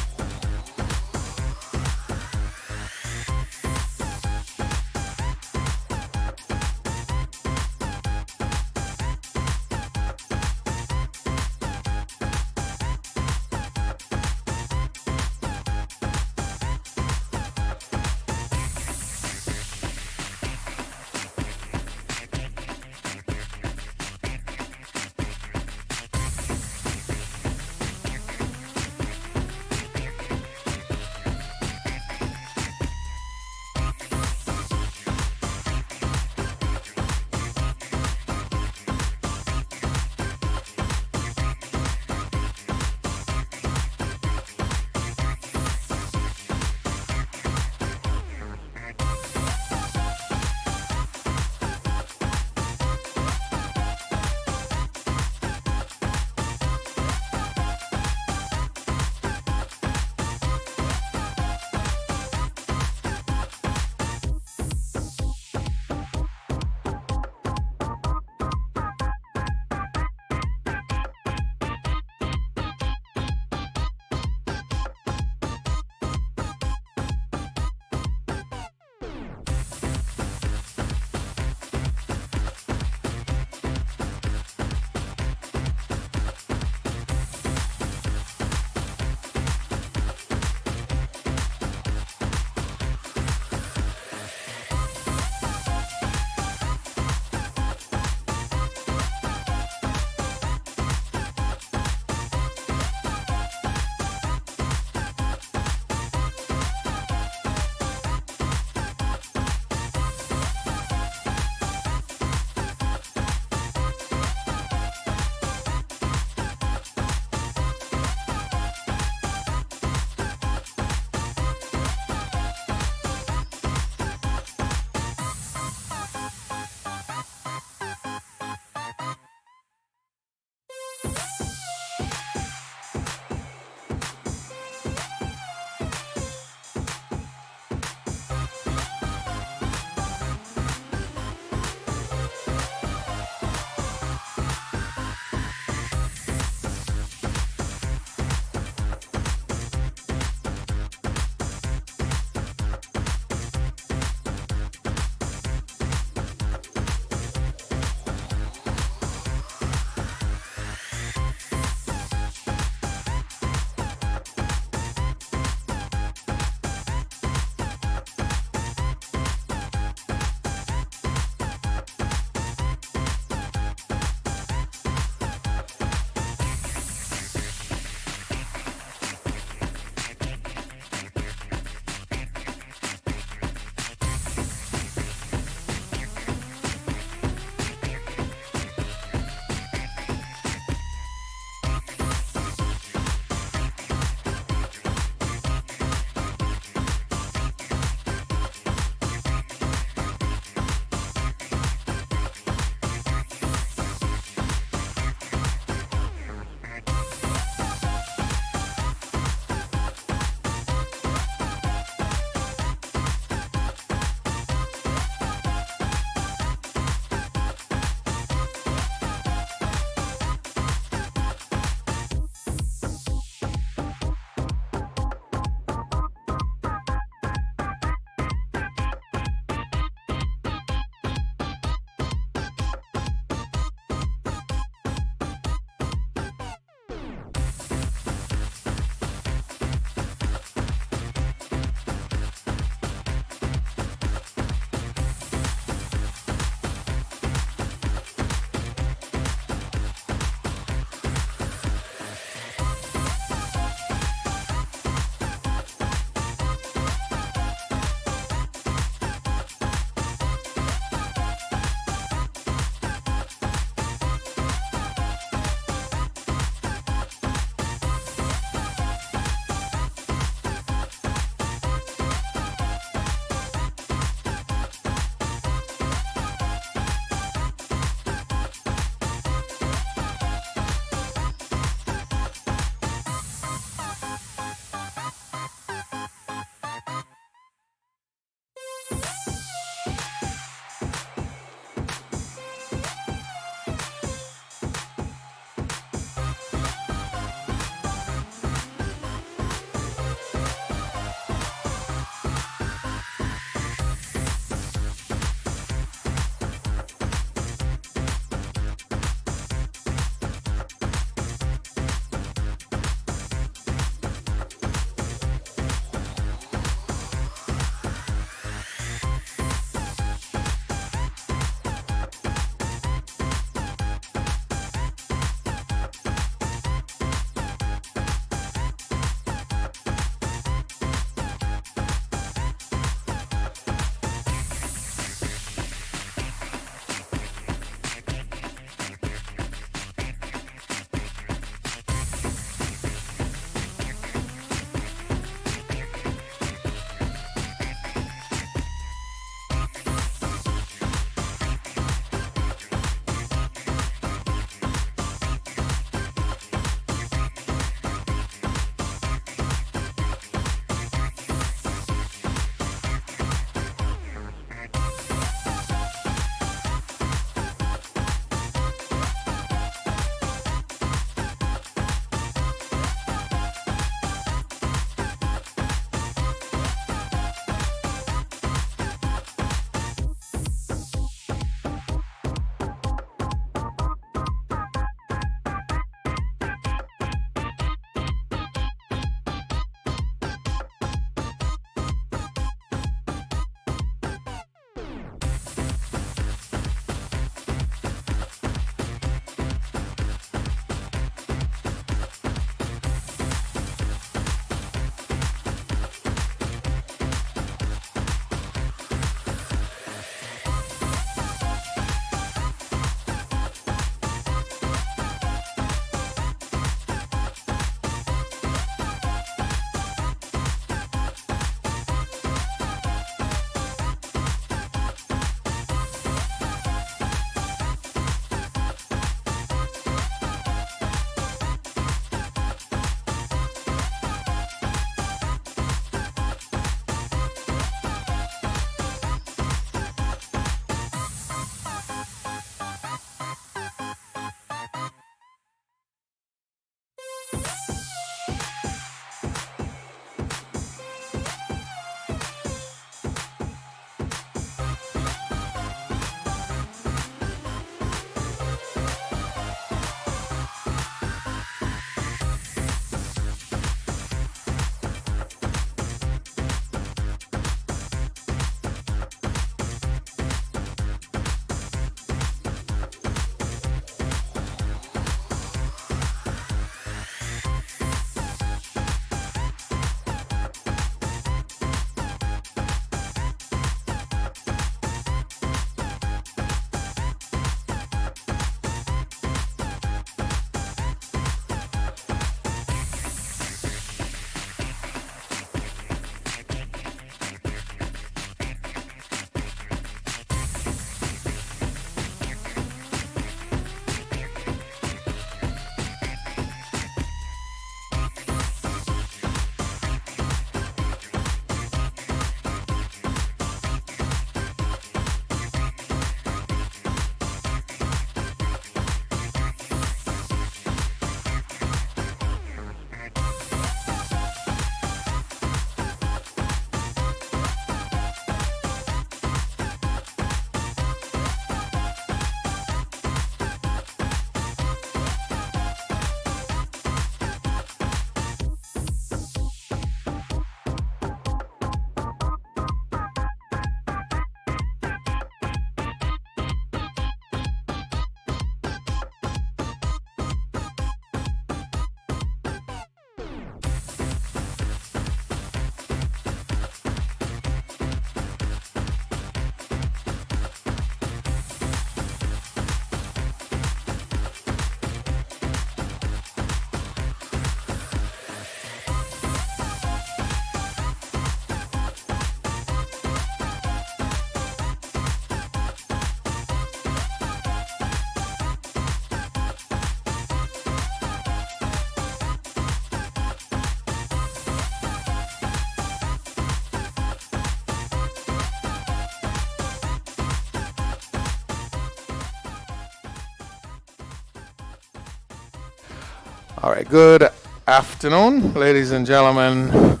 All right, good afternoon, ladies and gentlemen.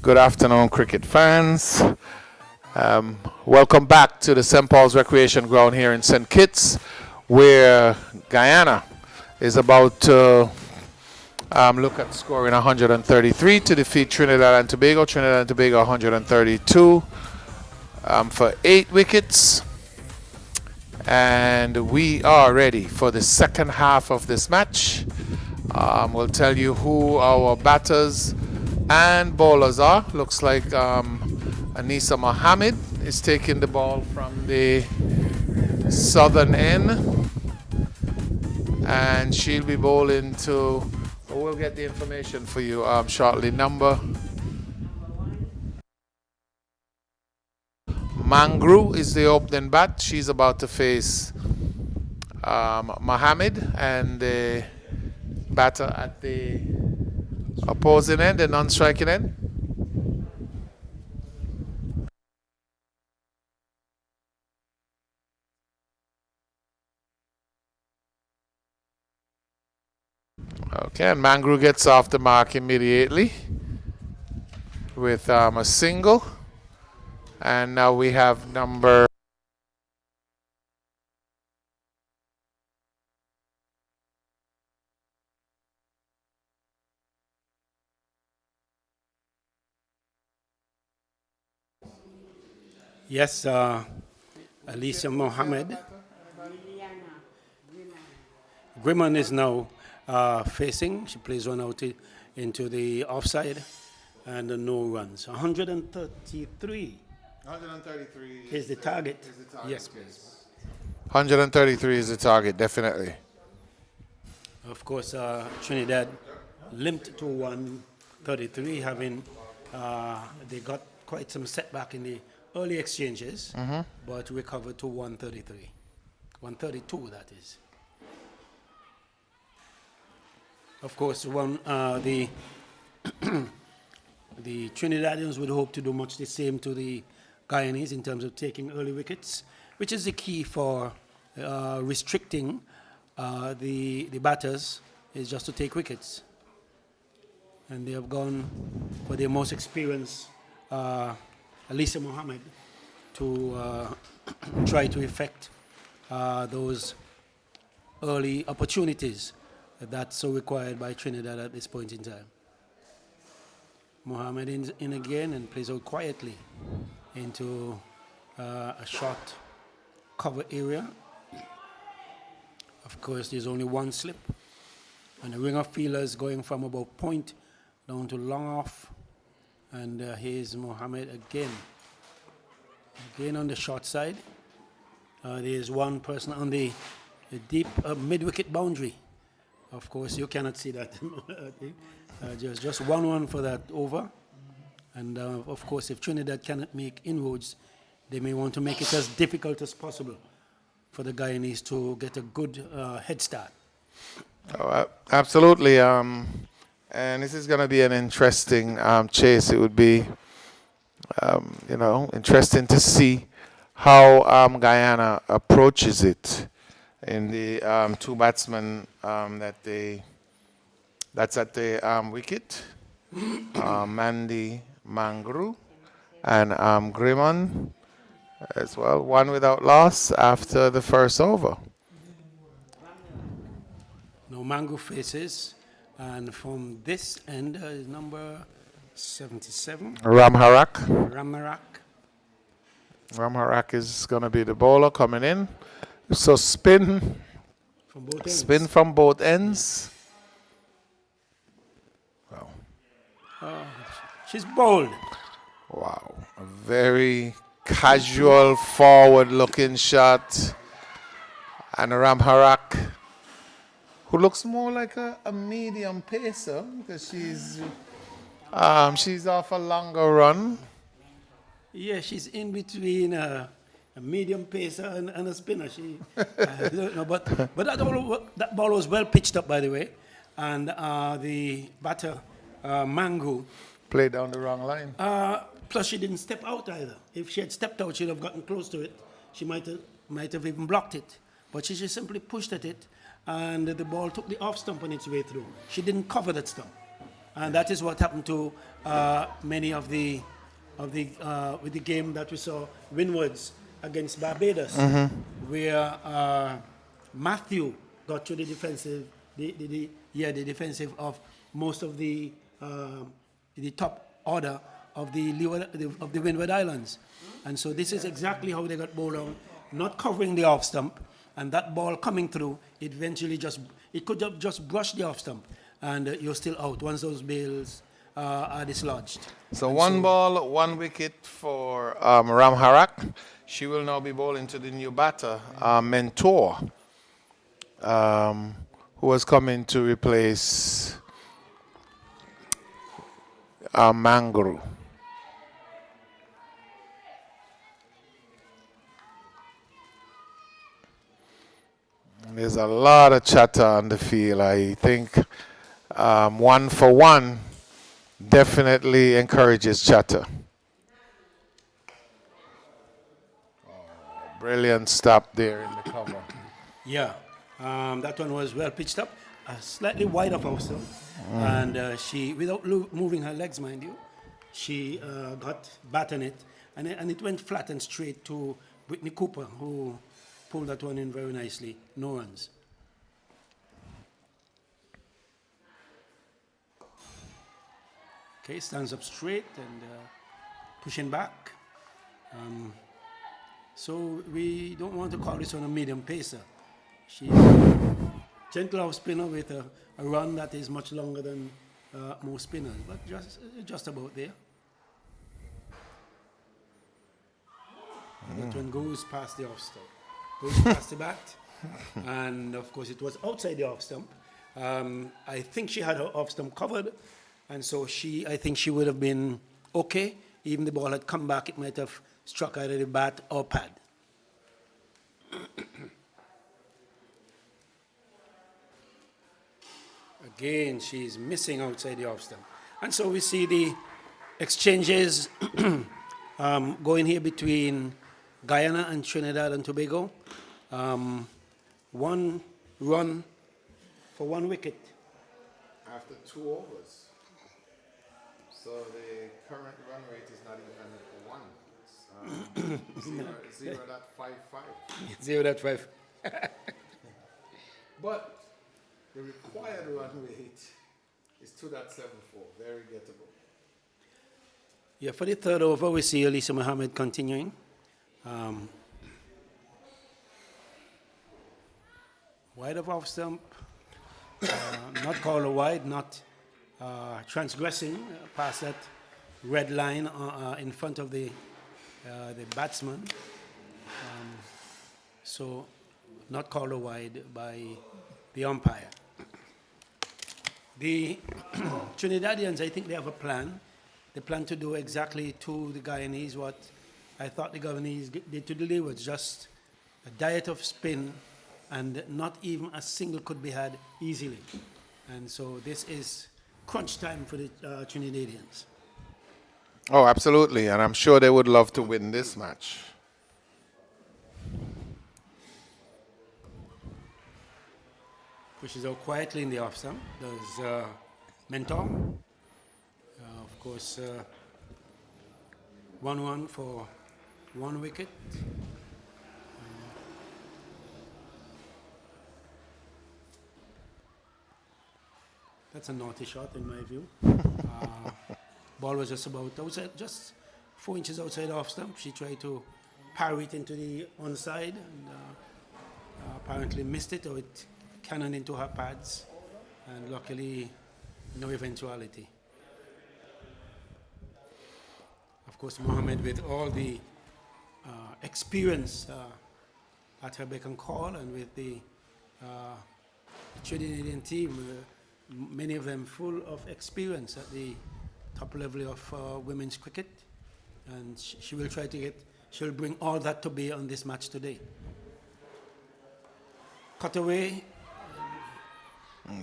Good afternoon, cricket fans. Welcome back to the St. Paul's Recreation Ground here in St. Kitts, where Guyana is about to look at scoring 133 to defeat Trinidad and Tobago. Trinidad and Tobago 132 for 8 wickets. And we are ready for the second half of this match. We'll tell you who our batters and bowlers are. Looks like Anisa Mohammed is taking the ball from the southern end, and she'll be bowling to, we'll get the information for you shortly. Number Mangru is the opening bat. She's about to face Mohammed, and the batter at the opposing end, the non-striking end. Okay, and Mangru gets off the mark immediately with a single. And now we have number Yes, Alicia Mohammed. Grimman is now facing. She plays one out into the offside, and no runs. 133 is the target. Yes, please. 133 is the target, definitely. Of course, Trinidad limped to 133, having they got quite some setback in the early exchanges, but recovered to 133. 132, that is. Of course, the the Trinidadians would hope to do much the same to the Guyanese in terms of taking early wickets, which is the key for restricting the batters, is just to take wickets. And they have gone for their most experienced, Alisa Mohammed, to try to effect those early opportunities that's so required by Trinidad at this point in time. Mohammed in again and plays out quietly into a short cover area. Of course, there's only one slip, and the ringer fielders going from about point down to long off. And here's Mohammed again on the short side. There's one person on the deep mid-wicket boundary. Of course, you cannot see that. Just 1-1 for that over. And of course, if Trinidad cannot make inroads, they may want to make it as difficult as possible for the Guyanese to get a good head start. Oh, absolutely. And this is going to be an interesting chase. It would be, interesting to see how Guyana approaches it in the two batsmen that's at the wicket, Mandy Mangru and Grimon as well. One without loss after the first over. No, Mangru faces, and from this end is number 77. Ramharak is going to be the bowler coming in. So spin from both ends. Wow. She's bold. Wow. A very casual, forward-looking shot. And Ramharak, who looks more like a medium pacer, because she's off a longer run. Yeah, she's in between a medium pacer and a spinner. I don't know, but that ball was well pitched up, by the way, and the batter Mangu played down the wrong line. Plus, she didn't step out either. If she had stepped out, she'd have gotten close to it. She might have even blocked it, but she just simply pushed at it, and the ball took the off stump on its way through. She didn't cover that stump, and that is what happened to many of the with the game that we saw Windwards against Barbados, where Matthew got to the defensive, the defensive of most of the top order of the Windward Islands, and so this is exactly how they got bowled on, not covering the off stump, and that ball coming through, it eventually it could have just brushed the off stump, and you're still out once those bails are dislodged. So one ball, 1 wicket for Ram Harak. She will now be bowling to the new batter, Mentor, who has come in to replace Mangru. There's a lot of chatter on the field. I think 1 for 1 definitely encourages chatter. Brilliant stop there in the cover. Yeah, that one was well pitched up, slightly wide of off stump, and she, without moving her legs, mind you, she got bat on it, and it went flat and straight to Whitney Cooper, who pulled that one in very nicely. No runs. Okay, stands up straight and pushing back. So we don't want to call this one a medium pacer. She's a gentle off spinner with a run that is much longer than most spinners, but just about there. That one goes past the off stump, goes past the bat, and of course it was outside the off stump. I think she had her off stump covered, and so I think she would have been okay. Even the ball had come back, it might have struck either the bat or pad. Again, she's missing outside the off stump. And so we see the exchanges going here between Guyana and Trinidad and Tobago. 1 run for 1 wicket. After 2 overs. So the current run rate is not even 1. It's 0.55. 0.5. But the required run rate is 2.74. Very gettable. Yeah, for the third over, we see Elisa Mohammed continuing. Wide of off stump, not called a wide, not transgressing past that red line in front of the batsman. So not called a wide by the umpire. The Trinidadians, I think they have a plan. They plan to do exactly to the Guyanese what I thought the Guyanese did to the Leewards, just a diet of spin, and not even a single could be had easily. And so this is crunch time for the Trinidadians. Oh, absolutely. And I'm sure they would love to win this match. Pushes out quietly in the off stump. There's Mentor. Of course, 1-1 for 1 wicket. That's a naughty shot in my view. Ball was just about outside, just 4 inches outside off stump. She tried to parry it into the onside and apparently missed it, or it cannoned into her pads, and luckily no eventuality. Of course, Mohammed, with all the experience at her beck and call, and with the Trinidadian team, many of them full of experience at the top level of women's cricket, and she will try to she'll bring all that to bear on this match today. Cut away.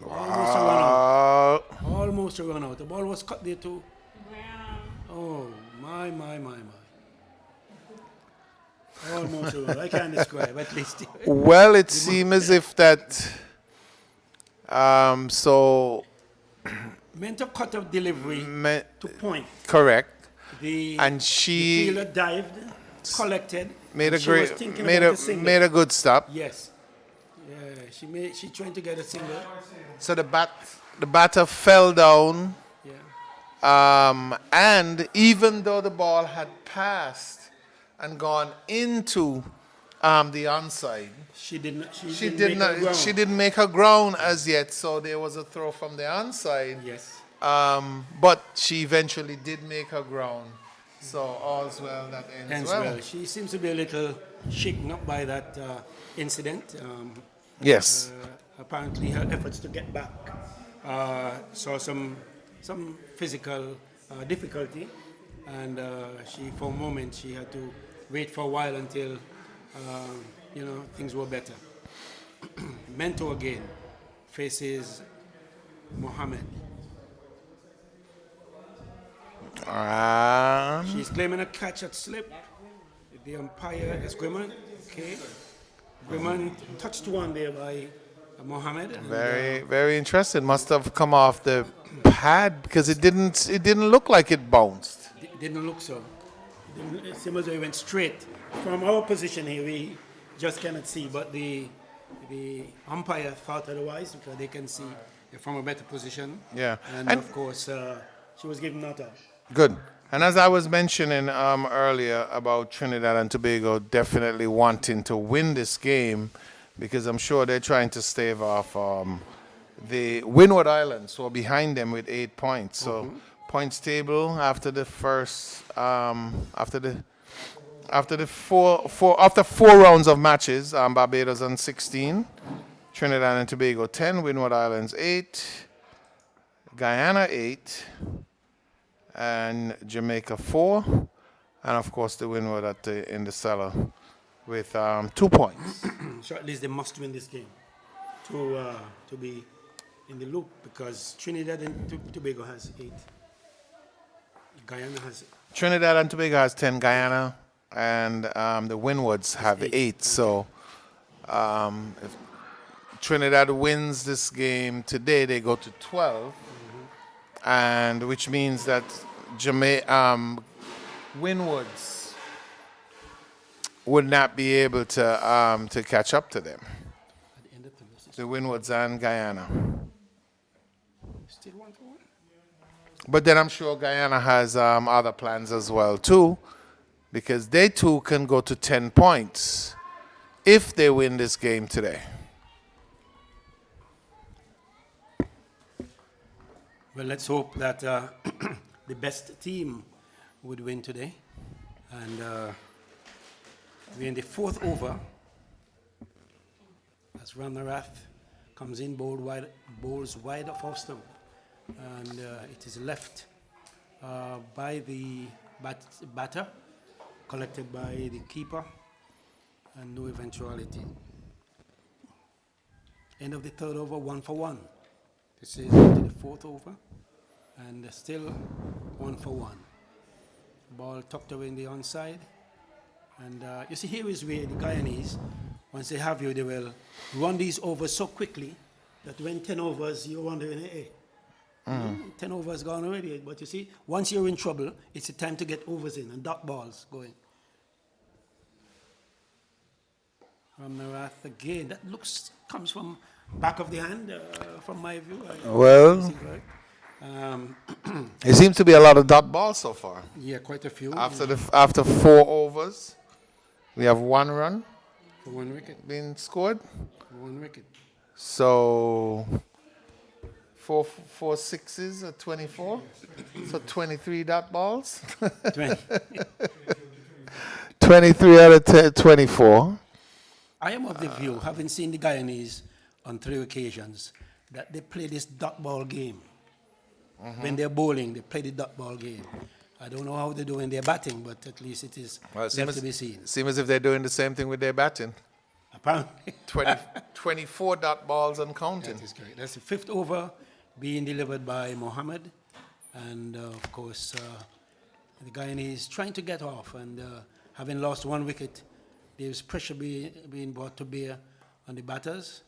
Wow. Almost a run out. The ball was cut there too. Brown. Oh, my. Almost a run. I can't describe, at least. Well, it seems as if that So, Meant to cut off delivery to point. correct. The, And the she fielder dived, collected, made and a she was great, thinking made about a the single. made a good stop. Yes. Yeah, she trying to get a single. So the batter fell down, Yeah. and even though the ball had passed and gone into the onside, She didn't. She, she didn't did make her not. ground. She didn't make her ground as yet. So there was a throw from the onside. Yes. But she eventually did make her ground. So all's well that ends Ends well. well. She seems to be a little shaken up by that incident. Yes. Apparently, her efforts to get back saw some physical difficulty, and she, for a moment, she had to wait for a while until things were better. Mento again faces Mohammed. She's claiming a catch at slip. The umpire is Griman. Okay. Griman touched one there by Mohammed. And, Very interesting. Must have come off the pad because it didn't look like it bounced. didn't look so. It seemed as though it went straight. From our position here, we just cannot see, but the umpire thought otherwise because they can see from a better position. Yeah. And of course, she was given not out. Good. And as I was mentioning earlier about Trinidad and Tobago definitely wanting to win this game because I'm sure they're trying to stave off the Windward Islands, who are behind them with 8 points. So points table after the first after 4 rounds of matches, Barbados on 16, Trinidad and Tobago 10, Windward Islands 8, Guyana 8. And Jamaica 4, and of course the Windward in the cellar with 2 points. So at least they must win this game to be in the loop because Trinidad and Tobago has 8. Guyana has Trinidad and Tobago has 10, Guyana and the Windwards have 8. So if Trinidad wins this game today, they go to 12. And which means that Windwards would not be able to catch up to them. at the end of the The Windwards and Guyana. still 1-1. But then I'm sure Guyana has other plans as well too, because they too can go to 10 points if they win this game today. Well, let's hope that the best team would win today. And we're in the 4th over. As Ramnarath comes in, bowls wide of off stump. And it is left by the batter, collected by the keeper, and no eventuality. End of the 3rd over, 1 for 1. This is into the 4th over, and still 1 for 1. Ball tucked away in the onside, and you see here is where the Guyanese, once they have you, they will run these overs so quickly that when 10 overs, you're wondering, hey, 10 overs gone already. But you see, once you're in trouble, it's the time to get overs in and dot balls going. Ramnarath again. That comes from back of the hand, from my view. Well, it seems to be a lot of dot balls so far. Yeah, quite a few. After 4 overs, we have 1 run For 1 wicket. being scored. For 1 wicket. So 4 sixes are 24. So 23 dot balls. 23 out of 24. I am of the view, having seen the Guyanese on 3 occasions, that they play this dot ball game. When they're bowling, they play the dot ball game. I don't know how they do when they're batting, but at least it is left to be seen. Seems as if they're doing the same thing with their batting. Apparently. 24 dot balls and counting. That is correct. That's the 5th over being delivered by Mohammed. And of course, the Guyanese trying to get off, and having lost 1 wicket, there's pressure being brought to bear on the batters.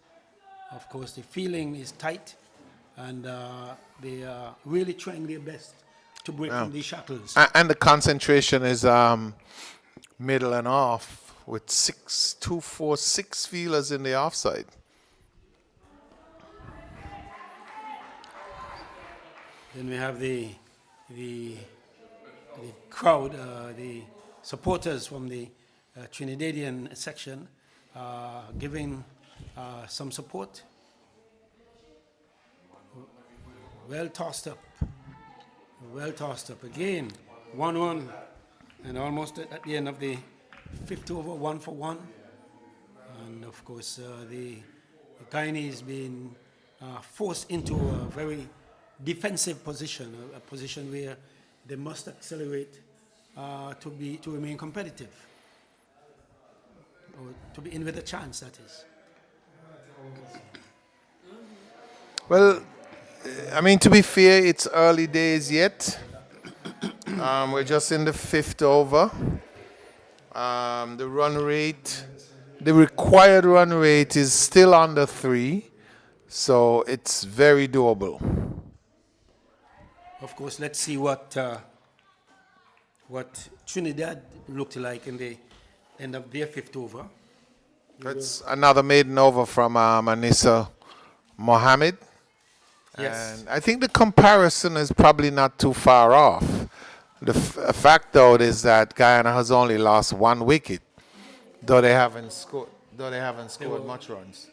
Of course, the feeling is tight, and they are really trying their best to break from these shackles. And the concentration is middle and off with 6 feelers in the offside. Then we have the crowd, the supporters from the Trinidadian section giving some support. Well tossed up. Well tossed up. Again, 1-1. And almost at the end of the fifth over, 1-for-1. And of course, the Guyanese being forced into a very defensive position, a position where they must accelerate to remain competitive, or to be in with a chance, that is. Well, I mean, to be fair, it's early days yet. We're just in the fifth over. The run rate, the required run rate is still under 3, so it's very doable. Of course, let's see what Trinidad looked like in the end of their fifth over. That's another maiden over from Anissa Mohammed. Yes. And I think the comparison is probably not too far off. The fact, though, is that Guyana has only lost 1 wicket, though they haven't scored much runs.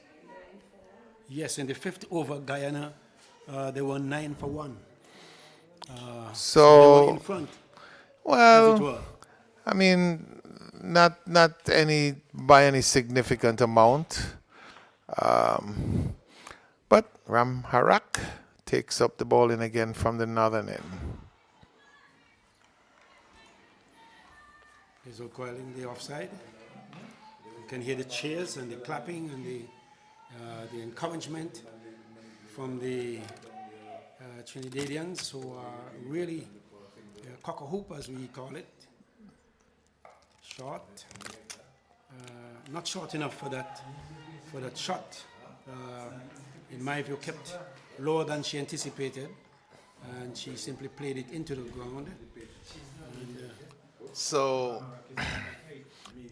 Yes, in the fifth over, Guyana, they were 9-for-1. So they were in front, as it well, were. I mean, not any by any significant amount. But Ram Harak takes up the ball in again from the northern end. He's calling the offside. You can hear the cheers and the clapping and the encouragement from the Trinidadians, who are really cock-a-hoop, as we call it. Short, not short enough for that shot. In my view, kept lower than she anticipated, and she simply played it into the ground. And, So,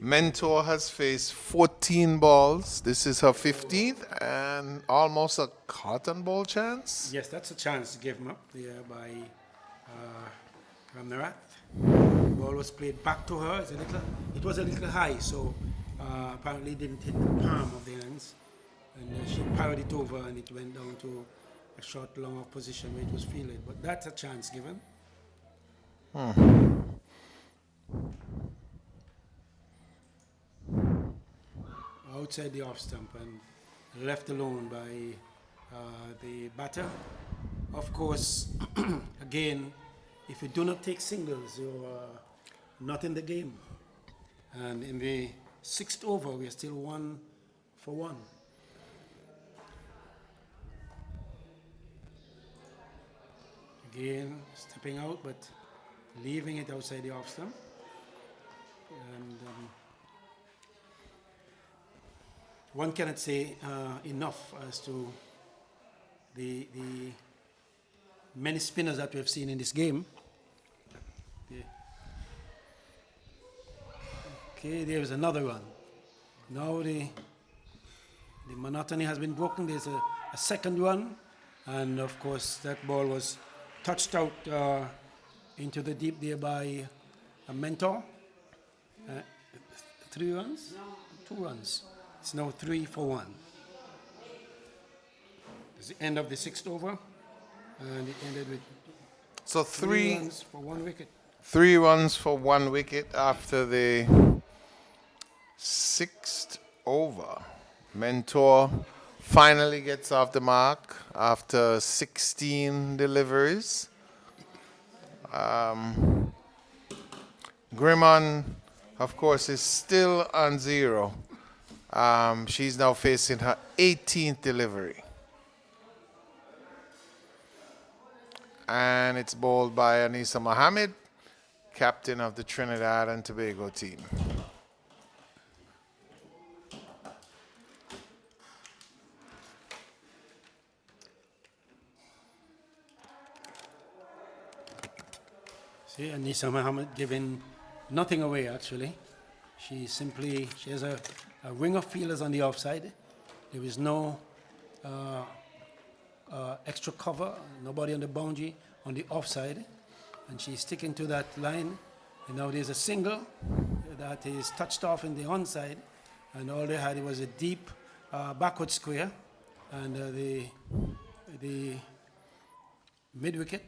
Mentor has faced 14 balls. This is her 15th and almost a cotton ball chance. yes, that's a chance given up there by Ramnarat. The ball was played back to her. It was a little high, so apparently didn't hit the palm of the hands. And she parried it over, and it went down to a short, long off position where it was fielded. But that's a chance given. Outside the off stump and left alone by the batter. Of course, again, if you do not take singles, you're not in the game. And in the sixth over, we're still 1-for-1. Again, stepping out, but leaving it outside the off stump. And one cannot say enough as to the many spinners that we have seen in this game. Okay, there's another one. Now the monotony has been broken. There's a second one, and of course that ball was touched out into the deep there by a Mentor. 3 runs? 2 runs. It's now 3-for-1. It's the end of the sixth over, and it ended with So 3 runs for 1 wicket. 3 runs for 1 wicket after the 6th over. Mentor finally gets off the mark after 16 deliveries. Grimmon, of course, is still on 0. She's now facing her 18th delivery. And it's bowled by Anissa Mohammed, captain of the Trinidad and Tobago team. See, Anisa Muhammad giving nothing away actually. She has a ring of fielders on the offside. There is no extra cover, nobody on the boundary on the offside, and she's sticking to that line. And now there's a single that is touched off in the onside, and all they had was a deep backward square, and the mid wicket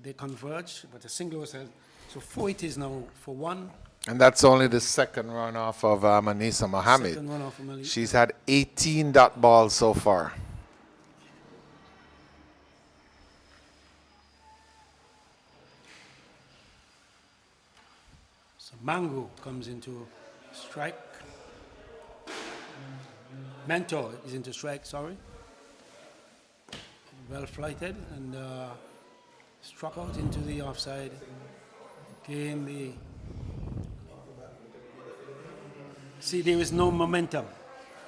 they converge, but a single was held. So 4 it is now for 1. And that's only the second runoff of Anisa Mohammed. Second runoff from Ali. She's had 18 dot balls so far. So Mango comes into strike. Mentor is into strike, sorry. Well flighted and struck out into the offside. Again, see, there is no momentum.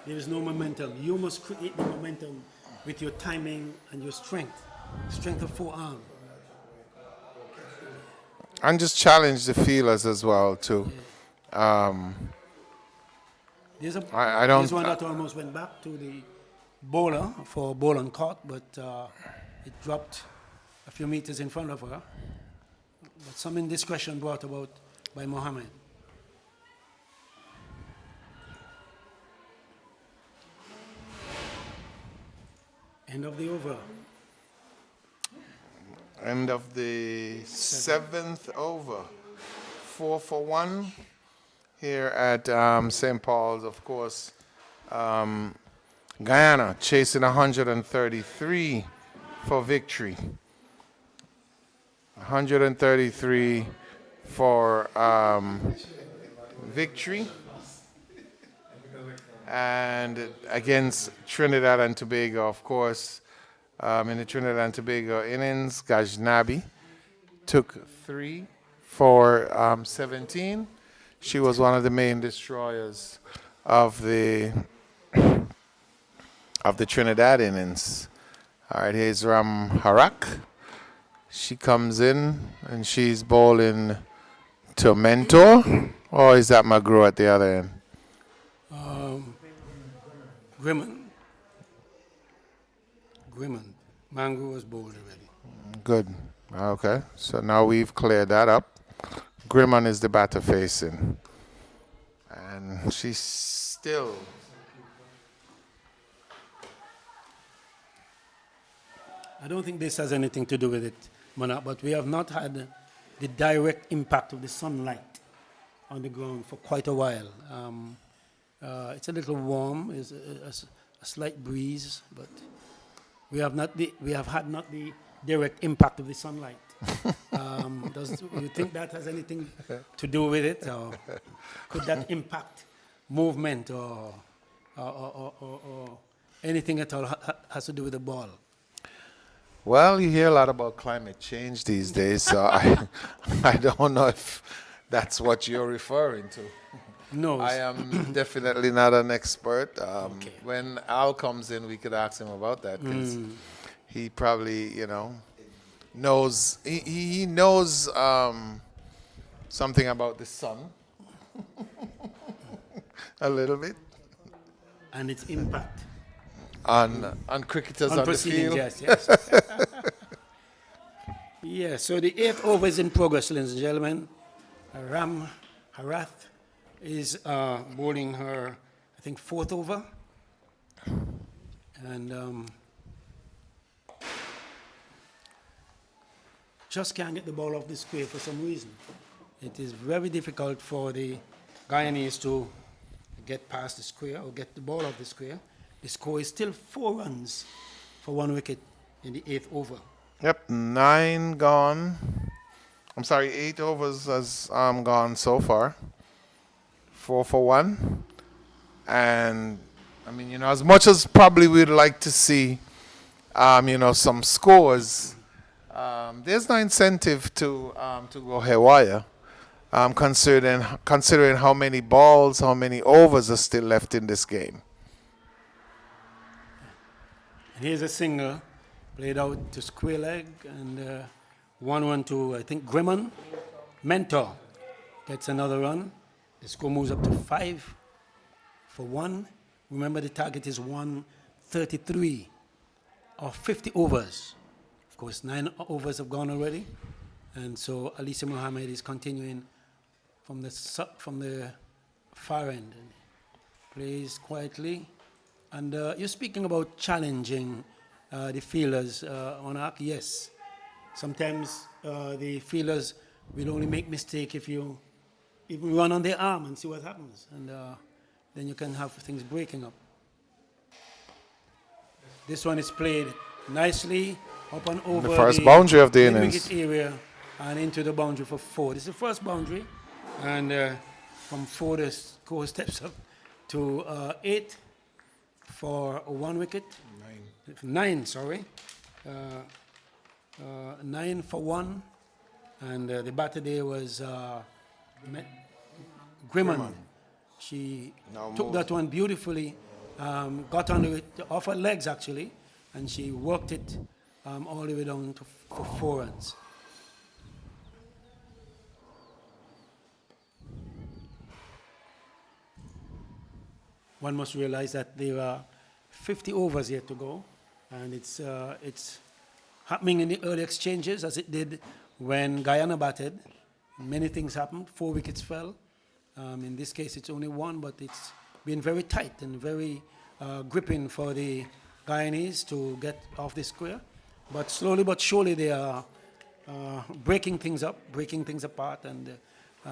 There is no momentum. You must create the momentum with your timing and your strength of forearm. And just challenge the feelers as well too. There's I don't- there's one that almost went back to the bowler for ball on court, but it dropped a few meters in front of her. But some indiscretion brought about by Mohammed. End of the over. End of the 7th over. 4 for 1 here at St. Paul's, of course. Guyana chasing 133 for victory. 133 for victory. And against Trinidad and Tobago, of course, in the Trinidad and Tobago innings, Gajnabi took 3 for 17. She was one of the main destroyers of the Trinidad innings. All right, here's Ram Harak. She comes in and she's bowling to Mentor, or is that McGraw at the other end? Grimman. Mango was bowled already. Good. Okay, so now we've cleared that up. Grimman is the batter facing. And she's still... I don't think this has anything to do with it, Mona, but we have not had the direct impact of the sunlight on the ground for quite a while. It's a little warm, it's a slight breeze, but we have had not the direct impact of the sunlight. Do you think that has anything to do with it, or could that impact movement or anything at all has to do with the ball? Well, you hear a lot about climate change these days, so I don't know if that's what you're referring to. No. I am definitely not an expert. When Al comes in, we could ask him about that, because he probably, knows. He knows something about the sun, a little bit, And its impact. on cricketers on the Proceedings, field. yes. Yeah, so the 8th over is in progress, ladies and gentlemen. Ram Harath is bowling her, I think, 4th over. And just can't get the ball off the square for some reason. It is very difficult for the Guyanese to get past the square or get the ball off the square. The score is still 4 runs for 1 wicket in the 8th over. Yep, 9 gone. I'm sorry, 8 overs has gone so far. 4 for 1. And, I mean, as much as probably we'd like to see, some scores, there's no incentive to go haywire, considering how many balls, how many overs are still left in this game. And here's a single played out to square leg, and 1 1 to, I think, Grimman. Mentor gets another run. The score moves up to 5 for 1. Remember, the target is 133 or 50 overs. Of course, 9 overs have gone already. And so Alisa Mohammed is continuing from the far end. Plays quietly. And you're speaking about challenging the fielders on arc. Yes. Sometimes the fielders will only make mistake if you run on their arm and see what happens. And then you can have things breaking up. This one is played nicely up and over The first boundary of the mid-wicket innings. area and into the boundary for 4. This is the first boundary. And from 4, the score steps up to 8 for 1 wicket. 9, sorry. 9 for 1. And the batter there was Grimman. She took that one beautifully, got under it off her legs actually, and she worked it all the way down for 4 runs. One must realize that there are 50 overs yet to go, and it's happening in the early exchanges as it did when Guyana batted. Many things happened. 4 wickets fell. In this case, it's only 1, but it's been very tight and very gripping for the Guyanese to get off the square. But slowly but surely they are breaking things up, breaking things apart, and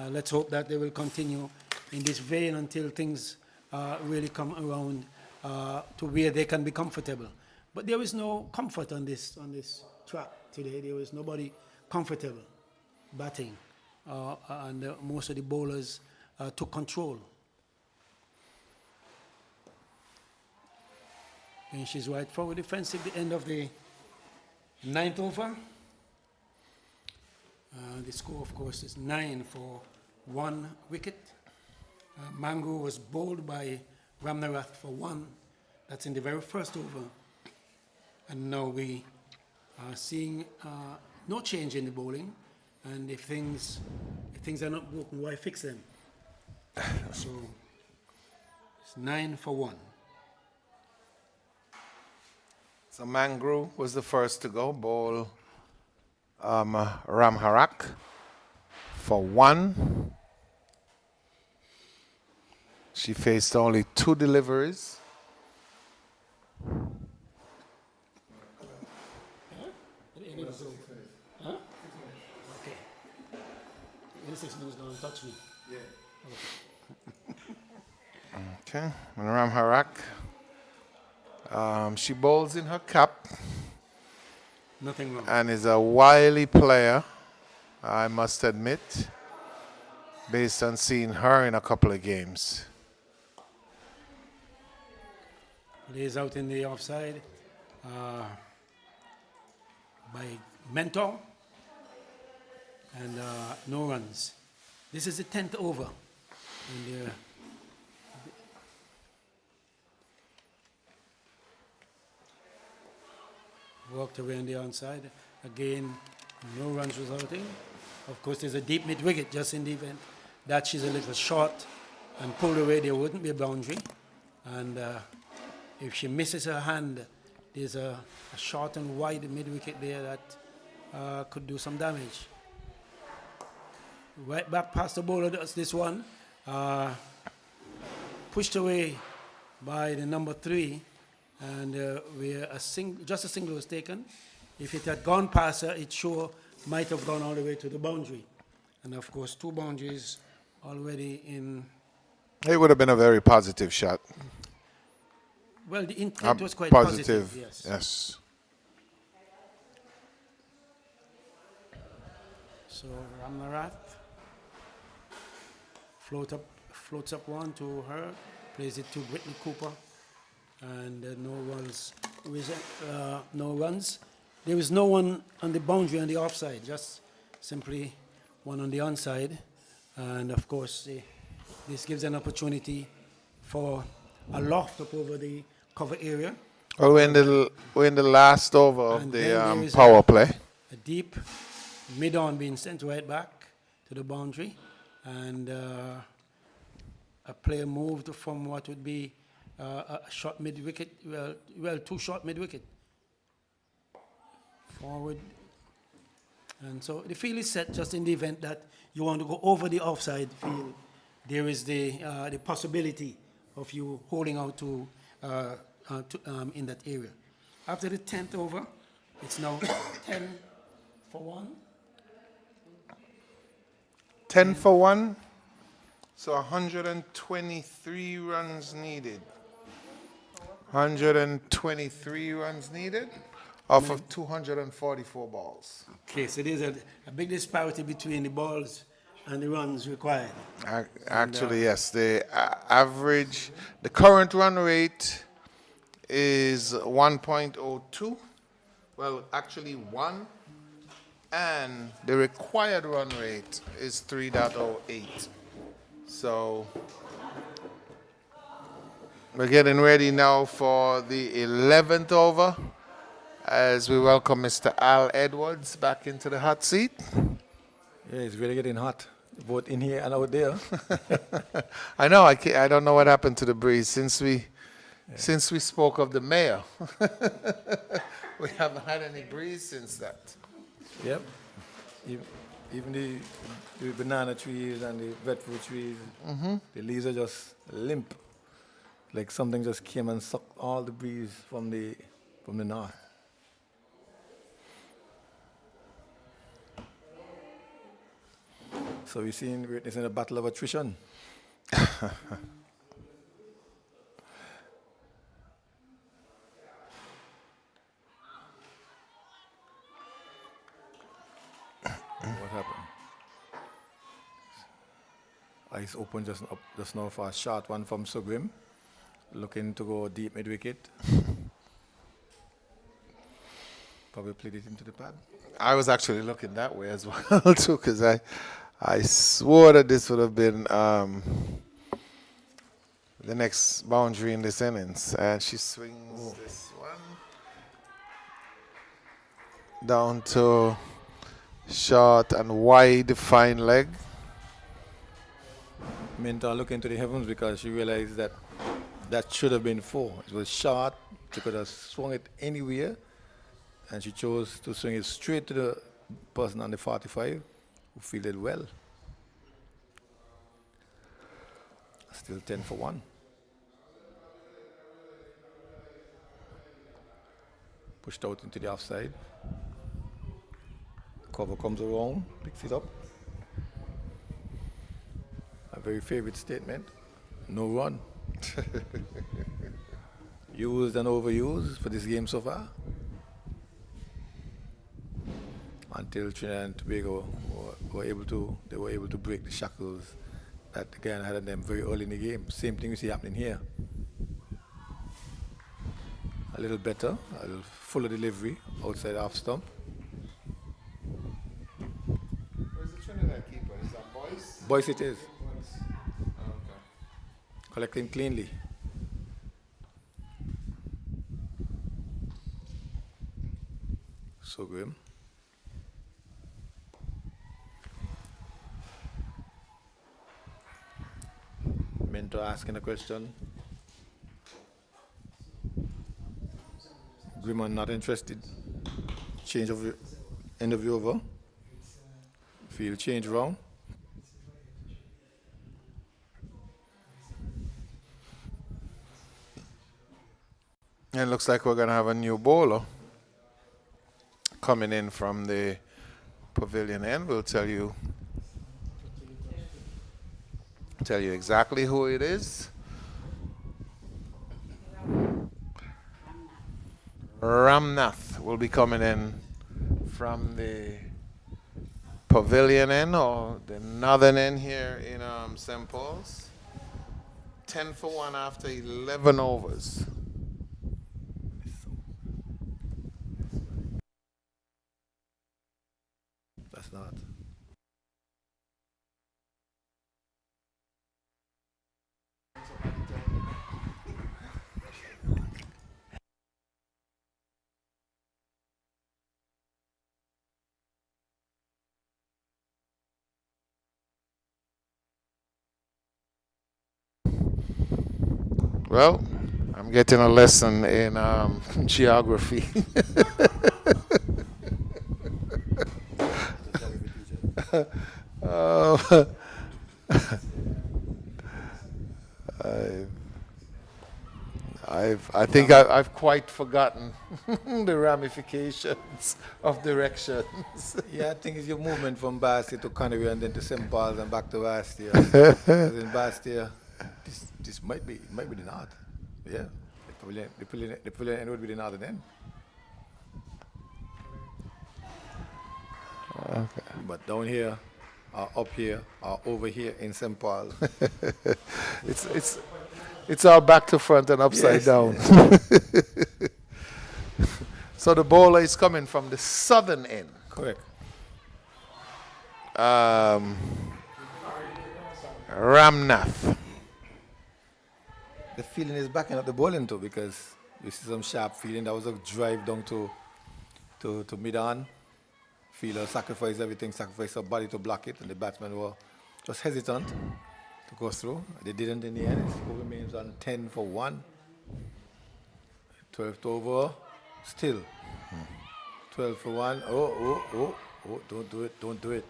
let's hope that they will continue in this vein until things really come around to where they can be comfortable. But there is no comfort on this track today. There is nobody comfortable batting, and most of the bowlers took control. And she's right forward defensive, the end of the 9th over. The score, of course, is 9 for 1 wicket. Mango was bowled by Ramnarath for 1. That's in the very first over. And now we are seeing no change in the bowling. And if things are not broken, why fix them? So it's 9 for 1. So Mangru was the first to go, bowl Ramharak for 1. She faced only 2 deliveries. Huh? Okay. 86 minutes don't touch me. Okay, and Ramharak. She bowls in her cap Nothing wrong. and is a wily player, I must admit, based on seeing her in a couple of games. Lays out in the offside by Mentor, and no runs. This is the 10th over. And walked away on the onside. Again, no runs resulting. Of course, there's a deep mid-wicket just in the event that she's a little short and pulled away, there wouldn't be a boundary. And if she misses her hand, there's a short and wide mid-wicket there that could do some damage. Right back past the bowler, that's this one. Pushed away by the number 3. And where just a single was taken. If it had gone past her, it sure might have gone all the way to the boundary. And of course, 2 boundaries already in. It would have been a very positive shot. Well, the intent was quite positive. Yes. Yes. So Ramnarath floats up one to her, plays it to Brittany Cooper. And no runs. There is no one on the boundary on the offside, just simply one on the onside. And of course, this gives an opportunity for a loft up over the cover area. Well, we're in the last over of And the then there is power play. A deep mid-on being sent right back to the boundary, and a player moved from what would be a short mid-wicket, well, two short mid-wicket, forward. And so the field is set just in the event that you want to go over the offside field. There is the possibility of you holding out to in that area. After the 10th over, it's now 10 for 1. 10 for 1. So 123 runs needed. 123 runs needed off of 244 balls. Okay, so there's a big disparity between the balls and the runs required. Actually, yes. The average, the current run rate is 1.02. Well, actually 1. And the required run rate is 3.08. So we're getting ready now for the 11th over as we welcome Mr. Al Edwards back into the hot seat. Yeah, it's really getting hot, both in here and out there. I know, I don't know what happened to the breeze since we spoke of the mayor. We haven't had any breeze since that. Yep. Even the banana trees and the breadfruit trees, the leaves are just limp. Like something just came and sucked all the breeze from the north. So we're seeing greatness in a battle of attrition. What happened? Eyes open just now for a short one from Sugrim, looking to go deep mid wicket. Probably played it into the pad. I was actually looking that way as well too, because I swore that this would have been the next boundary in this innings, and she swings this one down to short and wide fine leg. Minta looked into the heavens because she realized that should have been 4. It was short. She could have swung it anywhere, and she chose to swing it straight to the person on the 45 who fielded well. Still 10 for 1. Pushed out into the offside. Cover comes around, picks it up. A very favorite statement. No run. Used and overused for this game so far. Until Trinidad and Tobago were able to break the shackles that the Guyana had on them very early in the game. Same thing we see happening here. A little better, a little fuller delivery outside half stump. Where's the Trinidad keeper? Is that Boyce? Boyce it is. Okay. Collecting cleanly. So grim. Mentor asking a question. Grimman not interested. Change of end of the over. Field change round. And it looks like we're going to have a new bowler coming in from the pavilion end. We'll tell you exactly who it is. Ramnath will be coming in from the pavilion end or the northern end here in St. Paul's. 10 for 1 after 11 overs. That's not. Well, I'm getting a lesson in geography. Uh, I've quite forgotten the ramifications of directions. Yeah, I think it's your movement from Bastia to Connery and then to St. Paul's and back to Bastia. 'Cause in Bastia, this might be the north. Yeah, the pavilion end would be the northern end. But down here, or up here, or over here in St. Paul. It's it's it's all back to front and upside Yes, down. So the bowler is coming from the southern end. Correct. Ramnath. The feeling is backing up the bowling too because you see some sharp feeling. That was a drive down to mid-on. Fielder sacrifice everything, sacrifice her body to block it, and the batsmen were just hesitant to go through. They didn't in the end. It still remains on 10 for 1. 12th over, still. 12 for 1. Oh, don't do it.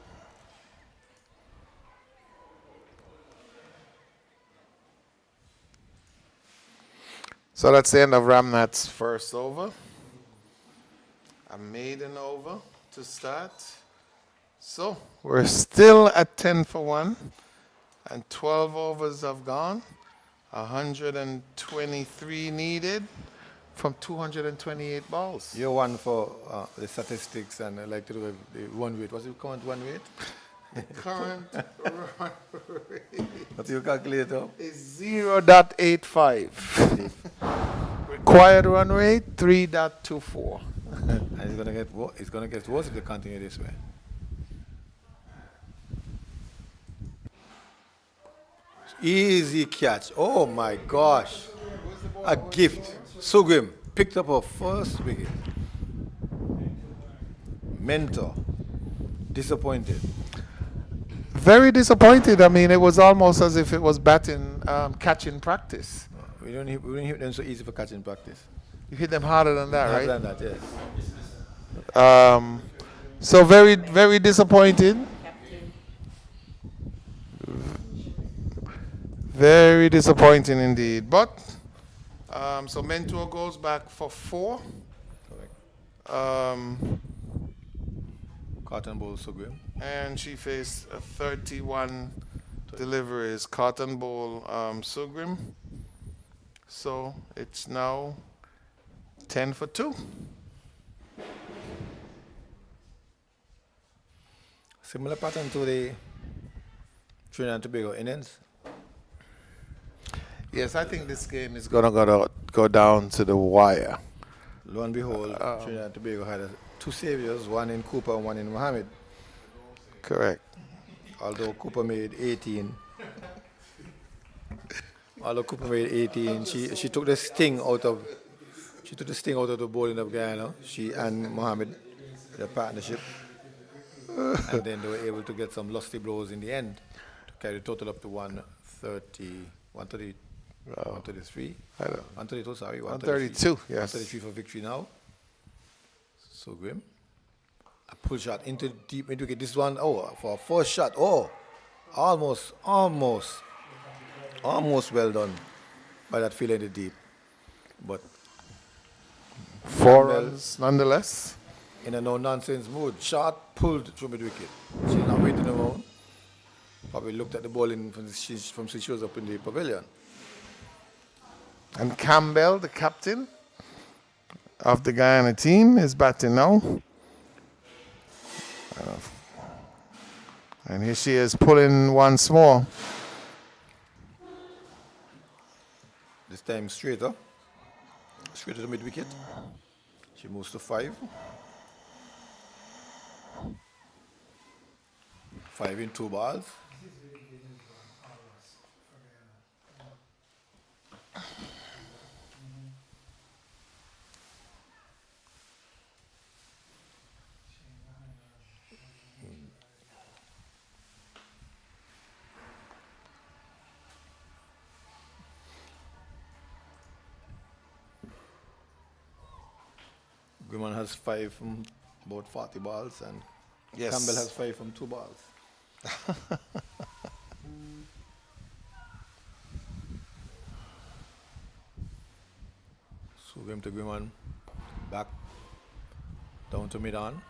So that's the end of Ramnath's first over. A maiden over to start. So we're still at 10 for 1, and 12 overs have gone. 123 needed from 228 balls. You're one for the statistics and I like to do the one weight. What's the current one weight? Current run rate What's your calculator? is 0.85. Required run rate 3.24. And it's gonna get worse if they continue this way. Easy catch. Oh my gosh. A gift. Sugrim picked up her first wicket. Mentor. Disappointed. Very disappointed. I mean, it was almost as if it was catching practice. We don't hit them so easy for catching practice. You hit them harder than that, Other right? than that, yes. So very, very disappointed. Very disappointing indeed. But so Mentor goes back for 4. Correct. Cotton Bowl Sugrim. And she faced 31 deliveries. Cotton Bowl Sugrim. So it's now 10 for 2. Similar pattern to the Trinidad and Tobago innings. Yes, I think this game is gonna go down to the wire. Lo and behold, Trinidad and Tobago had 2 saviors, one in Cooper and one in Mohammed. Correct. Although Cooper made 18. She took the sting out of the bowling of Guyana. She and Mohammed, the partnership. And then they were able to get some lusty blows in the end to carry the total up to 133. I don't 132, sorry. 132, yes. 133 for victory now. So grim. A pull shot into deep into this one. Oh, for a first shot. Oh, almost well done by that fielder in the deep. But 4 runs nonetheless. in a no-nonsense mood, shot pulled through mid wicket. She's not waiting around. Probably looked at the bowling from she was up in the pavilion. And Campbell, the captain of the Guyana team, is batting now. And here she is pulling once more. This time straighter to the mid wicket. She moves to 5. 5 in 2 balls. Griman has 5 from about 40 balls, and Yes. Campbell has 5 from 2 balls. So game to Griman, back down to mid-on.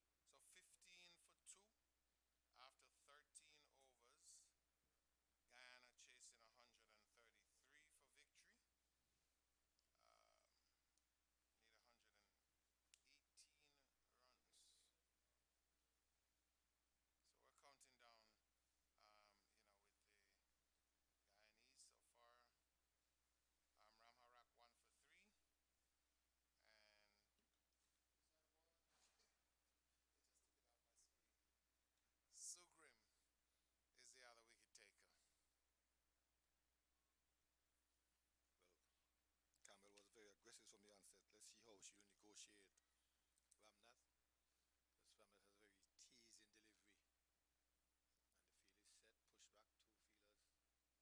So 15 for 2 after 13 overs. Guyana chasing 133 for victory. Need 118 runs. So we're counting down, with the Guyanese so far. Ramharak 1 for 3, and Sugrim is the other wicket taker. Well, Campbell was very aggressive from the onset. Let's see how she will negotiate Ramnath. Because Ramnath has a very teasing delivery. And the field is set, push back, 2 fielders deep, 1 long off.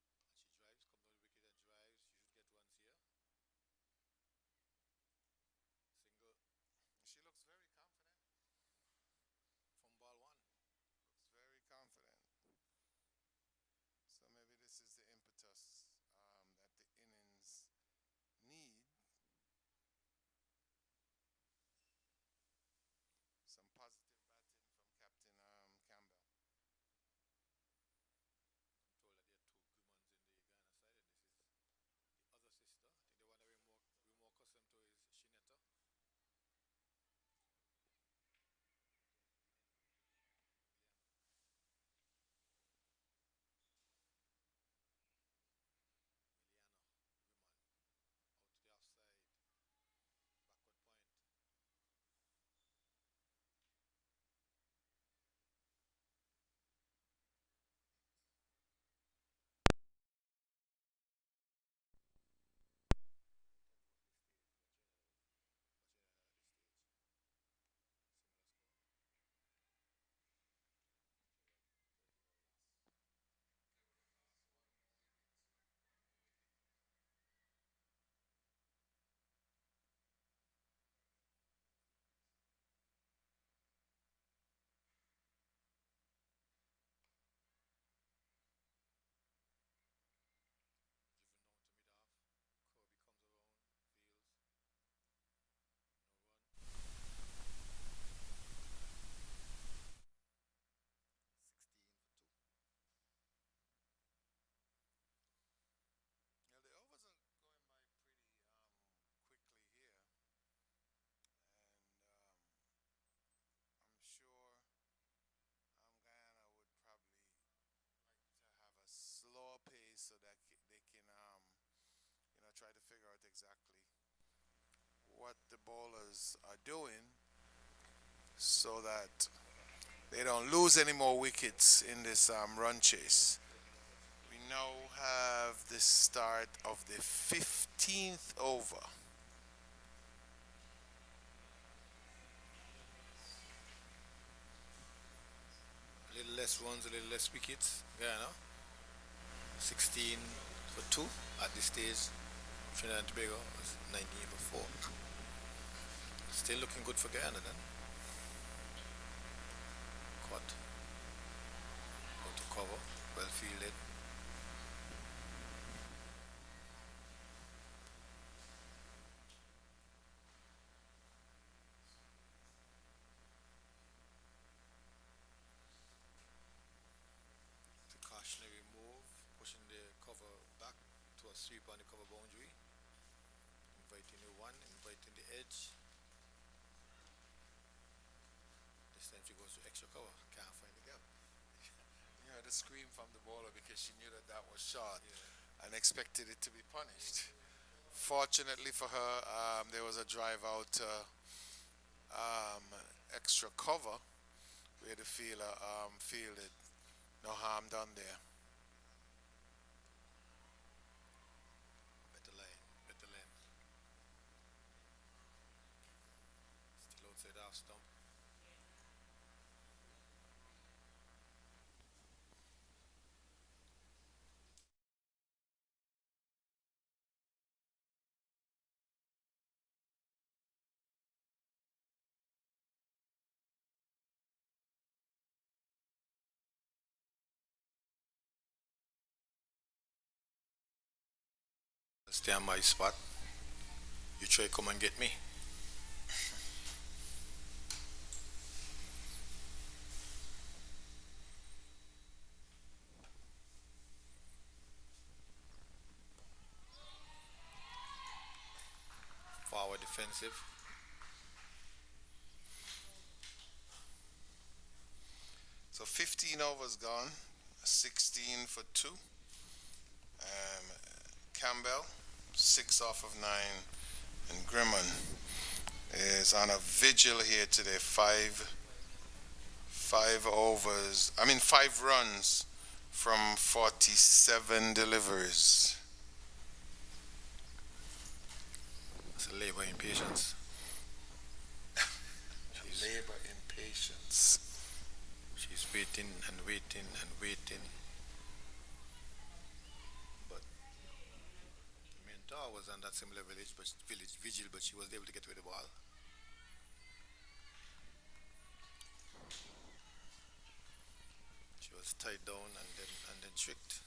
And she drives, comes down the wicket and drives. She should get runs here. Single She looks very confident. from ball 1. Looks very confident. So maybe this is the impetus that the innings need. Some positive batting from Captain Campbell. I'm told that there are 2 Gumans in the Ghana side, and this is the other sister. I think the one that we're more accustomed to is Shineta. Miliano, Guman, out to the offside, backward point. Watching it at this stage. Similar score. Driven down to mid off. Kirby comes around, fields, no run. 16 for 2. The overs are going by pretty quickly here, and I'm sure Guyana would probably like to have a slower pace so that they can, try to figure out exactly what the bowlers are doing so that they don't lose any more wickets in this run chase. We now have the start of the 15th over. A little less runs, a little less wickets. Guyana, 16 for 2 at this stage. Trinidad and Tobago was 19 for 4. Still looking good for Guyana then. Caught. Out to cover. Well fielded. It's a cautionary move, pushing the cover back to a sweep on the cover boundary. Inviting the 1, inviting the edge. This time she goes to extra cover, can't find the gap. You heard a scream from the bowler because she knew that was short Yeah. and expected it to be punished. Fortunately for her, there was a drive out um, extra cover where the fielder fielded. No harm done there. Better lane, better lane. Still outside half stump. Stay on my spot. You try come and get me. Forward defensive. So 15 overs gone, 16 for 2. Campbell, 6 off of 9, and Grimman is on a vigil here today. Five runs from 47 deliveries. It's a labor in patience. Labor in patience. She's waiting and waiting and waiting. But Mentor was on that similar village vigil, but she was able to get with the ball. She was tied down and then tricked.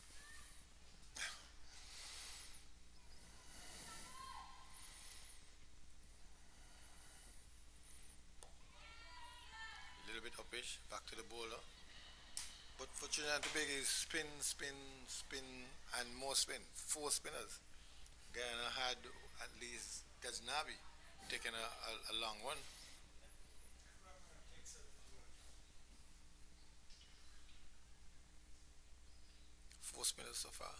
A little bit uppish, back to the bowler. But for Trinidad and Tobago is spin, spin, spin, and more spin. 4 spinners. Guyana had at least Ghaznavi taking a long one. Four spinners so far.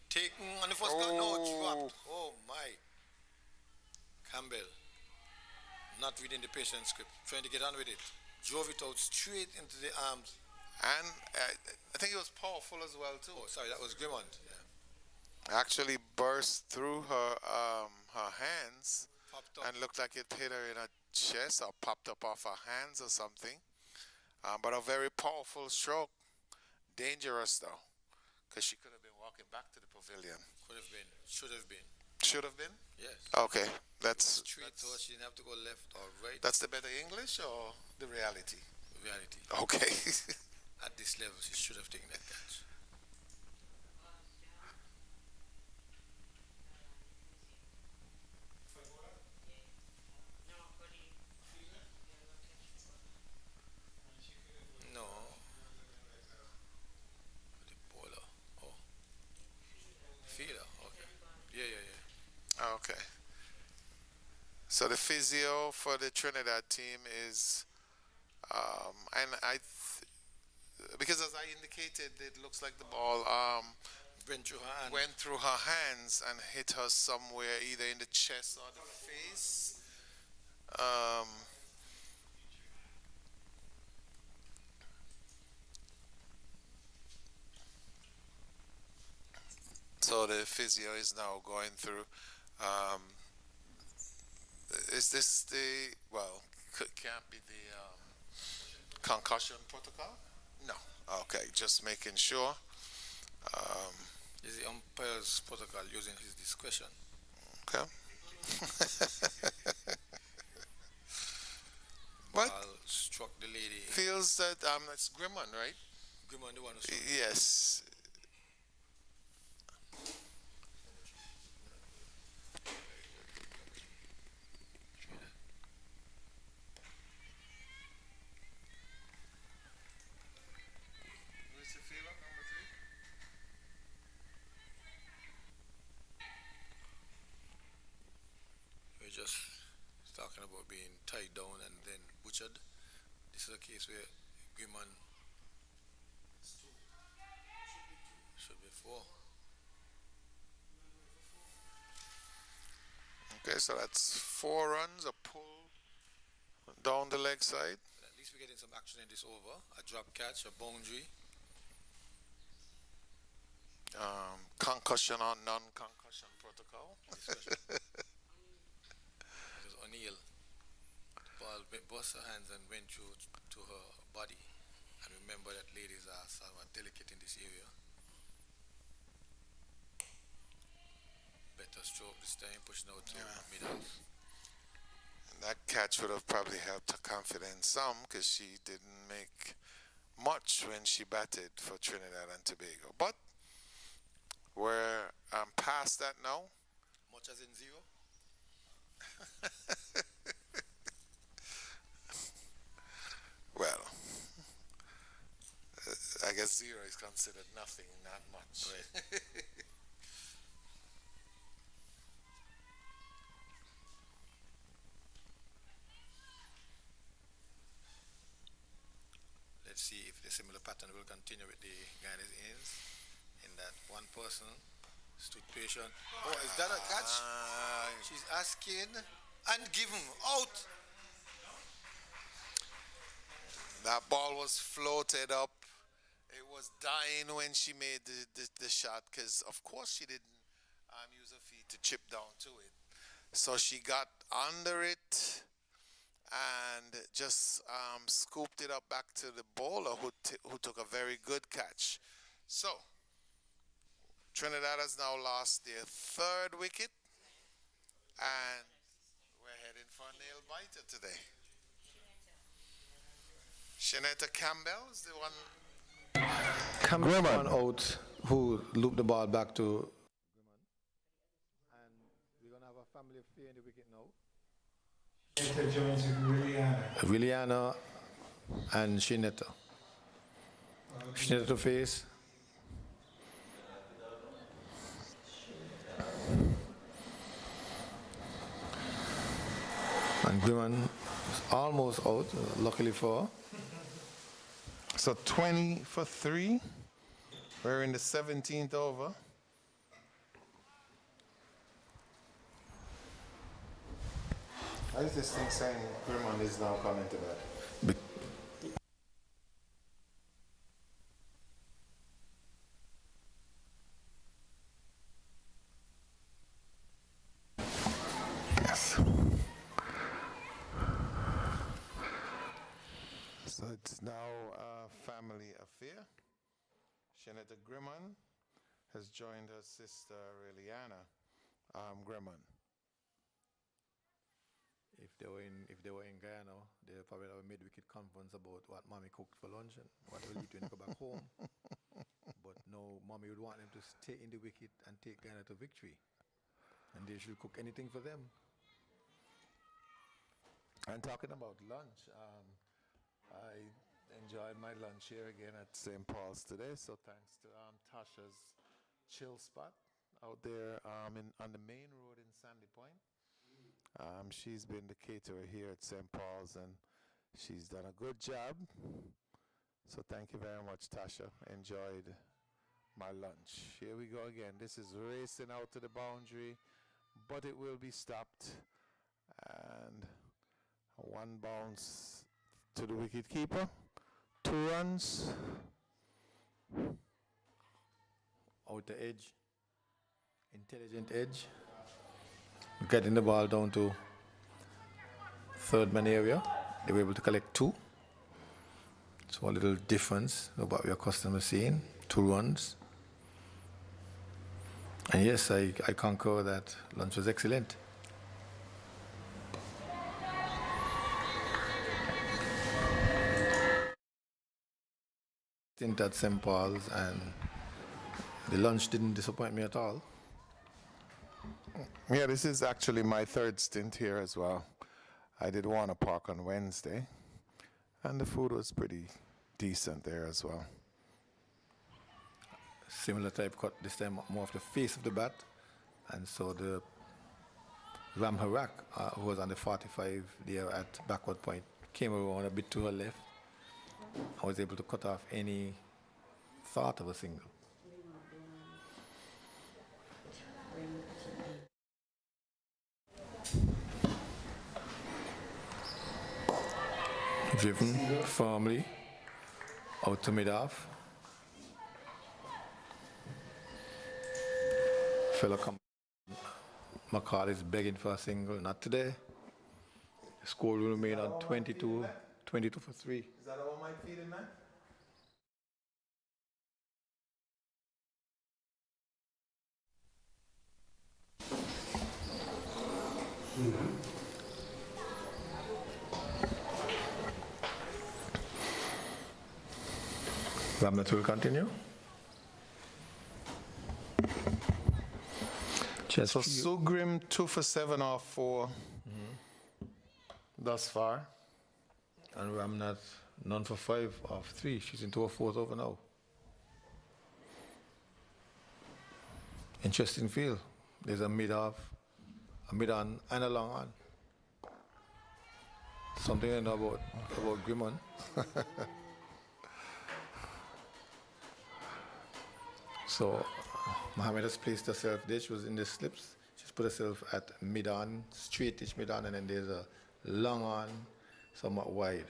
Taken on the first cut, no, dropped. Oh my. Campbell, not reading the patient script, trying to get on with it. Drove it out straight into the arms. And I think it was powerful as well too. Oh, sorry, that was Grimond. Yeah. Actually burst through her hands and looked like it hit her in her chest or popped up off her hands or something. But a very powerful stroke. Dangerous though, because she could have been walking back to the pavilion. Could have been. Should have been. Should have been? Yes. Okay. That's straight, so she didn't have to go left or right. That's the better English or the reality? Reality. Okay. At this level, she should have taken that catch. No. The bowler. Oh. Feeder. Okay. Yeah. Okay. So the physio for the Trinidad team is, because as I indicated, it looks like the ball went through her hands and hit her somewhere, either in the chest or the face. So the physio is now going through. Is this the, well, can't be the concussion protocol? No. Okay, just making sure. Is the umpire's protocol using his discretion? Okay. But struck the lady. Feels that it's Grimman, right? Grimman, the one who struck. Yes. We're just talking about being tied down and then butchered. This this is a case where Griman should be 4. Okay, so that's 4 runs, a pull down the leg side. But at least we're getting some action in this over. A drop catch, a boundary. Concussion or non-concussion protocol. Discussion. It was O'Neill. The ball bust her hands and went through to her body. And remember that ladies are somewhat delicate in this area. Better stroke this time, pushing out to mid-off. And that catch would have probably helped her confidence some because she didn't make much when she batted for Trinidad and Tobago. But we're past that now. Much as in 0. Well, I guess 0 is considered nothing, not much. Right. Let's see if the similar pattern will continue with the Guyana's innings. In that one person stood patient. Oh, is that a catch? She's asking and given out. That ball was floated up. It was dying when she made the shot because, of course, she didn't use her feet to chip down to it. So she got under it and just scooped it up back to the bowler who took a very good catch. So Trinidad has now lost their 3rd wicket and we're heading for a nail biter today. Shanetta Campbell is the one. Cameron one out who looped the ball back to Griman. And we're going to have a family affair in the wicket now. Shineta joins Williana and Shineta. Shineta to face. And Griman is almost out, luckily for her. So 20 for 3. We're in the 17th over. How is this thing saying Griman is now coming to bat? Yes. So it's now a family affair. Shanetta Griman has joined her sister Liliana Griman. If they were in Guyana, they'll probably have a mid-wicket conference about what mommy cooked for lunch and what they'll eat when they go back home. But no, mommy would want them to stay in the wicket and take Guyana to victory. And they should cook anything for them. And talking about lunch, I enjoyed my lunch here again at St. Paul's today. So thanks to Tasha's Chill Spot out there on the main road in Sandy Point. She's been the caterer here at St. Paul's and she's done a good job. So thank you very much, Tasha. Enjoyed my lunch. Here we go again. This is racing out to the boundary, but it will be stopped. And one bounce to the wicket keeper. 2 runs. Outer edge. Intelligent edge. Getting the ball down to 3rd man area. They were able to collect 2. So a little difference of what we're accustomed to seeing. 2 runs. And yes, I concur that lunch was excellent. Stint at St. Paul's and the lunch didn't disappoint me at all. Yeah, this is actually my 3rd stint here as well. I did Warner Park on Wednesday, and the food was pretty decent there as well. Similar type cut, this time more of the face of the bat. And so the Ram Harak, who was on the 45 there at backward point, came around a bit to her left I was able to cut off any thought of a single. Driven firmly out to mid-off. Fellow McCall is begging for a single, not today. The score will remain on 22 for 3. Is that all my feeding, man? Ramnat will continue. So Sugrim 2 for 7 off 4 thus far. And Ramnat none for 5 off 3. She's into her 4th over now. Interesting field. There's a mid-off, a mid-on, and a long on. Something I know about Grimmon. So Mohammed has placed herself there. She was in the slips. She's put herself at mid-on, straightish mid-on, and then there's a long on, somewhat wide.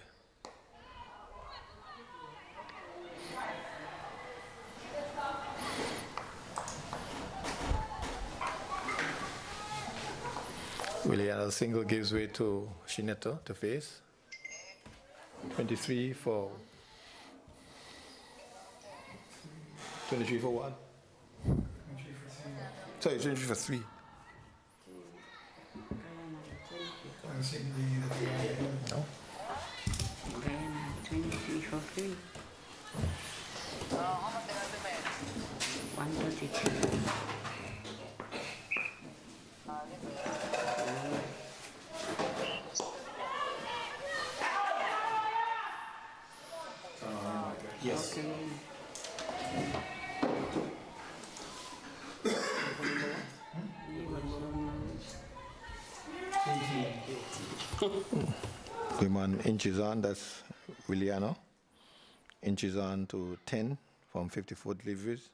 Williana's single gives way to Shineta to face. 23 for 23 for 1. Sorry, 23 for 3. No. 23 for 3. 132. Yes. Okay. Grimmon inches on, that's Williana. Inches on to 10 from 54 deliveries.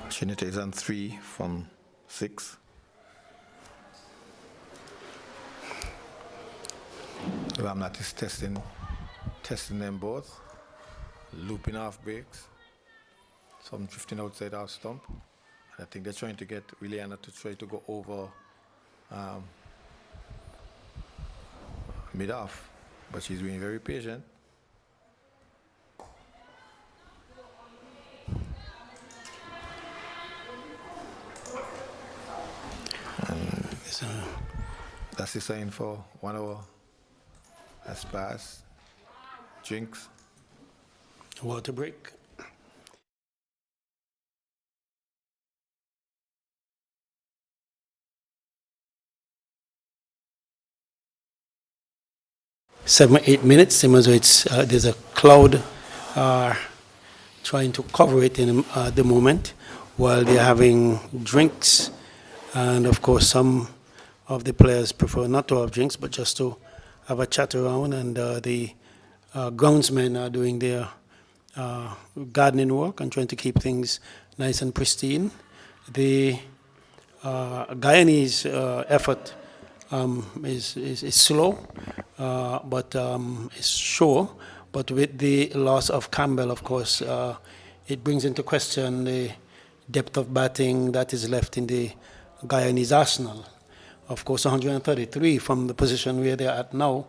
Shineta is on 3 from 6. Ramnat is testing them both, looping off breaks, some drifting outside our stump. And I think they're trying to get Williana to try to go over mid-off, but she's being very patient. So, That's the sign for 1 hour has passed. Drinks. water break. Seven, 8 minutes. Same as it's there's a cloud trying to cover it in the moment while they're having drinks, and of course some of the players prefer not to have drinks but just to have a chat around, and the groundsmen are doing their gardening work and trying to keep things nice and pristine. The Guyanese effort is slow, but is sure. But with the loss of Campbell, of course, it brings into question the depth of batting that is left in the Guyanese arsenal. Of course, 133 from the position where they're at now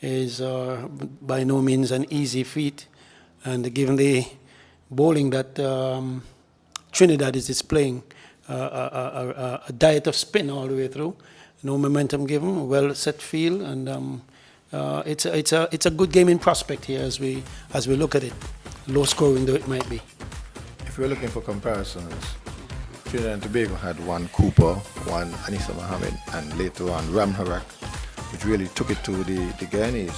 is by no means an easy feat. And given the bowling that Trinidad is displaying, a diet of spin all the way through, no momentum given, well set field, and it's a good game in prospect here as we look at it, low scoring though it might be. If we're looking for comparisons, Trinidad and Tobago had one Cooper, one Anissa Mohammed, and later on Ram Harak, which really took it to the Guyanese,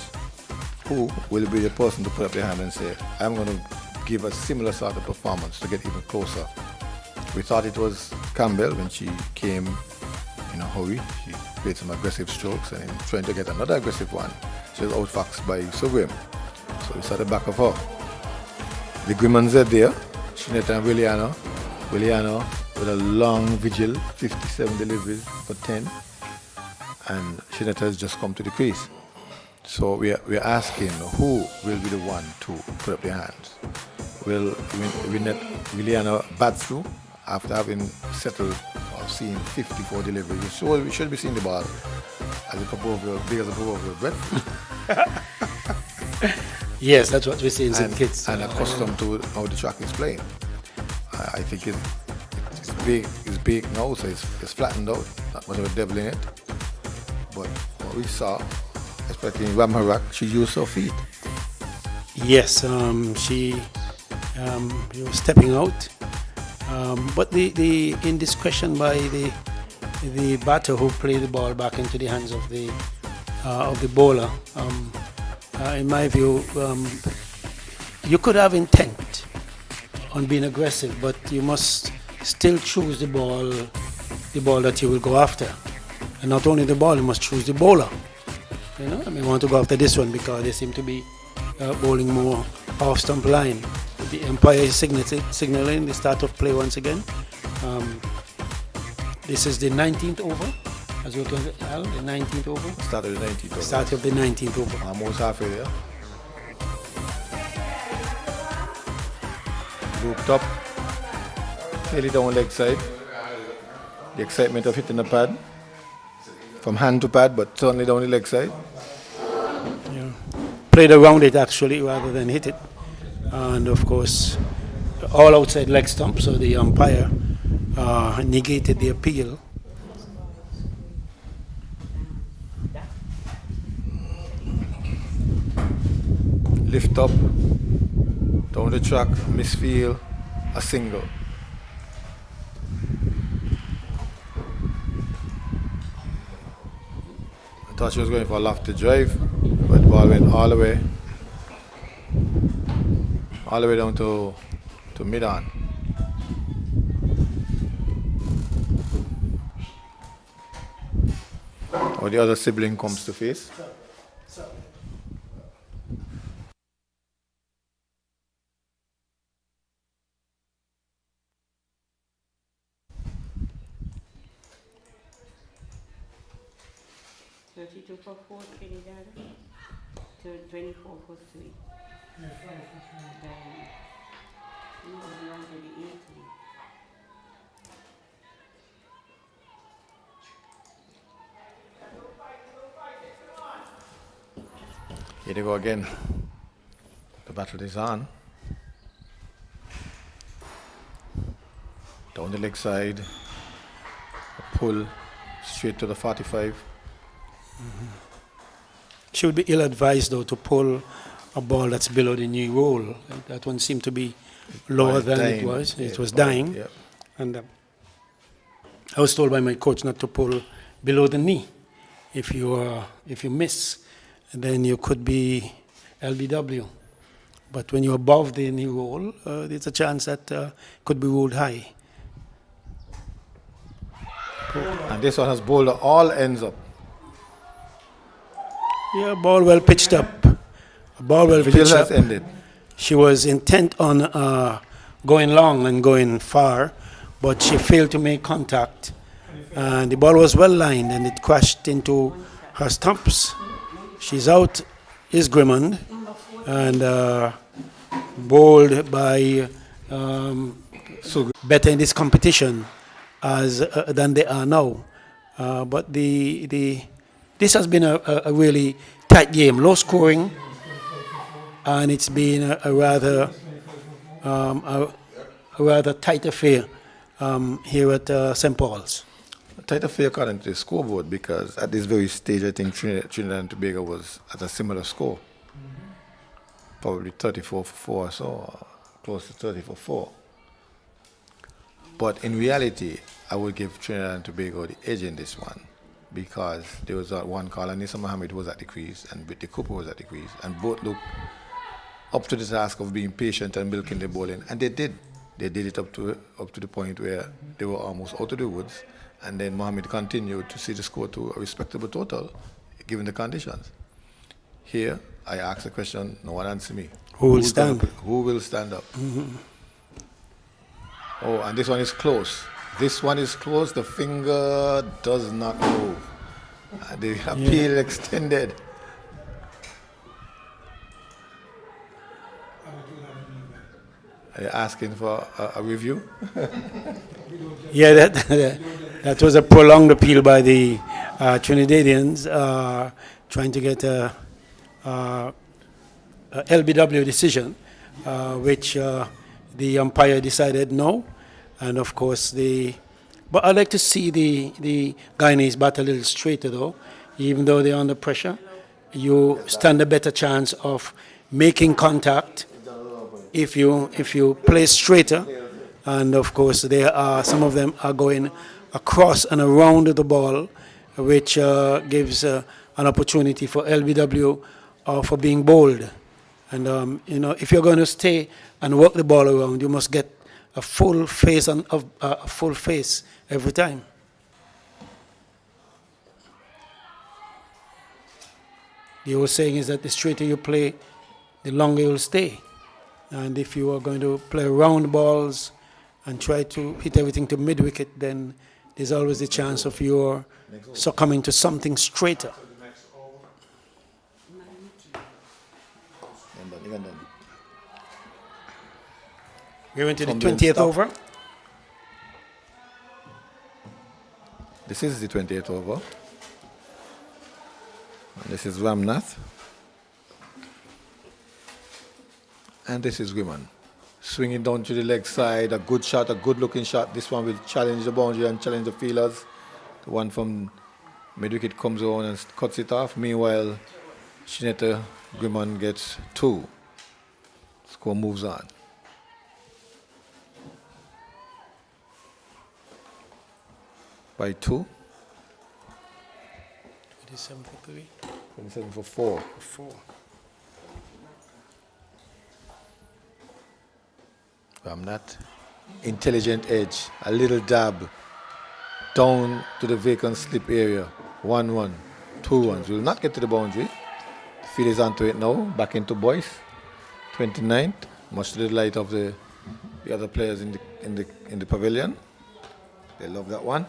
who will be the person to put up their hand and say, I'm going to give a similar sort of performance to get even closer. We thought it was Campbell when she came in a hurry. She played some aggressive strokes and in trying to get another aggressive one, she was outfoxed by Sugrim. So we saw the back of her. The Grimmons are there, Shineta and Williano with a long vigil, 57 deliveries for 10. And Shineta has just come to the crease. So we're asking who will be the one to put up their hands. Will Williano bat through after having settled or seen 54 deliveries? So we should be seeing the ball as a proverbial, big as a proverbial breadfruit. Yes, that's what we see in St. Kitts. And accustomed to how the track is playing. I think it's big now, so it's flattened out, not much of a devil in it. But what we saw, especially in Ramharak, she used her feet. Yes, she was stepping out. But the indiscretion by the batter who played the ball back into the hands of the bowler, in my view, you could have intent on being aggressive, but you must still choose the ball that you will go after. And not only the ball, you must choose the bowler. You know, I mean, I want to go after this one because they seem to be bowling more off stump line. The umpire is signaling the start of play once again. This is the 19th over, as you can tell, the 19th over. Start of the 19th over. Start of the 19th over. Almost halfway there. Grouped up. Fairly down leg side. The excitement of hitting the pad. From hand to pad, but certainly down the leg side. Yeah. Played around it actually rather than hit it. And of course, all outside leg stump, so the umpire negated the appeal. Lift up, down the track, misfield, a single. I thought she was going for a lofted drive, but the ball went all the way down to mid-on. Or the other sibling comes to face. For 4 Trinidad, 24 for 3. No, beyond the 18. Here they go again. The battle is on. Down the leg side, a pull straight to the 45. She would be ill-advised, though, to pull a ball that's below the knee roll. That one seemed to be lower than it was. It was dying. Yep. And I was told by my coach not to pull below the knee. If you miss, then you could be LBW. But when you're above the knee roll, there's a chance that could be ruled high. And this one has bowled all ends up. Yeah, ball well pitched up. Ball well Vigil pitched has up. ended. She was intent on going long and going far, but she failed to make contact. And the ball was well lined and it crashed into her stumps. She's out, is Grimmond, and bowled by better in this competition than they are now. But this has been a really tight game, low scoring, and it's been a rather tight affair here at St. Paul's. A tight affair according to the scoreboard, because at this very stage, I think Trinidad and Tobago was at a similar score. Probably 34 for 4 or so, or close to 30 for 4. But in reality, I would give Trinidad and Tobago the edge in this one, because there was one call, and Nisa Mohammed was at the crease, and Brittany Cooper was at the crease, and both looked up to the task of being patient and milking the ball in, and they did. They did it up to the point where they were almost out of the woods, and then Mohammed continued to see the score to a respectable total, given the conditions. Here, I asked a question, no one answered me. Who will stand? Who will stand up? Oh, and this one is close. This one is close. The finger does not move. The appeal extended. Are you asking for a review? Yeah, that was a prolonged appeal by the Trinidadians trying to get a LBW decision, which the umpire decided no. And of course, but I'd like to see the Guyanese bat a little straighter though. Even though they're under pressure, you stand a better chance of making contact if you play straighter. And of course, some of them are going across and around the ball, which gives an opportunity for LBW for being bold. And if you're going to stay and work the ball around, you must get a full face every time. The old saying is that the straighter you play, the longer you'll stay. And if you are going to play round balls and try to hit everything to mid-wicket, then there's always the chance of your succumbing to something straighter. We went to the 20th over. This is the 28th over. And this is Ramnath. And this is Wiman. Swinging down to the leg side, a good shot, a good looking shot. This one will challenge the boundary and challenge the fielders. The one from mid-wicket comes on and cuts it off. Meanwhile, Shineta Griman gets 2. Score moves on. By 2. 27 for 3. 27 for 4. 4. Ramnath, intelligent edge, a little dab down to the vacant slip area. 1-1, 2 runs. Will not get to the boundary. The field is onto it now. Back into Boyce. 29th, much to the delight of the other players in the pavilion. They love that one.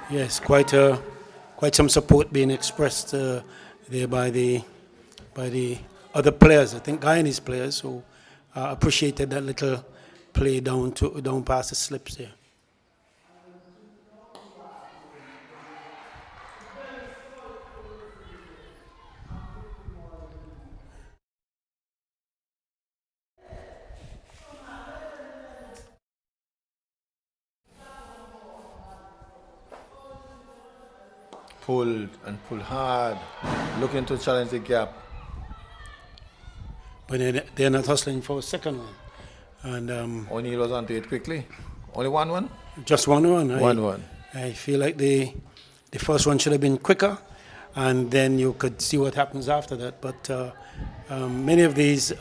Yes, quite some support being expressed there by the other players. I think Guyanese players who appreciated that little play down past the slips there. Pulled and pulled hard, looking to challenge the gap. But they're not hustling for a second one. And O'Neill was onto it quickly. Only 1-1? just 1-1. 1-1. I feel like the first one should have been quicker, and then you could see what happens after that. But many of these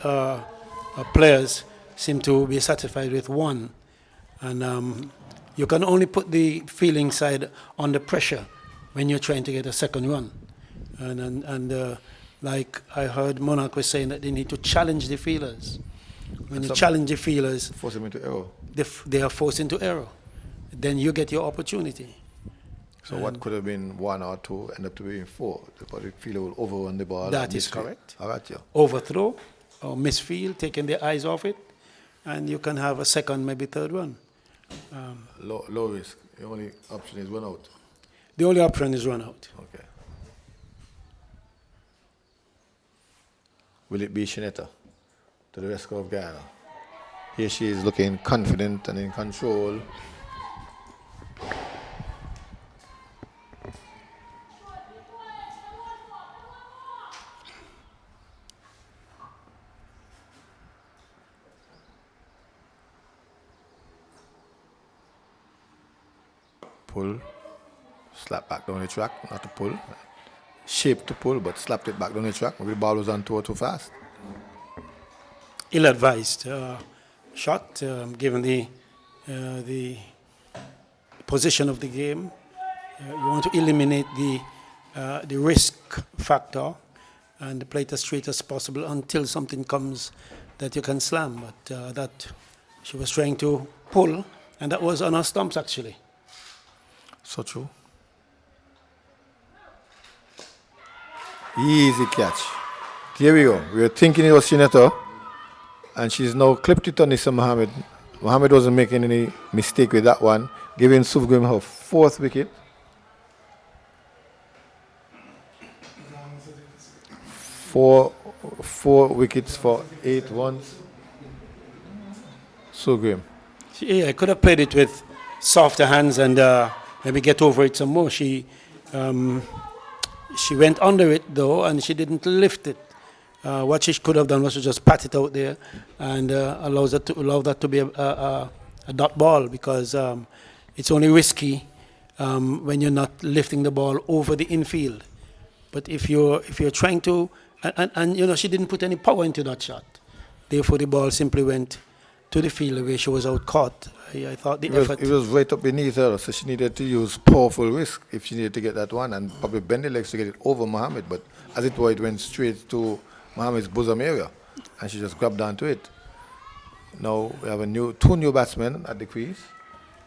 players seem to be satisfied with one. And you can only put the fielding side under pressure when you're trying to get a second run. And like I heard Monarch was saying that they need to challenge the fielders. When you challenge the fielders, Force them into error. they are forced into error. Then you get your opportunity. So what could have been 1 or 2 end up to being 4. The fielder will overrun the ball. That is correct. All right, yeah. Overthrow or misfield, taking their eyes off it, and you can have a second, maybe third run. Low risk. The only option is 1 out. The only option is run out. Okay. Will it be Shineta to the rescue of Guyana? Here she is looking confident and in control. Pull. Slap back down the track, not to pull. Shape to pull, but slapped it back down the track. Maybe the ball was on tour too fast. Ill-advised shot, given the position of the game. You want to eliminate the risk factor and play it as straight as possible until something comes that you can slam. But that she was trying to pull, and that was on her stumps actually. So true. Easy catch. Here we go. We were thinking it was Shineto, and she's now clipped it on Nissa Mohammed. Mohammed wasn't making any mistake with that one, giving Suvgrim her 4th wicket. 4 wickets for 8 runs. Suvgrim. Yeah, I could have played it with softer hands and maybe get over it some more. She went under it though, and she didn't lift it. What she could have done was to just pat it out there and allow that to be a dot ball, because it's only risky when you're not lifting the ball over the infield. But if you're trying to, and you know, she didn't put any power into that shot, therefore the ball simply went to the field where she was out caught. I thought It was right up beneath her, so she needed to use powerful risk if she needed to get that one, and probably bend the legs to get it over Mohammed. But as it was, it went straight to Mohammed's bosom area, and she just grabbed onto it. Now we have two new batsmen at the crease.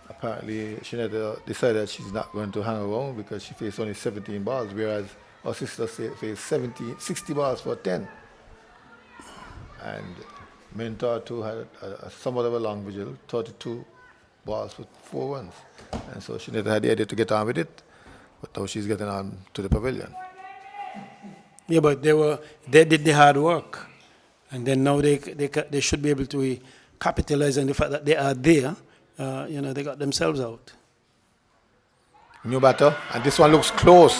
Apparently, Shineta decided she's not going to hang around because she faced only 17 balls, whereas our sister faced 60 balls for 10. And Mentor too had somewhat of a long vigil, 32 balls with 4 runs. And so Shineta had the idea to get on with it, but now she's getting on to the pavilion. Yeah, but they did the hard work, and then now they should be able to capitalize on the fact that they are there. You know, they got themselves out. New batter, and this one looks close.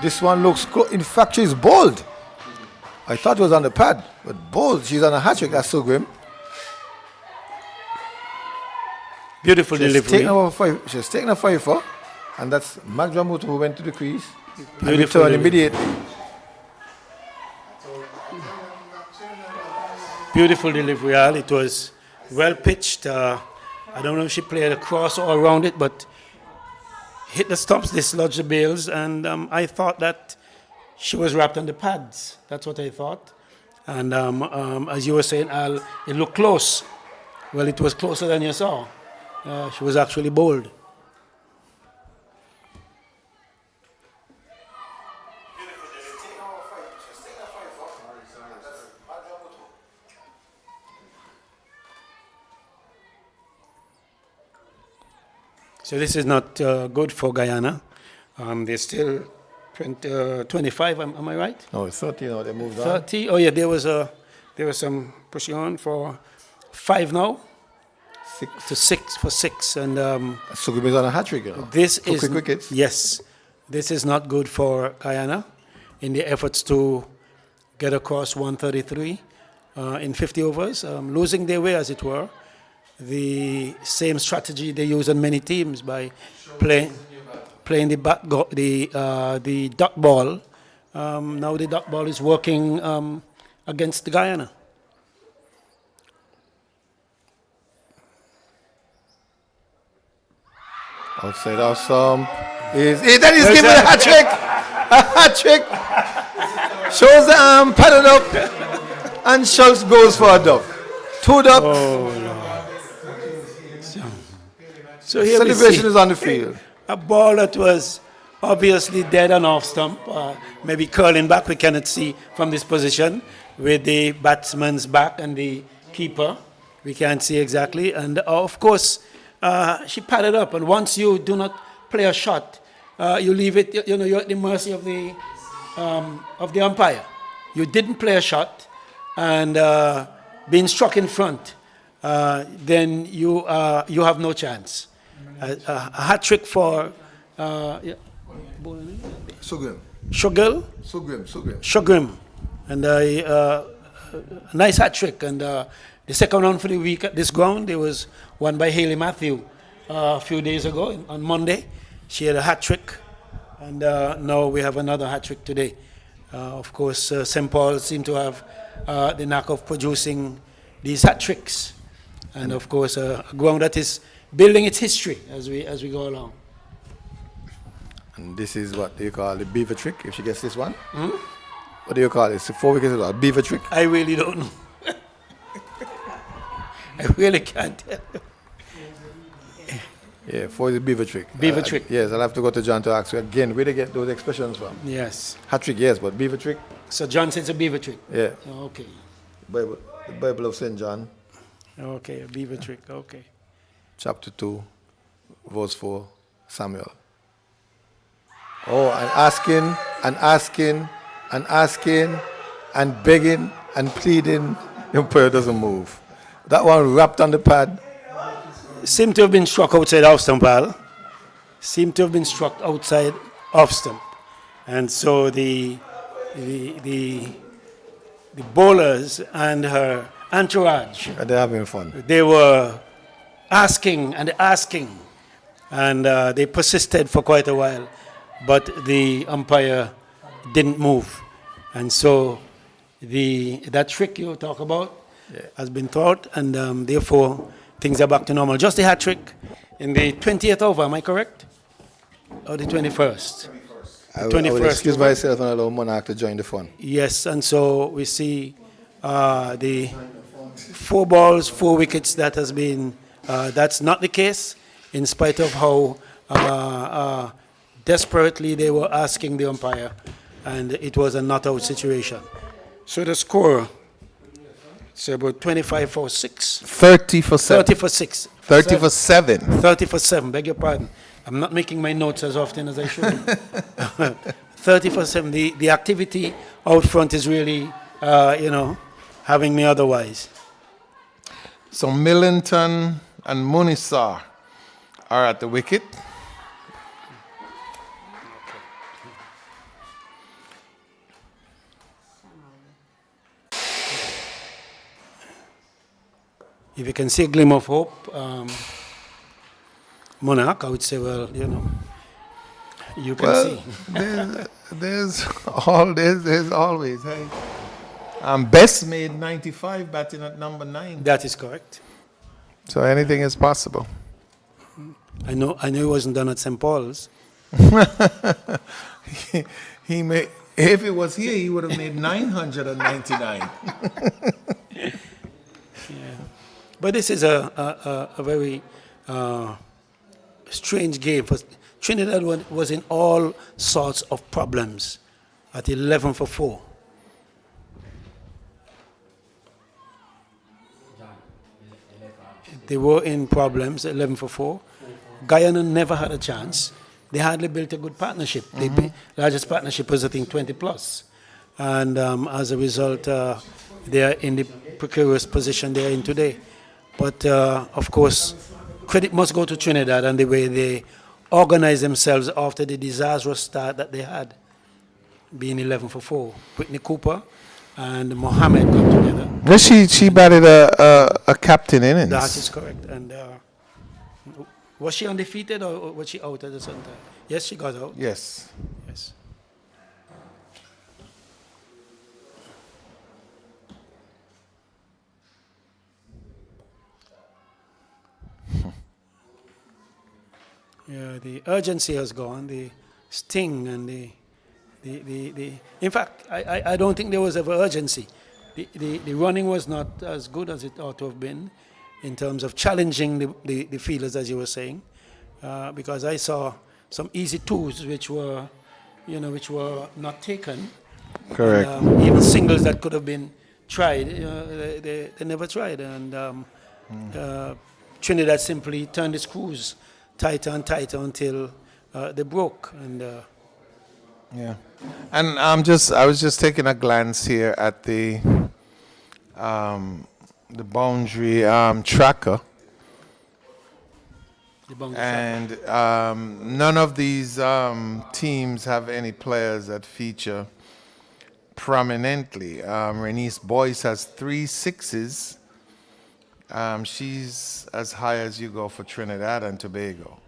This one looks close. In fact, she's bowled. I thought it was on the pad, but bowled. She's on a hat trick. That's so grim. Beautiful delivery. She's taking a 5-4, and that's Magdramutu who went to the crease and Beautiful returned delivery. immediately. Beautiful delivery, Al. It was well pitched. I don't know if she played across or around it, but hit the stumps, dislodged the bails, and I thought that she was wrapped on the pads. That's what I thought. And as you were saying, Al, it looked close. Well, it was closer than you saw. She was actually bowled. So this is not good for Guyana. They're still 25, am I right? No, it's 30 now. They moved on. 30. Oh yeah, there was some pushing on for 5 now. 6. To 6 for 6, and Sugrim is on a hat trick, you know. this Two is quick wickets. Yes, this is not good for Guyana in the efforts to get across 133 in 50 overs, losing their way, as it were. The same strategy they use on many teams by playing the dot ball. Now the dot ball is working against Guyana. Outside of some that is giving a hat trick. A hat trick. Shows the arm, padded up, and Schultz goes for a duck. 2 ducks. Oh, so here we Celebration see is on the field. a ball that was obviously dead and off stump, maybe curling back, we cannot see from this position, with the batsman's back and the keeper. We can't see exactly. And of course, she padded up. And once you do not play a shot, you leave it, you know, you're at the mercy of the umpire. You didn't play a shot, and being struck in front, then you have no chance. A hat trick for Sugrim. Shogrim, and a nice hat trick. And the second round for the week at this ground, there was one by Haley Matthew a few days ago on Monday. She had a hat trick And now we have another hat trick today. Of course, St. Paul seem to have the knack of producing these hat tricks. And of course, a ground that is building its history as we go along. And this is what they call the beaver trick, if she gets this one. What do you call it? It's 4 wickets, a beaver trick? I really don't know. I really can't tell. Yeah, 4 is a beaver trick. Beaver trick. Yes, I'll have to go to John to ask you again, where they get those expressions from? Yes. Hat trick, yes, but beaver trick? So John says a beaver trick. Yeah. Okay. The Bible of St. John, Okay, a beaver trick. Okay. chapter 2, verse 4, Samuel. Oh, and asking, and begging, and pleading, the prayer doesn't move. That one wrapped on the pad. Seem to have been struck outside off stump, Al. Seem to have been struck outside off stump. And so the bowlers and her entourage, And they're having fun. they were asking, and they persisted for quite a while, but the umpire didn't move. And so that trick you talk about has been thought, and therefore things are back to normal. Just a hat trick in the 20th over, am I correct? Or the 21st? I would 21st excuse over. myself and allow Monarch to join the fun. Yes, and so we see the 4 balls, 4 wickets. That has been, that's not the case, in spite of how desperately they were asking the umpire, and it was a not-out situation. So the score, it's about 25 for 6. 30 for 7. 30 for 6. 30 for 7. 30 for 7, beg your pardon. I'm not making my notes as often as I should. 30 for 7. The activity out front is really, having me otherwise. So Millington and Munisar are at the wicket. If you can see a glimmer of hope, Monarch, I would say, well, you can see. There's always. Hey. Best made 95 batting at number 9. That is correct. So anything is possible. I know it wasn't done at St. Paul's. He made, if it was here, he would have made 999. But this is a very strange game. Trinidad was in all sorts of problems at 11 for 4. They were in problems, 11 for 4. Guyana never had a chance. They hardly built a good partnership. The largest partnership was, I think, 20 plus. And as a result, they are in the precarious position they are in today. But, of course, credit must go to Trinidad and the way they organized themselves after the disastrous start that they had, being 11 for 4. Whitney Cooper and Mohammed got together. Well, she batted a captain innings. That is correct. And was she undefeated or was she out at the same time? Yes, she got out. Yes. Yes. Yeah, the urgency has gone, the sting and the in fact, I don't think there was ever urgency. The running was not as good as it ought to have been in terms of challenging the fielders, as you were saying, because I saw some easy twos which were not taken. Correct. And, even singles that could have been tried, they never tried. And Trinidad simply turned the screws tighter and tighter until they broke. And Yeah. And I was just taking a glance here at the boundary tracker. the boundary And none of these teams have any players that feature prominently. Renice Boyce has 3 6s. She's as high as you go for Trinidad and Tobago.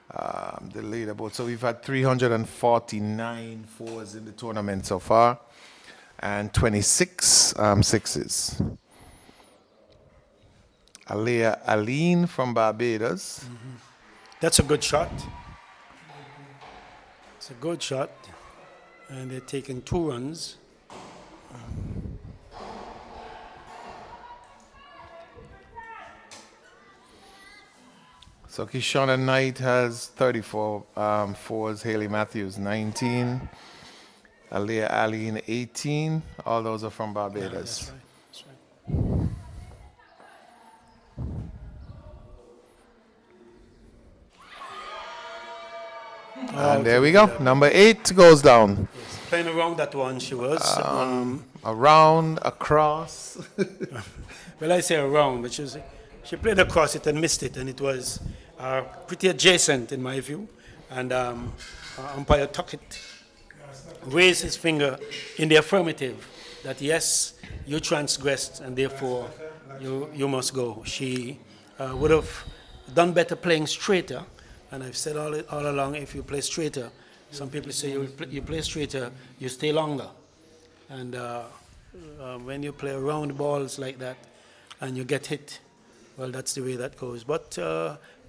the leaderboard. So we've had 349 fours in the tournament so far, and 26 sixes. Aliyah Aline from Barbados. That's a good shot. It's a good shot. And they're taking 2 runs. So Kishonna Knight has 34 fours, Haley Matthews 19, Aliyah Aline 18. All those are from Barbados. That's right. That's right. And there we go. Number 8 goes down. Playing around that one, she was. Around, across. Well, I say around, but she played across it and missed it, and it was pretty adjacent in my view. And umpire took it, raised his finger in the affirmative that yes, you transgressed, and therefore you must go. She would have done better playing straighter. And I've said all along, if you play straighter, some people say you play straighter, you stay longer. And when you play around balls like that and you get hit, well, that's the way that goes. But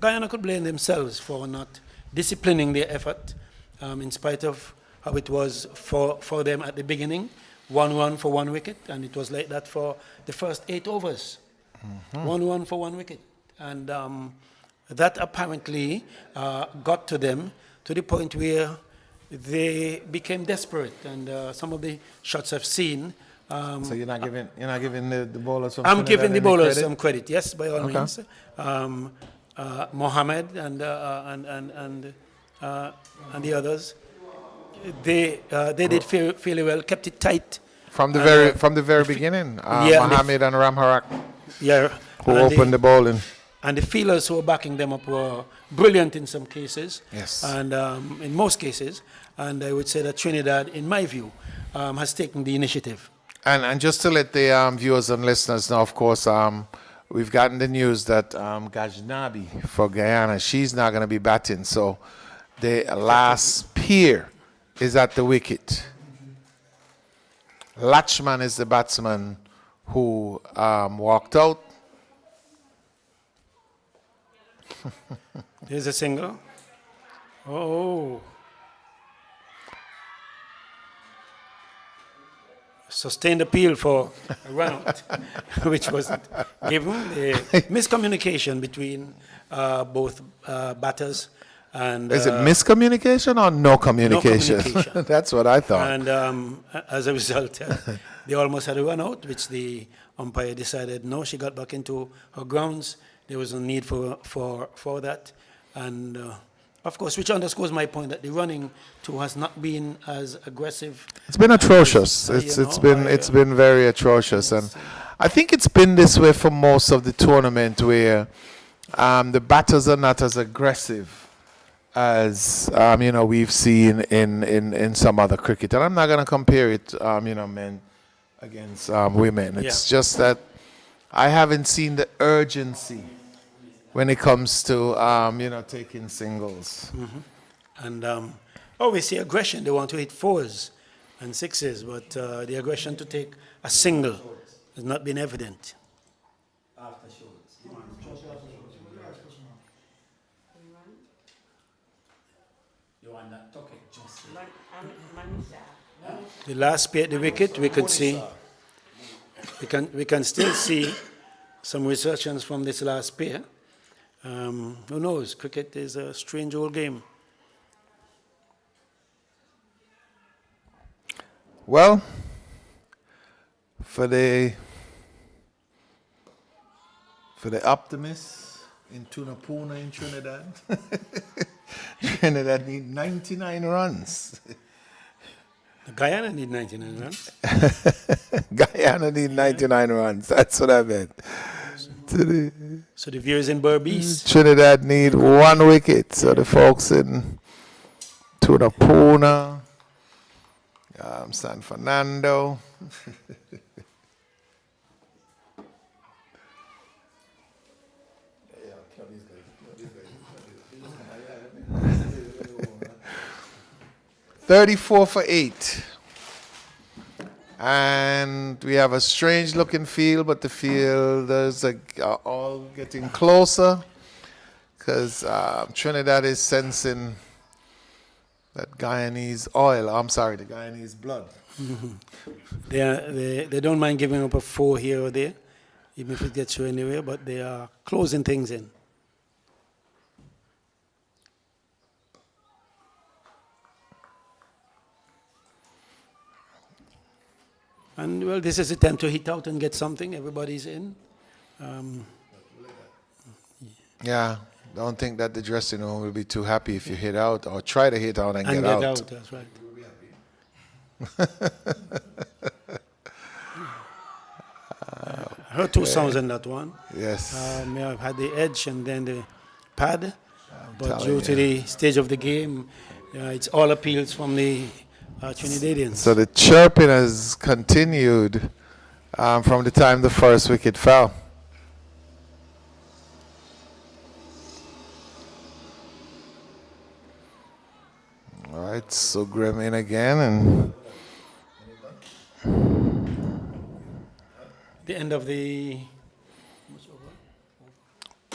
Guyana could blame themselves for not disciplining their effort, in spite of how it was for them at the beginning. 1 run for 1 wicket, and it was like that for the first 8 overs. 1 run for 1 wicket. And that apparently got to them to the point where they became desperate. And some of the shots I've seen. So you're not giving the bowlers some I'm Trinidad giving the any bowlers credit? some credit, yes, by all Okay. means. Mohammed and the others, they did fairly well, kept it tight. From the very beginning, yeah, Mohammed and Ramharak, Yeah, who and opened the bowling. And the fielders who were backing them up were brilliant in some cases, Yes. and in most cases. And I would say that Trinidad, in my view, has taken the initiative. And just to let the viewers and listeners know, of course, we've gotten the news that Gajnabi for Guyana, she's not going to be batting. So the last pair is at the wicket. Latchman is the batsman who walked out. There's a single. Oh. Sustained appeal for a run out, which was given. A miscommunication between both batters. And, Is it miscommunication or no communication? No communication. That's what I thought. And as a result, they almost had a run out, which the umpire decided no, she got back into her grounds. There was no need for that. And of course, which underscores my point that the running too has not been as aggressive. It's been atrocious. It's been very atrocious, and I think it's been this way for most of the tournament, where the batters are not as aggressive as we've seen in some other cricket. And I'm not going to compare it, men against women. It's just that I haven't seen the urgency when it comes to taking singles. And we see aggression. They want to hit 4s and 6s, but the aggression to take a single has not been evident. After shows. You want that tuck it just. The last pair at the wicket, we could see. We can still see some resurgence from this last pair. Who knows? Cricket is a strange old game. Well, for the optimists in Tunapuna in Trinidad, Trinidad need 99 runs. Guyana need 99 runs. Guyana need 99 runs. That's what I meant. So the viewers in Berbice. Trinidad need 1 wicket. So the folks in Tunapuna, San Fernando. 34 for 8. And we have a strange looking field, but the fielders are all getting closer because Trinidad is sensing that Guyanese oil. I'm sorry, the Guyanese blood. They don't mind giving up a 4 here or there, even if it gets you anywhere, but they are closing things in. And well, this is a time to hit out and get something. Everybody's in. Yeah, don't think that the dressing room will be too happy if you hit out or try to hit out and, And get out. that's right. I heard 2 sounds in that one. Yes. May have had the edge and then the pad, but telling due to the stage of the game, it's all appeals from the Trinidadians. So the chirping has continued from the time the first wicket fell. All right, so Grim in again, and The end of the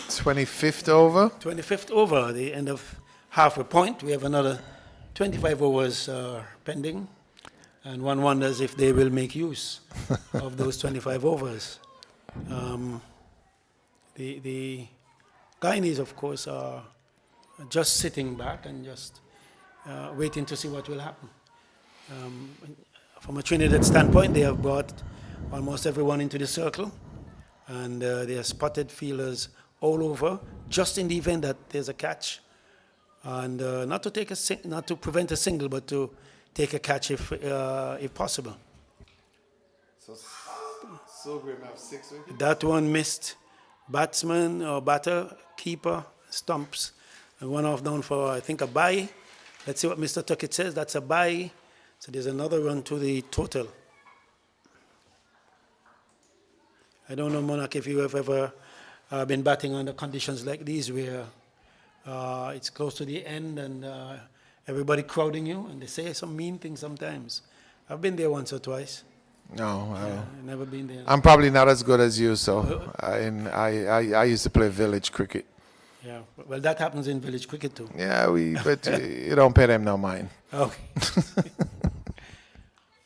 25th over. 25th over, the end of halfway point. We have another 25 overs pending, and one wonders if they will make use of those 25 overs. The Guyanese, of course, are just sitting back and just waiting to see what will happen. From a Trinidad standpoint, they have brought almost everyone into the circle, and they have spotted fielders all over, just in the event that there's a catch, and not to prevent a single, but to take a catch if possible. So Grim have 6 wickets. That one missed batsman or batter, keeper, stumps, and one off down for, I think, a bye. Let's see what Mr. Tuckett says. That's a bye. So there's another run to the total. I don't know, Monarch, if you have ever been batting under conditions like these where it's close to the end and everybody crowding you, and they say some mean things sometimes. I've been there once or twice. No, I've never been there. I'm probably not as good as you, so I used to play village cricket. Yeah, well, that happens in village cricket too. Yeah, but you don't pay them no mind. Okay.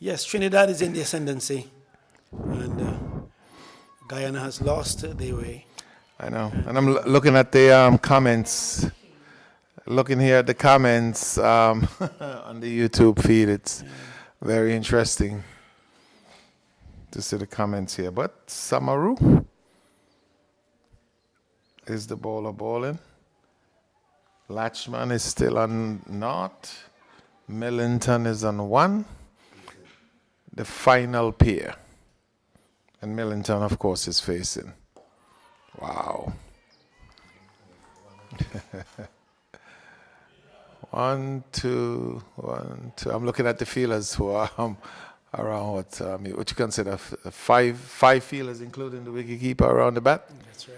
Yes, Trinidad is in the ascendancy, and Guyana has lost their way. I know, and I'm looking at the comments. Looking here at the comments on the YouTube feed, it's very interesting to see the comments here. But Samaru is the bowler bowling. Latchman is still on naught. Millington is on 1. The final pair. And Millington, of course, is facing. Wow. 1, 2, 1, 2. I'm looking at the fielders who are around what you consider 5 fielders, including the wicketkeeper around the bat. That's right.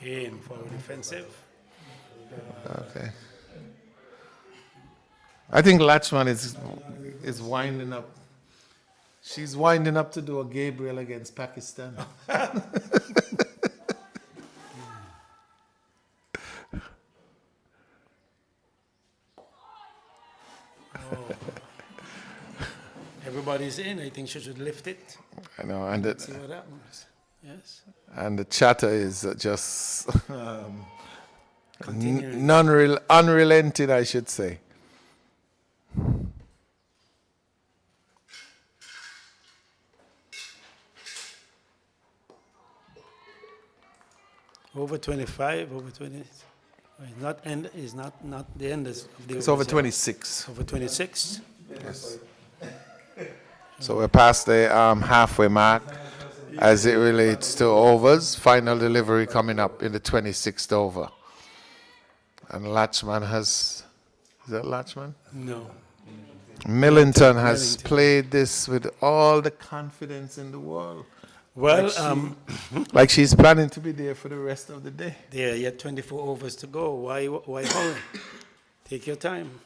Again, forward defensive. Okay. I think Latchman is winding up. She's winding up to do a Gabriel against Pakistan. Everybody's in. I think she should lift it. I know, and See what happens. Yes. and the chatter is just Continuing. unrelenting, I should say. Over 25, over 20. It's not end. Is not the end of the. It's over overs. 26. Over 26. Yes. So we're past the halfway mark as it relates to overs. Final delivery coming up in the 26th over. And Latchman has, is that Latchman? No. Millington has played this with all the confidence in the world. Well, Like she's planning to be there for the rest of the day. there are yet 24 overs to go. Why hurry? Take your time.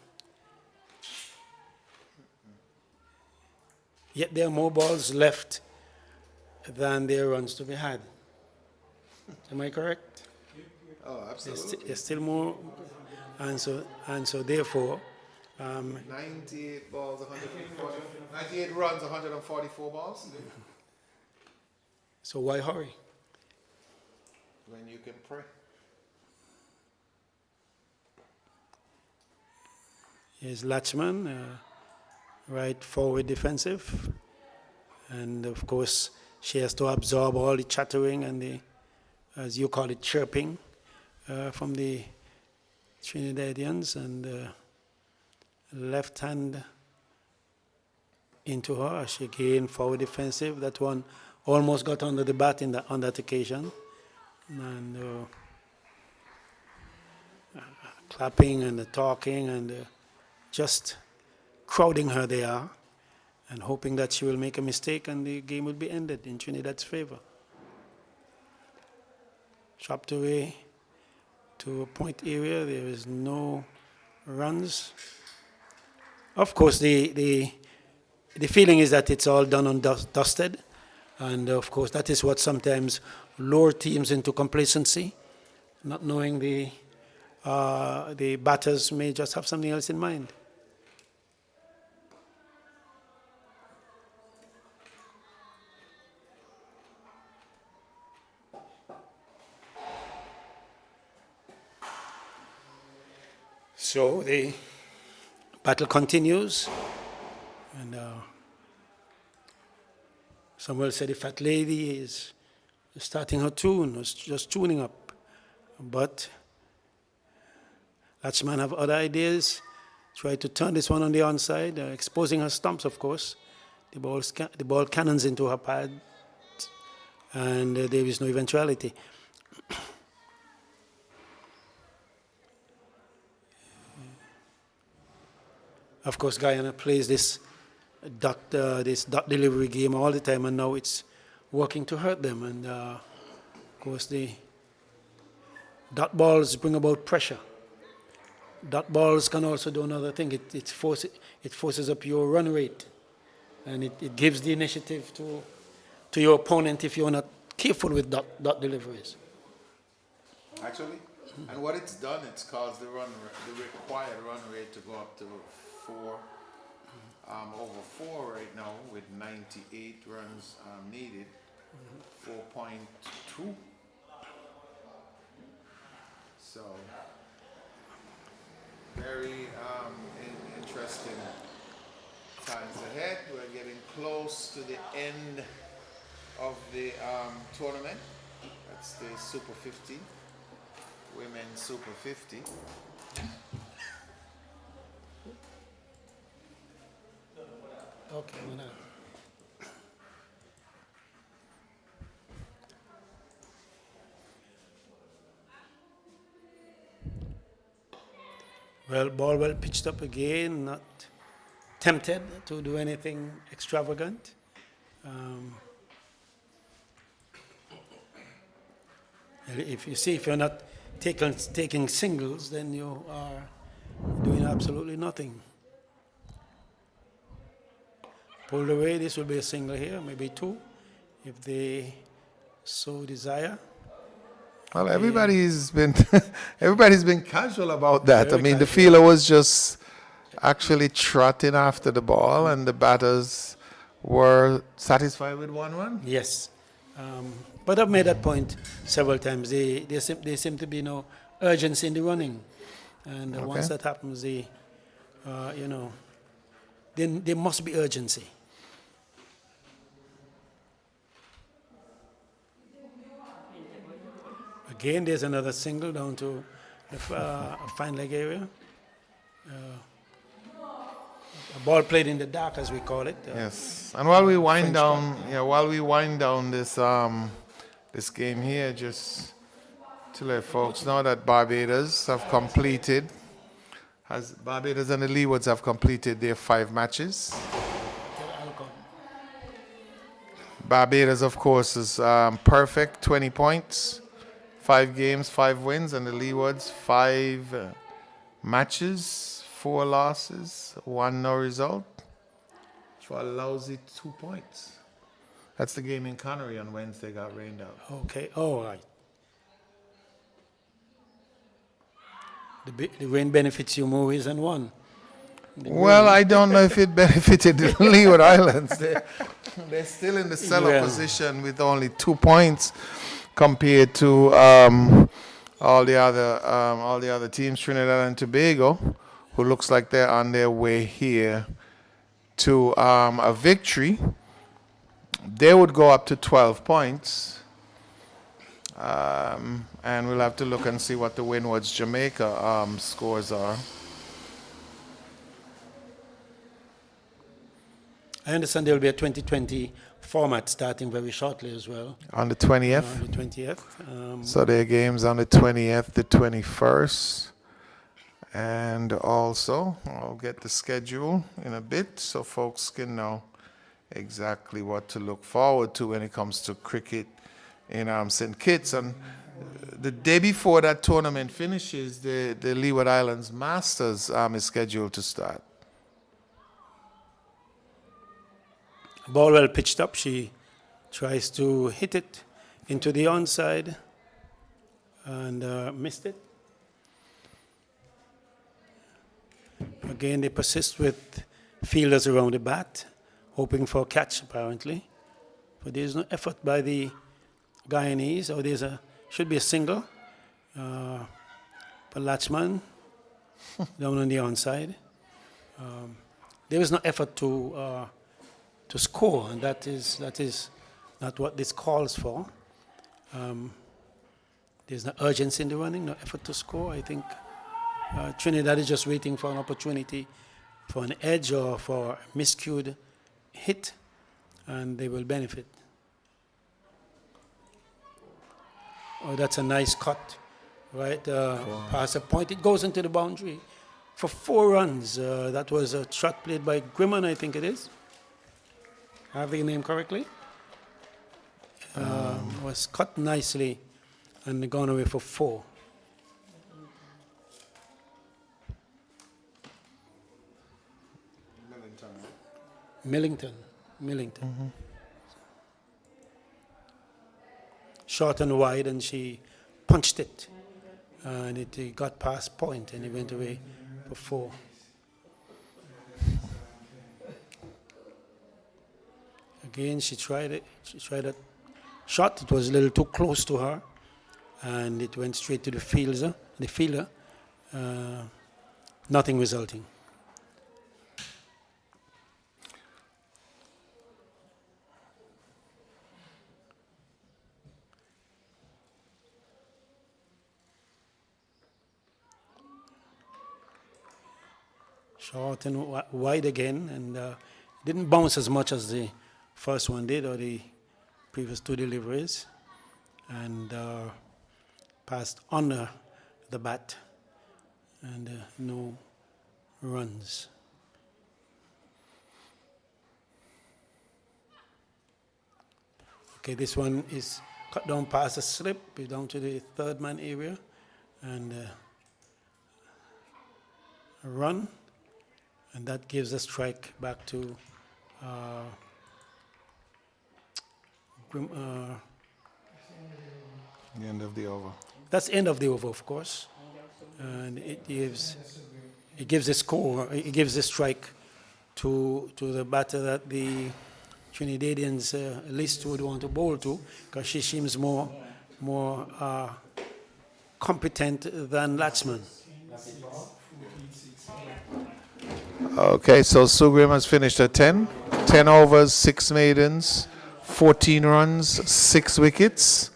Yet there are more balls left than there are runs to be had. Am I correct? Oh, There's still more, and so therefore, 98 balls, 140, 98 runs, 144 balls. so why hurry? When you can pray. Here's Latchman, right forward defensive, and of course she has to absorb all the chattering and the, as you call it, chirping from the Trinidadians, and left hand into her as she again forward defensive. That one almost got under the bat on that occasion, and clapping and talking and just crowding her there and hoping that she will make a mistake and the game will be ended in Trinidad's favor. Chopped away to a point area. There is no runs. Of course, the feeling is that it's all done and dusted. And of course, that is what sometimes lures teams into complacency, not knowing the batters may just have something else in mind. So the battle continues, and Samuel said the fat lady is starting her tune, was just tuning up, but Latchman have other ideas. Try to turn this one on the onside, exposing her stumps, of course. The ball cannons into her pad, and there is no eventuality. Of course, Guyana plays this dot delivery game all the time, and now it's working to hurt them. And of course, the dot balls bring about pressure. Dot balls can also do another thing. It forces up your run rate, and it gives the initiative to your opponent if you're not careful with dot deliveries. Actually, and what it's done, it's caused the required run rate to go up to 4, over 4 right now with 98 runs needed, 4.2. So very interesting times ahead. We're getting close to the end of the tournament. That's the Super 50, Women's Super 50. Okay, well, now. Well, ball well pitched up again, not tempted to do anything extravagant. If you're not taking singles, then you are doing absolutely nothing. Pulled away, this will be a single here, maybe 2, if they so desire. Well, everybody's been casual about that. Very I mean, the casual. fielder was just actually trotting after the ball, and the batters were satisfied with 1 run. Yes. But I've made that point several times. There seem to be no urgency in the running. And once that happens, then there must be urgency. Again, there's another single down to the fine leg area. A ball played in the dark, as we call it. Yes. And while we wind French down, this game here, just to let folks know that Barbados and the Leewards have completed their 5 matches. Barbados, of course, is perfect, 20 points, 5 games, 5 wins, and the Leewards, 5 matches, 4 losses, 1 no result, for a lousy 2 points. That's the game in Connery on Wednesday, got rained out. Okay, all right. The rain benefits you more ways than one. Well, I don't know if it benefited the Leeward Islands. They're still in the seller position with only 2 points compared to all the other teams, Trinidad and Tobago, who looks like they're on their way here to a victory. They would go up to 12 points. And we'll have to look and see what the Windwards Jamaica scores are. I understand there will be a 2020 format starting very shortly as well. On the 20th? On the 20th. So their games on the 20th, the 21st. And also, I'll get the schedule in a bit so folks can know exactly what to look forward to when it comes to cricket in St. Kitts. And the day before that tournament finishes, the Leeward Islands Masters is scheduled to start. Ball well pitched up. She tries to hit it into the onside and missed it. Again, they persist with fielders around the bat, hoping for a catch apparently. But there's no effort by the Guyanese, or should be a single. But Latchman down on the onside. There is no effort to score, and that is not what this calls for. There's no urgency in the running, no effort to score. I think Trinidad is just waiting for an opportunity for an edge or for a miscued hit, and they will benefit. Oh, that's a nice cut, right? Past a point. It goes into the boundary for 4 runs. That was a shot played by Grimman, I think it is. Have the name correctly? Was cut nicely and gone away for 4. Millington. Mm-hmm. Short and wide, and she punched it. And it got past point, and it went away for 4. Again, she tried it. She tried a shot. It was a little too close to her, and it went straight to the fielder. Nothing resulting. Short and wide again, and didn't bounce as much as the first one did, or the previous 2 deliveries, and passed under the bat, and no runs. Okay, this one is cut down past a slip, down to the 3rd man area, and a run. And that gives a strike back to the end of the over. That's end of the over, of course. And it gives a score, it gives a strike to the batter that the Trinidadians at least would want to bowl to, because she seems more competent than Latchman. Okay, so Sugrim has finished at 10. 10 overs, 6 maidens, 14 runs, 6 wickets.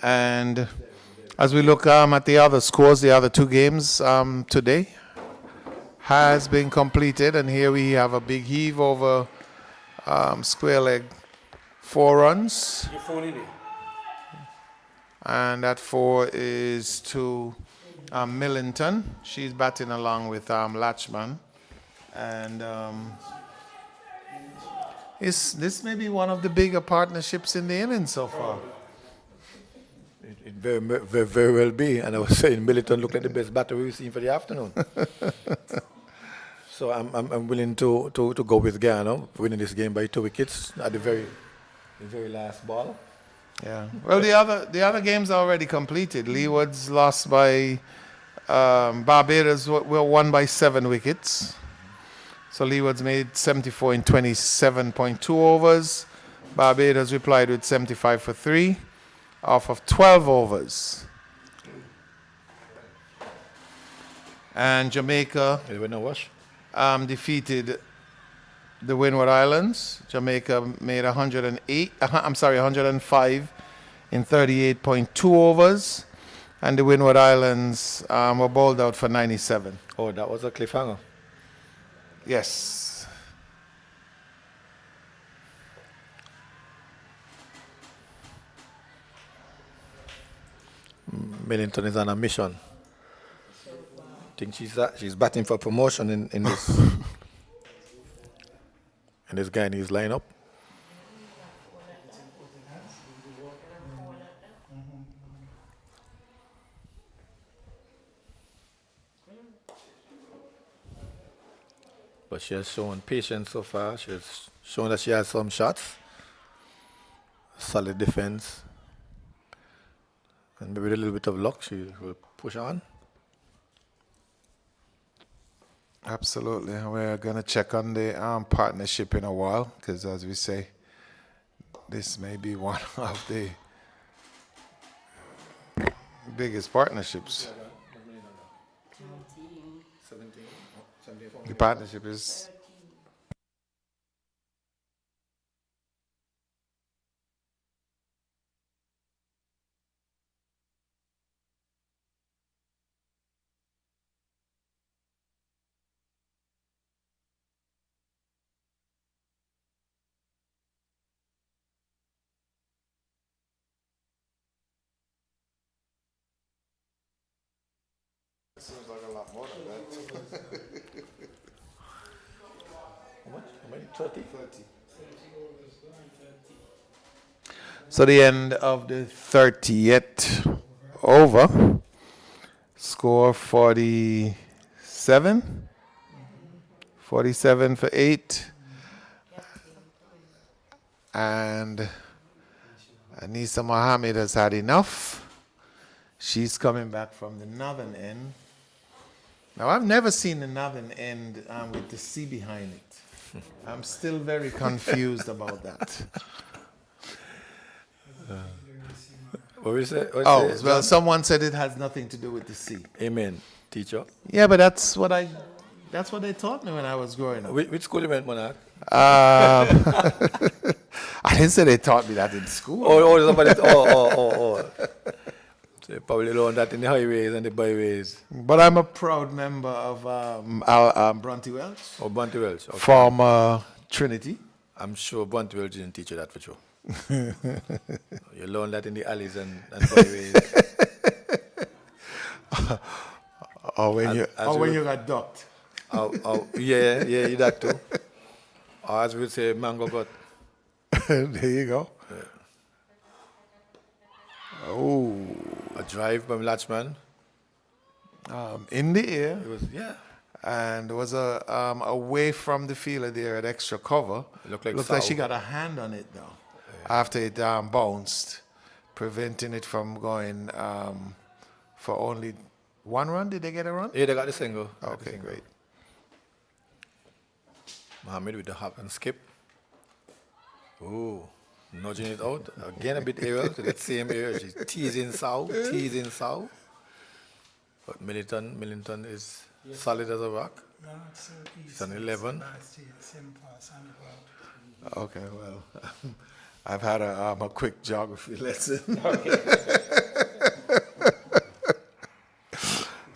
And as we look at the other scores, the other 2 games today has been completed. And here we have a big heave over square leg. 4 runs. And that 4 is to Millington. She's batting along with Latchman. And This may be one of the bigger partnerships in the innings so far. It very well be. And I was saying Militon looked like the best batter we've seen for the afternoon. So I'm willing to go with Guyana, winning this game by 2 wickets at the very last ball. Yeah. Well, the other games are already completed. Leeward's lost by Barbados were won by 7 wickets. So Leeward's made 74 in 27.2 overs. Barbados replied with 75 for 3 off of 12 overs. And Jamaica It went no wash. defeated the Windward Islands. Jamaica made 105 in 38.2 overs. And the Windward Islands were bowled out for 97. Oh, that was a cliffhanger. Yes. Millington is on a mission. I think she's batting for promotion in this in this Guyanese lineup. But she has shown patience so far. She has shown that she has some shots. Solid defense. And maybe with a little bit of luck, she will push on. Absolutely. We're going to check on the partnership in a while because, as we say, this may be one of the biggest partnerships. The partnership is. Seems like a lot more than that. How much? How many? 30? 30. So the end of the 30th over. Score 47. 47 for 8. And Anisa Mohammed has had enough. She's coming back from the northern end. Now, I've never seen the northern end with the sea behind it. I'm still very confused about that. What we say? Oh, well, someone said it has nothing to do with the sea. Amen, teacher. Yeah, but that's what they taught me when I was growing up. Which school you went, Monarch? I didn't say they taught me that in school. Somebody. So you probably learned that in the highways and the byways. But I'm a proud member of Bronte Welch. Oh, Bunty Welch. Okay. From Trinity. I'm sure Bunty Welch didn't teach you that for sure. You learned that in the alleys and byways. Or when you got ducked. Yeah, you that too. Or as we would say, mango gut. There you go. Yeah. Oh. A drive by Latchman. In the air. It was, yeah. And there was away from the fielder there at extra cover. It looked like she got a hand on it though. Yeah. After it bounced, preventing it from going for only 1 run. Did they get a run? Yeah, they got the single. Okay, great. Mohammed with the hop and skip. Ooh, nudging it out. Again a bit aerial to that same area. She's teasing Sau. But Millington is solid as a rock. It's an 11. Okay, well, I've had a quick geography lesson.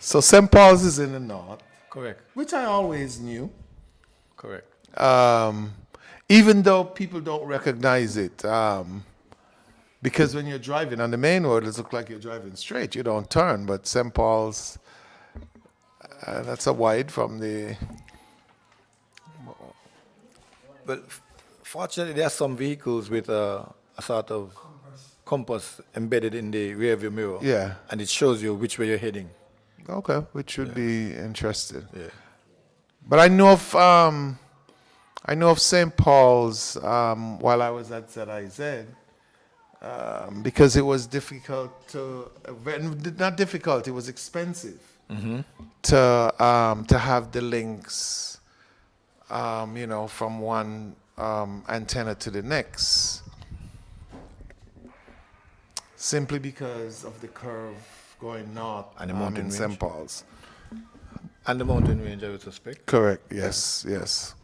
So St. Paul's is in the north. Correct. Which I always knew. Correct. Even though people don't recognize it. Because when you're driving on the main road, it looks like you're driving straight. You don't turn. But St. Paul's, that's a wide from the... Well, Fortunately, there are some vehicles with a sort of compass embedded in the rearview mirror. Yeah. And it shows you which way you're heading. Okay, which would be interesting. Yeah. But I know of St. Paul's while I was at ZIZ, because it was difficult to, not difficult, it was expensive to have the links, from one antenna to the next, simply because of the curve going north And the mountain in range. St. Paul's. And the mountain range, I would suspect. Correct. Yes. Yes.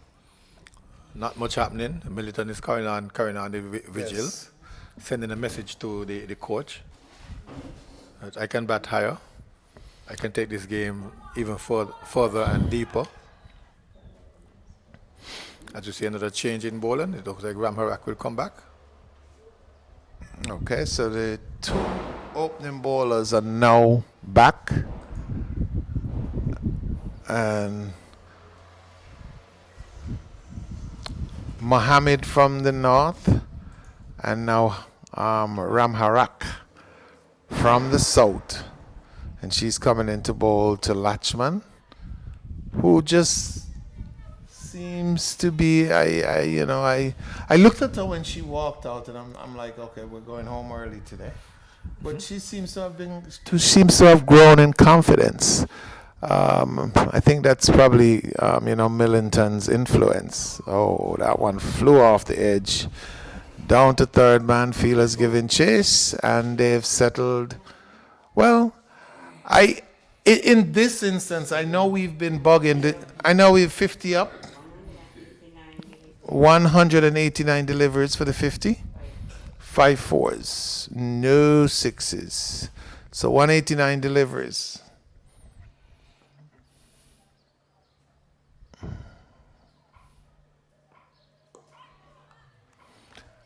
Not much happening. Militant is carrying on the vigil, Yes. sending a message to the coach that I can bat higher. I can take this game even further and deeper. As you see, another change in bowling. It looks like Ram Harak will come back. Okay, so the two opening bowlers are now back. And Mohammed from the north, and now Ram Harak from the south. And she's coming in to bowl to Latchman, who just seems to be, I looked at her when she walked out, and I'm like, okay, we're going home early today. But she seems to have grown in confidence. I think that's probably, Millington's influence. Oh, that one flew off the edge. Down to third man, fielders giving chase, and they've settled. Well, in this instance, I know we've been bugging. I know we're 50 up. 189 deliveries for the 50. 5 fours, no sixes. So 189 deliveries.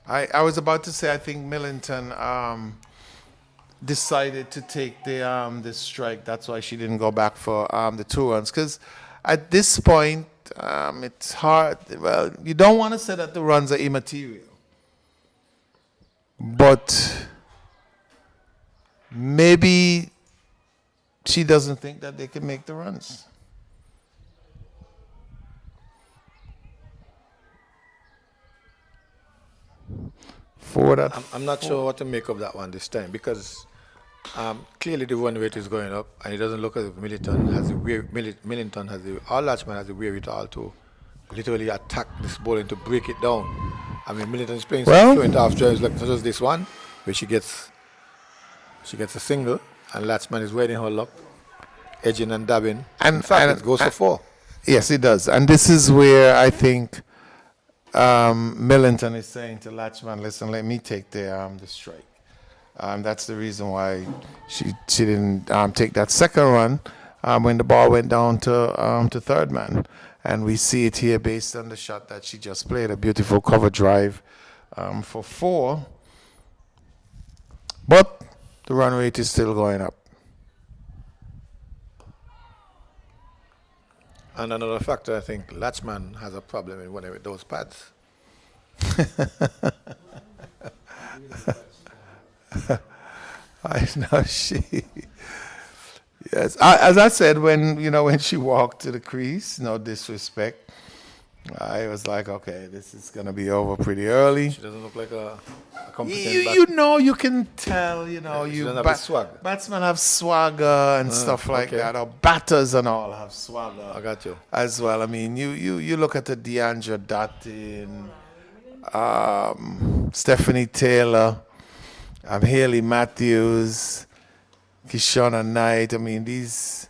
I was about to say I think Millington decided to take the strike. That's why she didn't go back for the 2 runs. Because at this point, it's hard. Well, you don't want to say that the runs are immaterial. But maybe she doesn't think that they can make the runs. I'm not sure what to make of that one this time, because clearly the run rate is going up, and it doesn't look as if Millington has the Latchman has the wherewithal to literally attack this bowling to break it down. I mean, Millington is playing some fluent half drives like such as this one, where she gets a single, and Latchman is waiting her luck, edging and dabbing. And- in fact, and- it goes for 4. Yes, it does. And this is where I think Millington is saying to Latchman, listen, let me take the strike. That's the reason why she didn't take that second run when the ball went down to third man. And we see it here based on the shot that she just played, a beautiful cover drive for 4. But the run rate is still going up. And another factor, I think Latchman has a problem in one of those pads. I know she. Yes, as I said, when she walked to the crease, no disrespect, I was like, okay, this is gonna be over pretty early. She doesn't look like a competent You can tell, she doesn't have the swag. batsmen have swagger and stuff like okay. that, or batters and all have swagger. I got you. As well. I mean, you look at the Deandra Dottin, Stephanie Taylor, Haley Matthews, Kishona Knight. I mean, these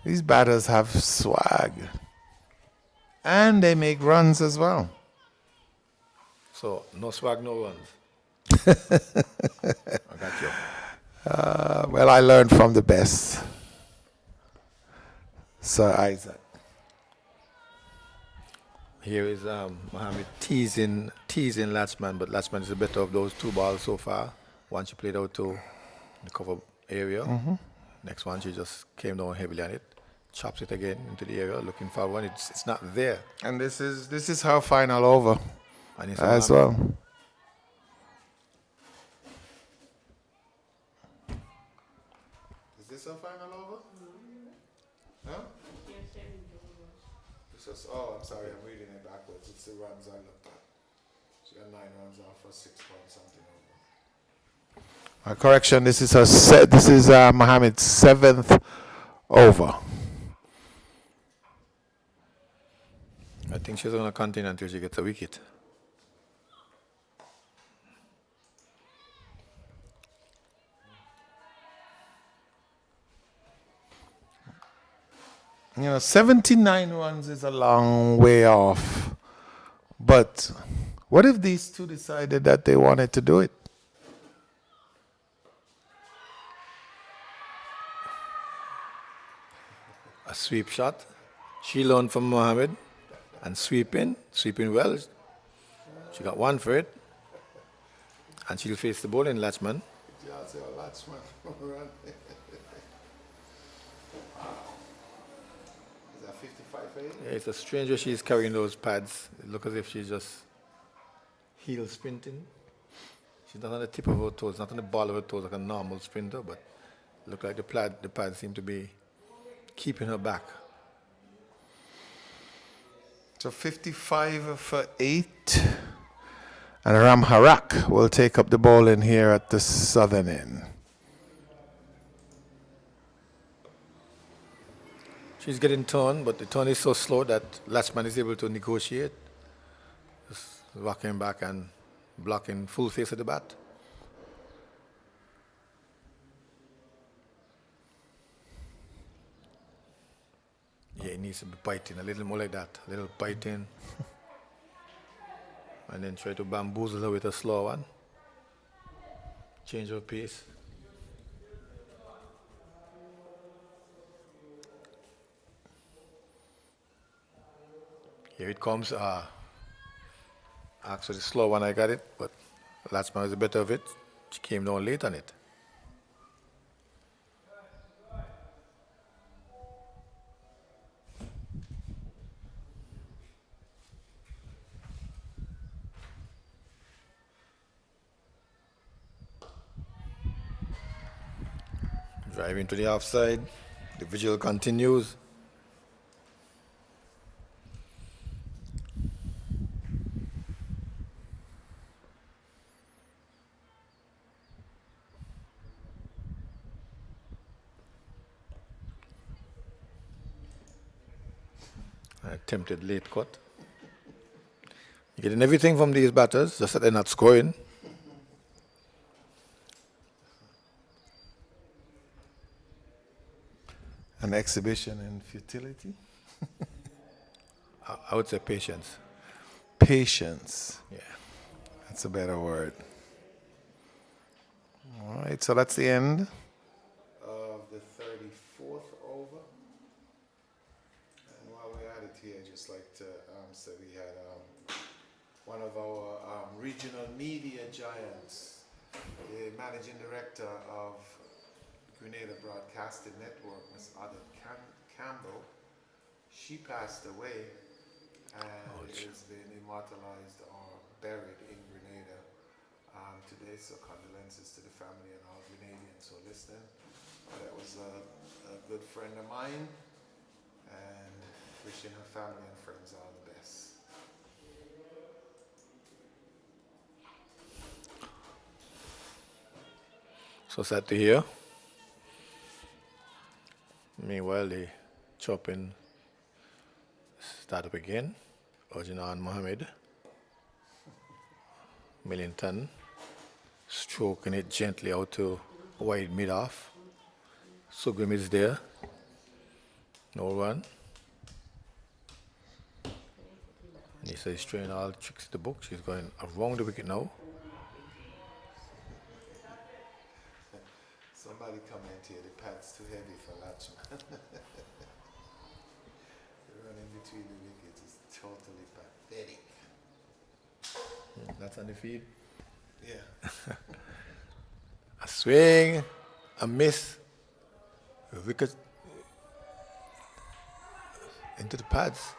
batters have swag, and they make runs as well. So, no swag, no runs. I got you. Well, I learned from the best, Sir Isaac. Here is Mohammed teasing Latchman, but Latchman is the better of those 2 balls so far. One she played out to the cover area. Next one she just came down heavily on it, chops it again into the area, looking for one. It's not there. And this is her final over. And it's as around. well. Is this our final over? No? Yes, 7 over. This is, oh, I'm sorry, I'm reading it backwards. It's the runs I looked at. So you got 9 runs off for 6 point something over. Correction, this is this is Mohammed's 7th over. I think she's going to continue until she gets a wicket. You know, 79 runs is a long way off. But what if these two decided that they wanted to do it? A sweep shot. She learned from Mohammed and sweeping well. She got one for it. And she'll face the bowling Latchman. Is that 55 Yeah, it's a strange way she's carrying those pads. It looks as if she's just heel sprinting. She's not on the tip of her toes, not on the ball of her toes like a normal sprinter, but it looks like the pads seem to be keeping her back. So 55 for 8. And Ram Harak will take up the ball in here at the southern end. She's getting turn, but the turn is so slow that Latchman is able to negotiate. Just rocking back and blocking full face of the bat. Yeah, it needs to be biting, a little more like that. A little biting. And then try to bamboozle her with a slow one. Change her pace. Here it comes. Actually, slow one, I got it, but Latchman was the better of it. She came down late on it. Driving to the offside. The vigil continues. Attempted late cut. You're getting everything from these batters, just that they're not scoring. An exhibition in futility? I would say patience. Patience. Yeah. That's a better word. All right, so that's the end of the 34th over. And while we're at it here, I'd just like to say we had one of our regional media giants, the managing director of Grenada Broadcasting Network, Ms. Ada Campbell. She passed away and has been immortalized or buried in Grenada today. So condolences to the family and all Grenadians who are listening. That was a good friend of mine, and wishing her family and friends all the best. So sad to hear. Meanwhile, the chopping start up again. Urging on Mohammed. Millington stroking it gently out to wide mid-off. Sugrim is there. No run. And he says he's trying all tricks in the book. She's going around the wicket now. Somebody comment here, the pad's too heavy for Latchman. The running between the wickets is totally pathetic. That's on the feed. Yeah. A swing, a miss, a wicket into the pads.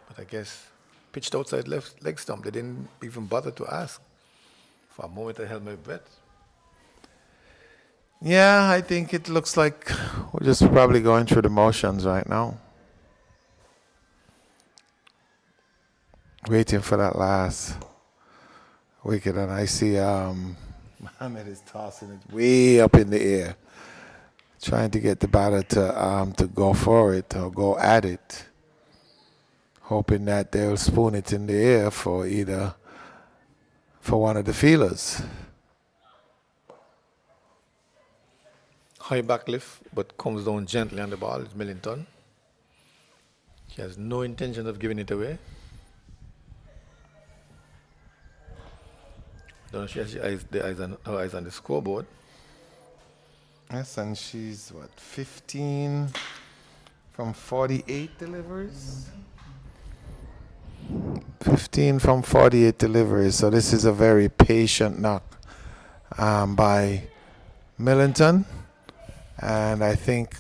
But I guess pitched outside left leg stump. They didn't even bother to ask. For a moment, I held my breath. Yeah, I think it looks like we're just probably going through the motions right now. Waiting for that last wicket, and I see Mohammed is tossing it way up in the air, trying to get the batter to go for it or go at it, hoping that they'll spoon it in the air for one of the fielders. High back lift, but comes down gently on the ball. It's Millington. He has no intention of giving it away. Don't know if she has her eyes on the scoreboard. Yes, and she's 15 from 48 deliveries? 15 from 48 deliveries. So this is a very patient knock by Millington. And I think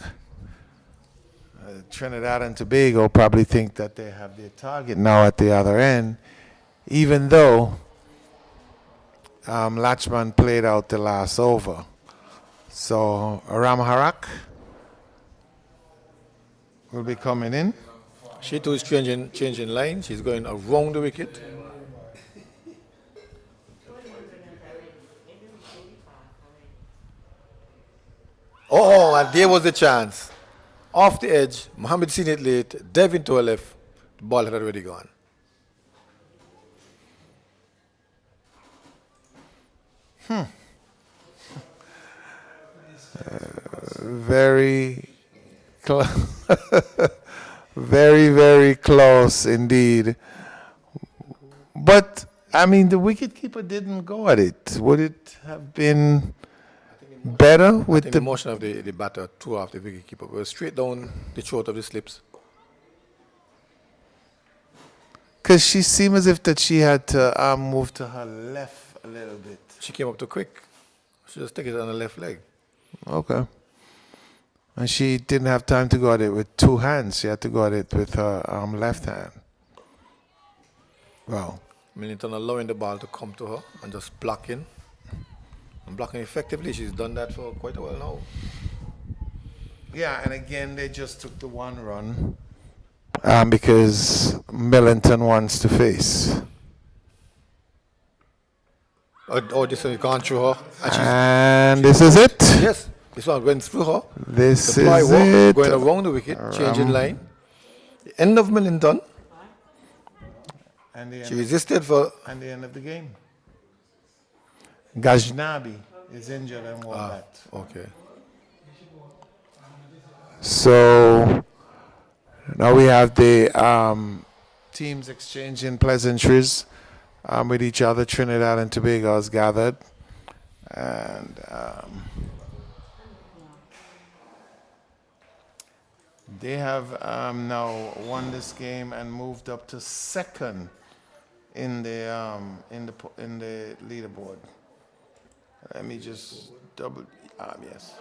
Trinidad and Tobago probably think that they have their target now at the other end, even though Lachman played out the last over. So Ramharak will be coming in. She too is changing line. She's going around the wicket. Oh, and there was the chance. Off the edge, Mohammed seen it late, dive into her left. The ball had already gone. Very, very, very close indeed. But I mean, the wicketkeeper didn't go at it. Would it have been better I with think the? the motion of the batter threw off the wicketkeeper. Was straight down the throat of the slips. Because she seemed as if that she had to move to her left a little bit. She came up too quick. She just took it on the left leg. Okay. And she didn't have time to go at it with two hands. She had to go at it with her left hand. Wow. Millington allowing the ball to come to her and just blocking. And blocking effectively. She's done that for quite a while now. Yeah, and again, they just took the one run because Millington wants to face. Oh, this one has gone through her. And this is it. Yes, this one went through her. This The fly is walk, it. going around the wicket, changing line. The end of Millington. And the She end, resisted for. and the end of the game. Gajnabi is injured and won that. Okay. So now we have the teams exchanging pleasantries with each other. Trinidad and Tobago has gathered. And they have now won this game and moved up to second in the leaderboard. Let me just double. Yes.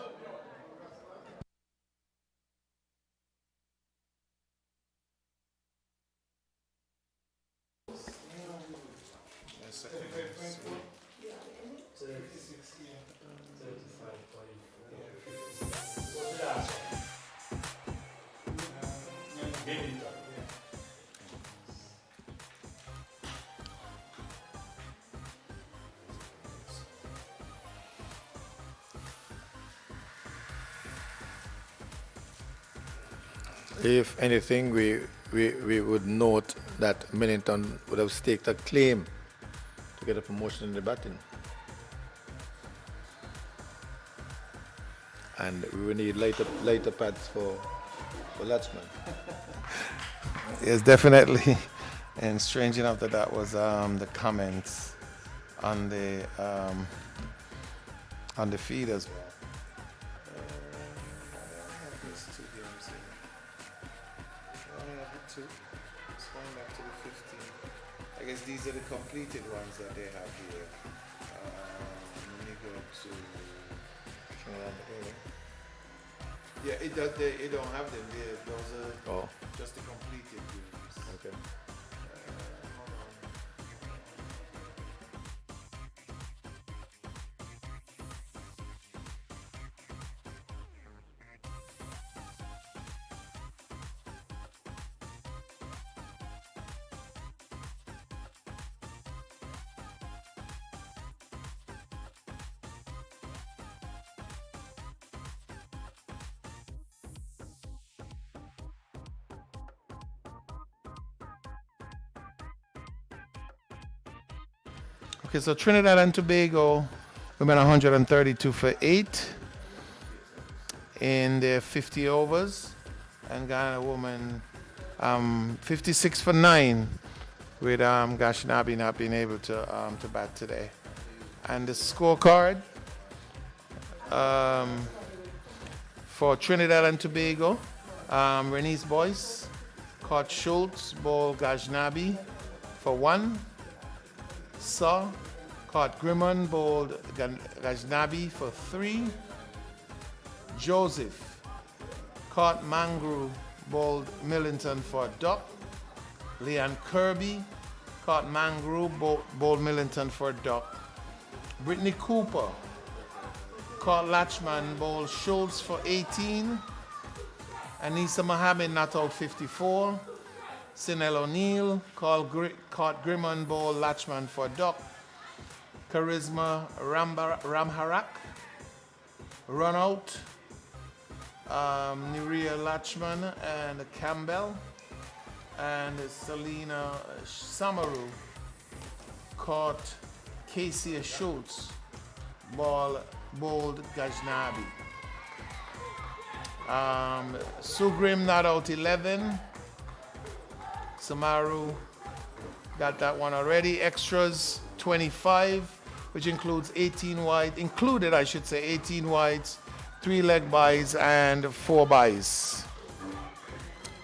If anything, we would note that Millington would have staked a claim to get a promotion in the batting. And we will need lighter pads for Latchman. Yes, definitely. And strange enough that was the comments on the feed as well. There's 2 games here. Oh, yeah, I had 2. It's going back to the 15. I guess these are the completed ones that they have here. Let me go to Trinidad and Tobago. Yeah, they don't have them. Those are Oh, just the completed games. okay. Okay, so Trinidad and Tobago, women 132 for 8 in their 50 overs, and Guyana woman 56 for 9 with Gashnabi not being able to bat today. And the scorecard for Trinidad and Tobago, Renice Boyce caught Schultz, ball Gajnabi for 1. Saw caught Grimmon, bowled Gajnabi for 3. Joseph caught Mangru, bowled Millington for a duck. Leon Kirby caught Mangru, bowled Millington for a duck. Brittany Cooper caught Latchman, bowled Schultz for 18. Anissa Mohammed not out 54. Sinel O'Neill caught Grimmon, bowled Latchman for a duck. Charisma Ramharak run out. Nuria Latchman and Campbell. And Selena Samaru caught Casey Schultz, bowled Gajnabi. Sugrim not out 11. Samaru got that one already. Extras 25, which includes 18 wide, included I should say 18 wides, 3 leg byes and 4 byes.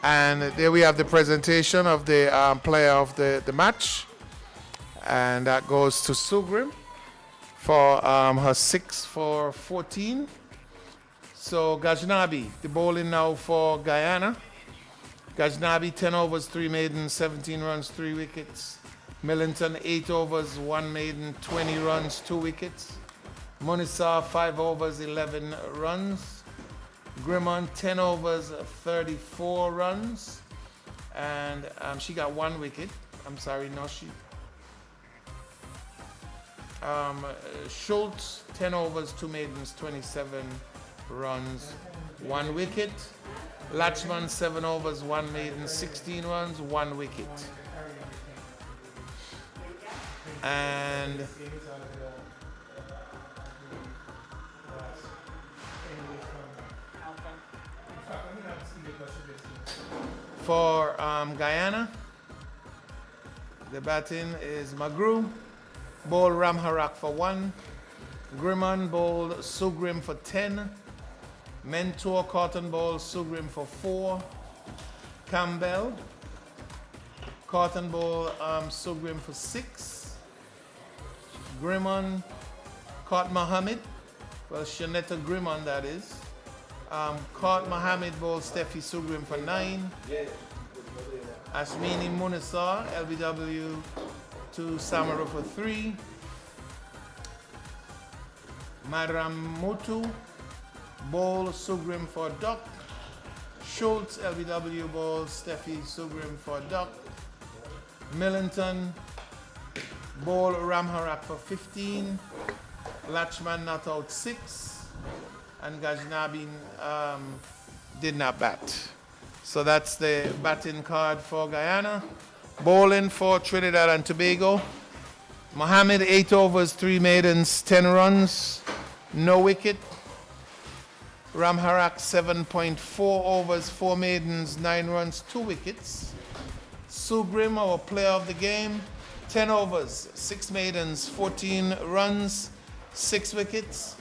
And there we have the presentation of the player of the match. And that goes to Sugrim for her 6 for 14. So Gajnabi, the bowling now for Guyana. Gajnabi, 10 overs, 3 maidens, 17 runs, 3 wickets. Millington, 8 overs, 1 maiden, 20 runs, 2 wickets. Munisa, 5 overs, 11 runs. Grimmon, 10 overs, 34 runs. And she got 1 wicket. I'm sorry, no, she. Schultz, 10 overs, 2 maidens, 27 runs, 1 wicket. Latchman, 7 overs, 1 maiden, 16 runs, 1 wicket. And for Guyana, the batting is Magru, bowled Ramharak for 1. Grimmon bowled Sugrim for 10. Mentor Cotton bowled Sugrim for 4. Campbell Cotton bowled Sugrim for 6. Grimmon caught Mohammed, well Shanetta Grimmon that is. Caught Mohammed bowled Steffi Sugrim for 9. Ashmini Munisa, LBW to Samaru for 3. Madram Mutu, bowled Sugrim for duck. Schultz, LBW, bowled Steffi Sugrim for duck. Millington, bowled Ramharak for 15. Latchman not out 6. And Gajnabi did not bat. So that's the batting card for Guyana. Bowling for Trinidad and Tobago. Mohammed, 8 overs, 3 maidens, 10 runs, no wicket. Ramharak, 7.4 overs, 4 maidens, 9 runs, 2 wickets. Sugrim, our player of the game, 10 overs, 6 maidens, 14 runs, 6 wickets.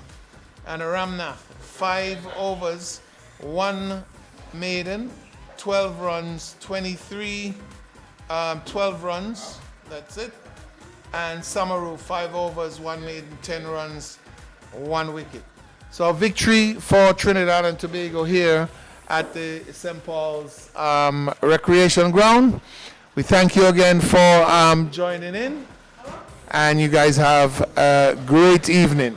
And Ramnath, 5 overs, 1 maiden, 12 runs, 12 runs, that's it. And Samaru, 5 overs, 1 maiden, 10 runs, 1 wicket. So a victory for Trinidad and Tobago here at the St. Paul's Recreation Ground. We thank you again for joining in, and you guys have a great evening.